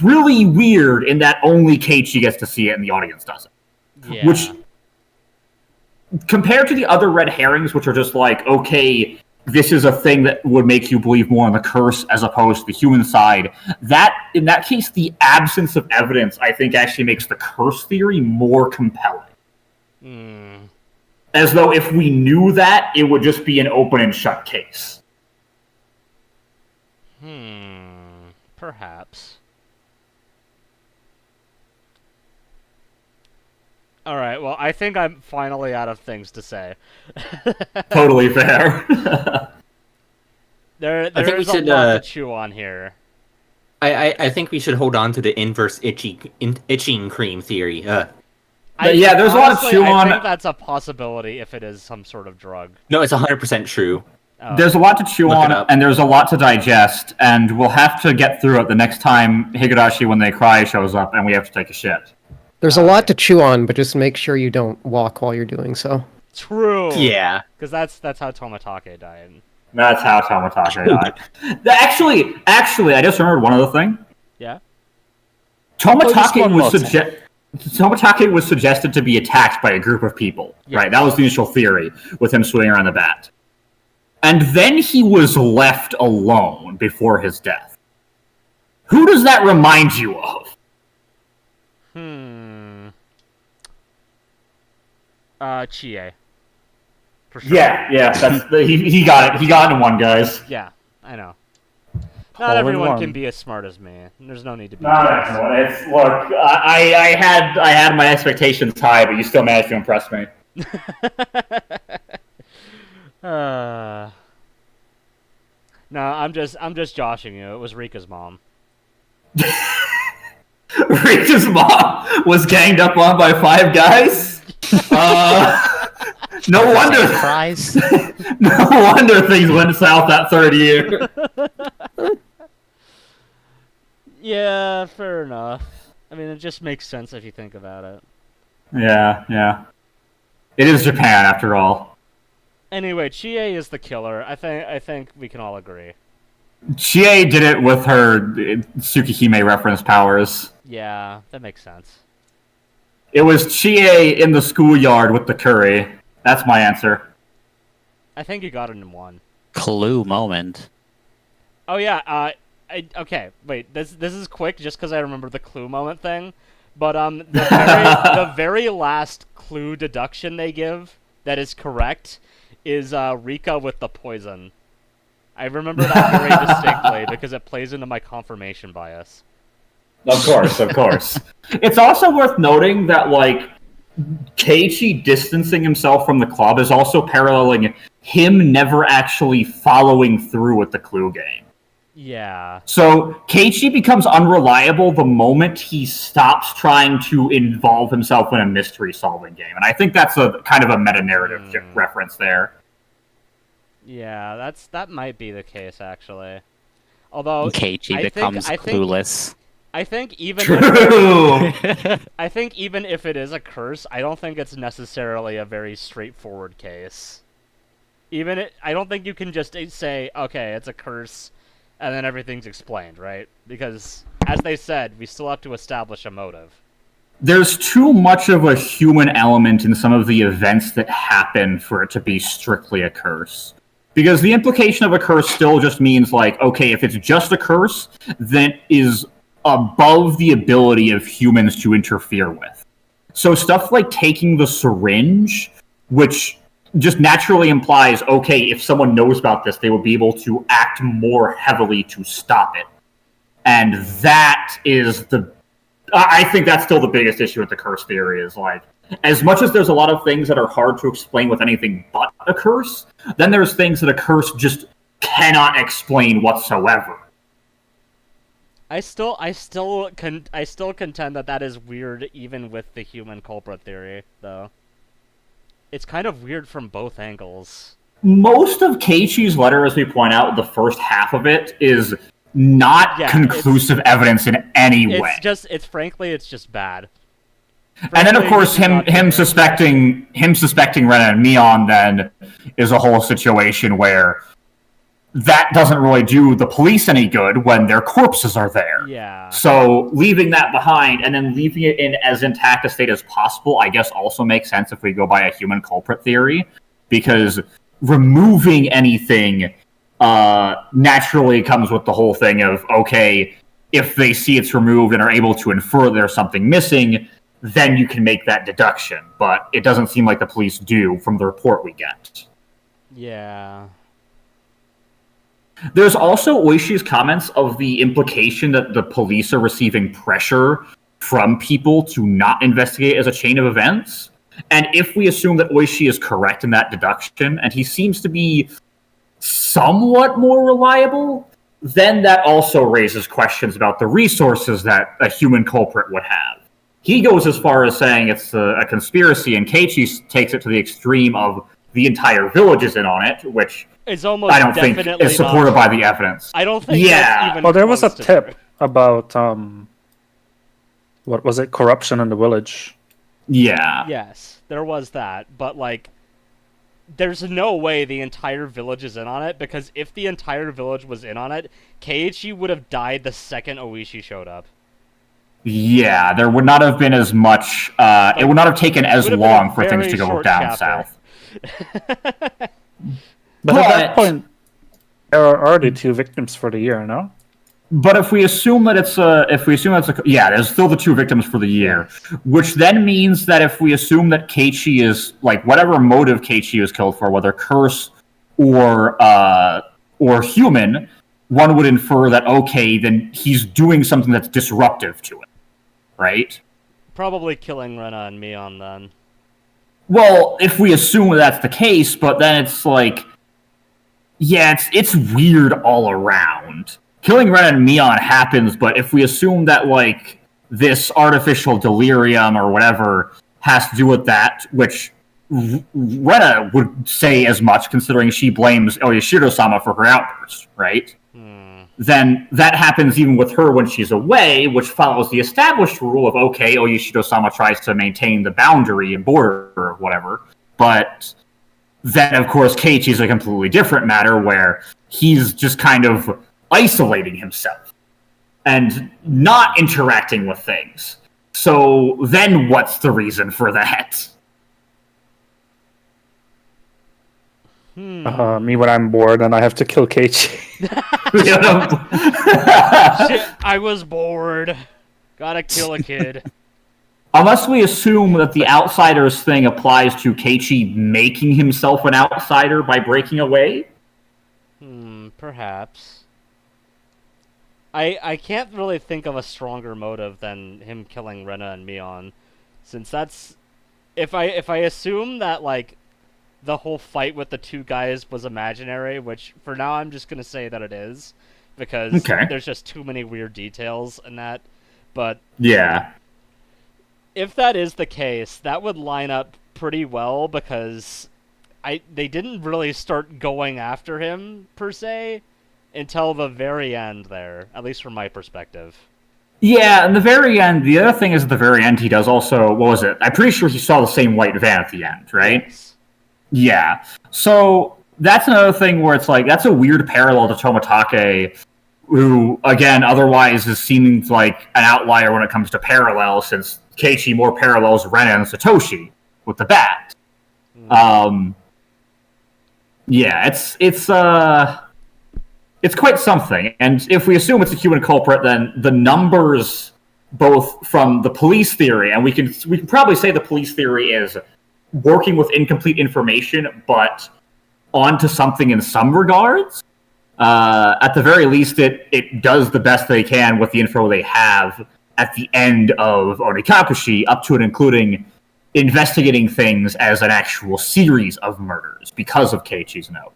really weird in that only Keiichi gets to see it and the audience doesn't. Yeah. Which, compared to the other red herrings, which are just like, okay, this is a thing that would make you believe more in the curse as opposed to the human side, that, in that case, the absence of evidence, I think, actually makes the curse theory more compelling. As though if we knew that, it would just be an open and shut case. Perhaps. Alright, well, I think I'm finally out of things to say. Totally fair. There think we is a should, lot to chew on here. I think we should hold on to the inverse itching cream theory. Yeah, there's a lot to Honestly, chew I on. think that's a possibility if it is some sort of drug. No, it's 100% true. Oh. There's a lot to chew Look it on, up. and there's a lot to digest, and we'll have to get through it the next time Higurashi When They Cry shows up and we have to take a shit. There's a lot to chew on, but just make sure you don't walk while you're doing so. True. Yeah. Because that's how Tomatake died. That's how Tomatake died. Actually, I just remembered one other thing. Yeah? just Tomatake one was more thing. Tomotage was suggested to be attacked by a group of people, right? That was the initial theory with him swinging around the bat. And then he was left alone before his death. Who does that remind you of? Chie. For sure. Yeah, he got it. He got it in one, guys. Yeah, I know. All Not in everyone one. can be as smart as me. There's no need to be. Not everyone. Look, I had my expectations high, but you still managed to impress me. No, I'm just joshing you. It was Rika's mom. Rita's mom was ganged up on by 5 guys. No wonder. Surprise. No wonder things went south that third year. Yeah, fair enough. I mean, it just makes sense if you think about it. Yeah. It is Japan, after all. Anyway, Chie is the killer. I think we can all agree. Chie did it with her Tsukihime reference powers. Yeah, that makes sense. It was Chie in the schoolyard with the curry. That's my answer. I think you got it in one. Clue moment. Oh yeah. Okay. Wait. This is quick, just because I remember the clue moment thing. But the very last clue deduction they give that is correct is Rika with the poison. I remember that very distinctly because it plays into my confirmation bias. Of course. It's also worth noting that, like, Keiichi distancing himself from the club is also paralleling him never actually following through with the clue game. Yeah. So Keiichi becomes unreliable the moment he stops trying to involve himself in a mystery-solving game. And I think that's a kind of a meta-narrative reference there. Yeah, that might be the case, actually. Although Keiichi becomes clueless. I think even I think even if it is a curse, I don't think it's necessarily a very straightforward case. I don't think you can just say, okay, it's a curse, and then everything's explained, right? Because, as they said, we still have to establish a motive. There's too much of a human element in some of the events that happen for it to be strictly a curse. Because the implication of a curse still just means, like, okay, if it's just a curse, then it is above the ability of humans to interfere with. So stuff like taking the syringe, which just naturally implies, okay, if someone knows about this, they will be able to act more heavily to stop it. And that is I think that's still the biggest issue with the curse theory, is, like, as much as there's a lot of things that are hard to explain with anything but a curse, then there's things that a curse just cannot explain whatsoever. I still contend that is weird, even with the human culprit theory, though. It's kind of weird from both angles. Most of Keiichi's letter, as we point out, the first half of it is not conclusive evidence in any way. Frankly, it's just bad. And then, of course, him suspecting Ren and Mion then is a whole situation where that doesn't really do the police any good when their corpses are there. Yeah. So leaving that behind and then leaving it in as intact a state as possible, I guess, also makes sense if we go by a human culprit theory, because removing anything naturally comes with the whole thing of, okay, if they see it's removed and are able to infer there's something missing, then you can make that deduction. But it doesn't seem like the police do from the report we get. Yeah. There's also Oishi's comments of the implication that the police are receiving pressure from people to not investigate as a chain of events. And if we assume that Oishi is correct in that deduction, and he seems to be somewhat more reliable, then that also raises questions about the resources that a human culprit would have. He goes as far as saying it's a conspiracy, and Keiichi takes it to the extreme of the entire village is in on it, which it's almost I don't think is supported by the evidence. I don't think that's even well, there was a close to tip true. about, what was it, corruption in the village. Yeah. Yes, there was that, but, like, there's no way the entire village is in on it, because if the entire village was in on it, Keiichi would have died the second Oishi showed up. Yeah, there would not have been as much. It would not have taken as Would have been a long for things very to go short down chapter. south. But at that point, there are already 2 victims for the year, no? But if we assume that there's still the 2 victims for the year, which then means that if we assume that Keiichi is like whatever motive Keiichi was killed for, whether curse or human, one would infer that okay, then he's doing something that's disruptive to it, right? Probably killing Rena and Mion then. Well, if we assume that's the case, but then it's like, yeah, it's weird all around. Killing Ren and Mion happens, but if we assume that, like, this artificial delirium or whatever has to do with that, which Rena would say as much, considering she blames Oyashiro-sama for her outburst, right? Then that happens even with her when she's away, which follows the established rule of, okay, Oyashiro-sama tries to maintain the boundary and border or whatever, but then, of course, Keiichi's a completely different matter, where he's just kind of isolating himself and not interacting with things. So then what's the reason for that? Me when I'm bored and I have to kill Keiichi. Shit, I was bored. Gotta kill a kid. Unless we assume that the outsiders thing applies to Keiichi making himself an outsider by breaking away? Perhaps. I can't really think of a stronger motive than him killing Rena and Mion, since that's if I assume that like the whole fight with the 2 guys was imaginary, which for now I'm just gonna say that it is, because there's just too many weird details in that. But yeah, if that is the case, that would line up pretty well, because they didn't really start going after him per se until the very end there, at least from my perspective. Yeah, and the very end, the other thing is at the very end he does also, what was it? I'm pretty sure he saw the same white van at the end, right? Yes. Yeah. So that's another thing where it's like, that's a weird parallel to Tomitake, who, again, otherwise is seeming like an outlier when it comes to parallels, since Keiichi more parallels Ren and Satoshi with the bat. Yeah, it's quite something. And if we assume it's a human culprit, then the numbers, both from the police theory, and we can probably say the police theory is working with incomplete information, but onto something in some regards. At the very least, it does the best they can with the info they have at the end of Onikakushi, up to and including investigating things as an actual series of murders because of Keiichi's note.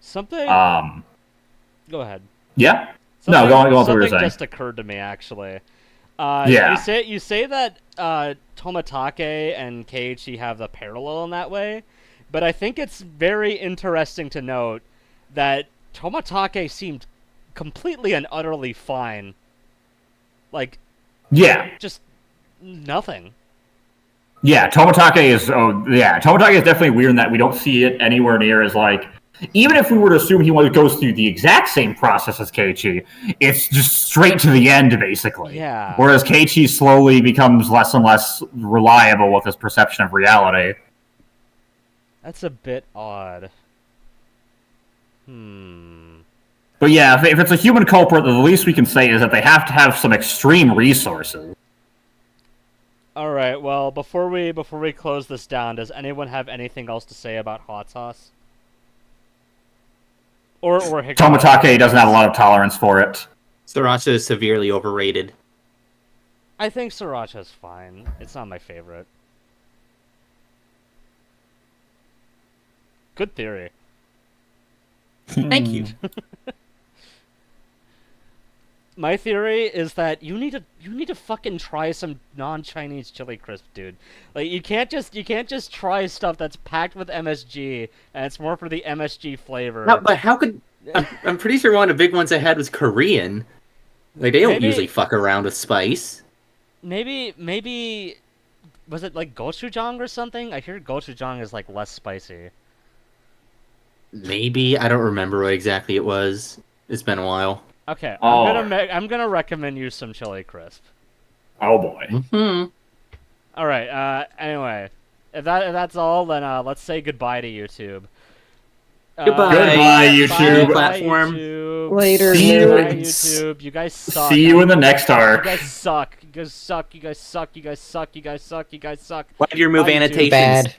Something. Go ahead. Yeah. Something, go on. What you were something saying. just occurred to me actually. Yeah. You say that Tomitake and Keiichi have the parallel in that way, but I think it's very interesting to note that Tomitake seemed completely and utterly fine. Like, yeah, just nothing. Yeah, Tomitake is definitely weird in that we don't see it anywhere near as like, even if we were to assume he goes through the exact same process as Keiichi, it's just straight to the end, basically. Yeah. Whereas Keiichi slowly becomes less and less reliable with his perception of reality. That's a bit odd. But yeah, if it's a human culprit, the least we can say is that they have to have some extreme resources. All right. Well, before we close this down, does anyone have anything else to say about hot sauce? Or Higurashi? Tomitake doesn't have a lot of tolerance for it. Sriracha is severely overrated. I think Sriracha's fine. It's not my favorite. Good theory. Thank you. My theory is that you need to fucking try some non-Chinese chili crisp, dude. Like you can't just try stuff that's packed with MSG and it's more for the MSG flavor. No, but how could I'm pretty sure one of the big ones I had was Korean. Like they don't usually fuck around with spice. Maybe was it like gochujang or something? I hear gochujang is like less spicy. Maybe I don't remember what exactly it was. It's been a while. Okay, I'm gonna recommend you some chili crisp. Oh boy. Hmm. All right. Anyway, if that's all, then let's say goodbye to YouTube. Goodbye. Goodbye, YouTube. Bye, Platform. YouTube. Later, See you Bye, in- YouTube. You guys suck. See you in the next You arc. guys suck. You guys suck. You guys suck. You guys suck. You guys suck. You guys suck. Why did you remove Bye, YouTube. annotations? Bad.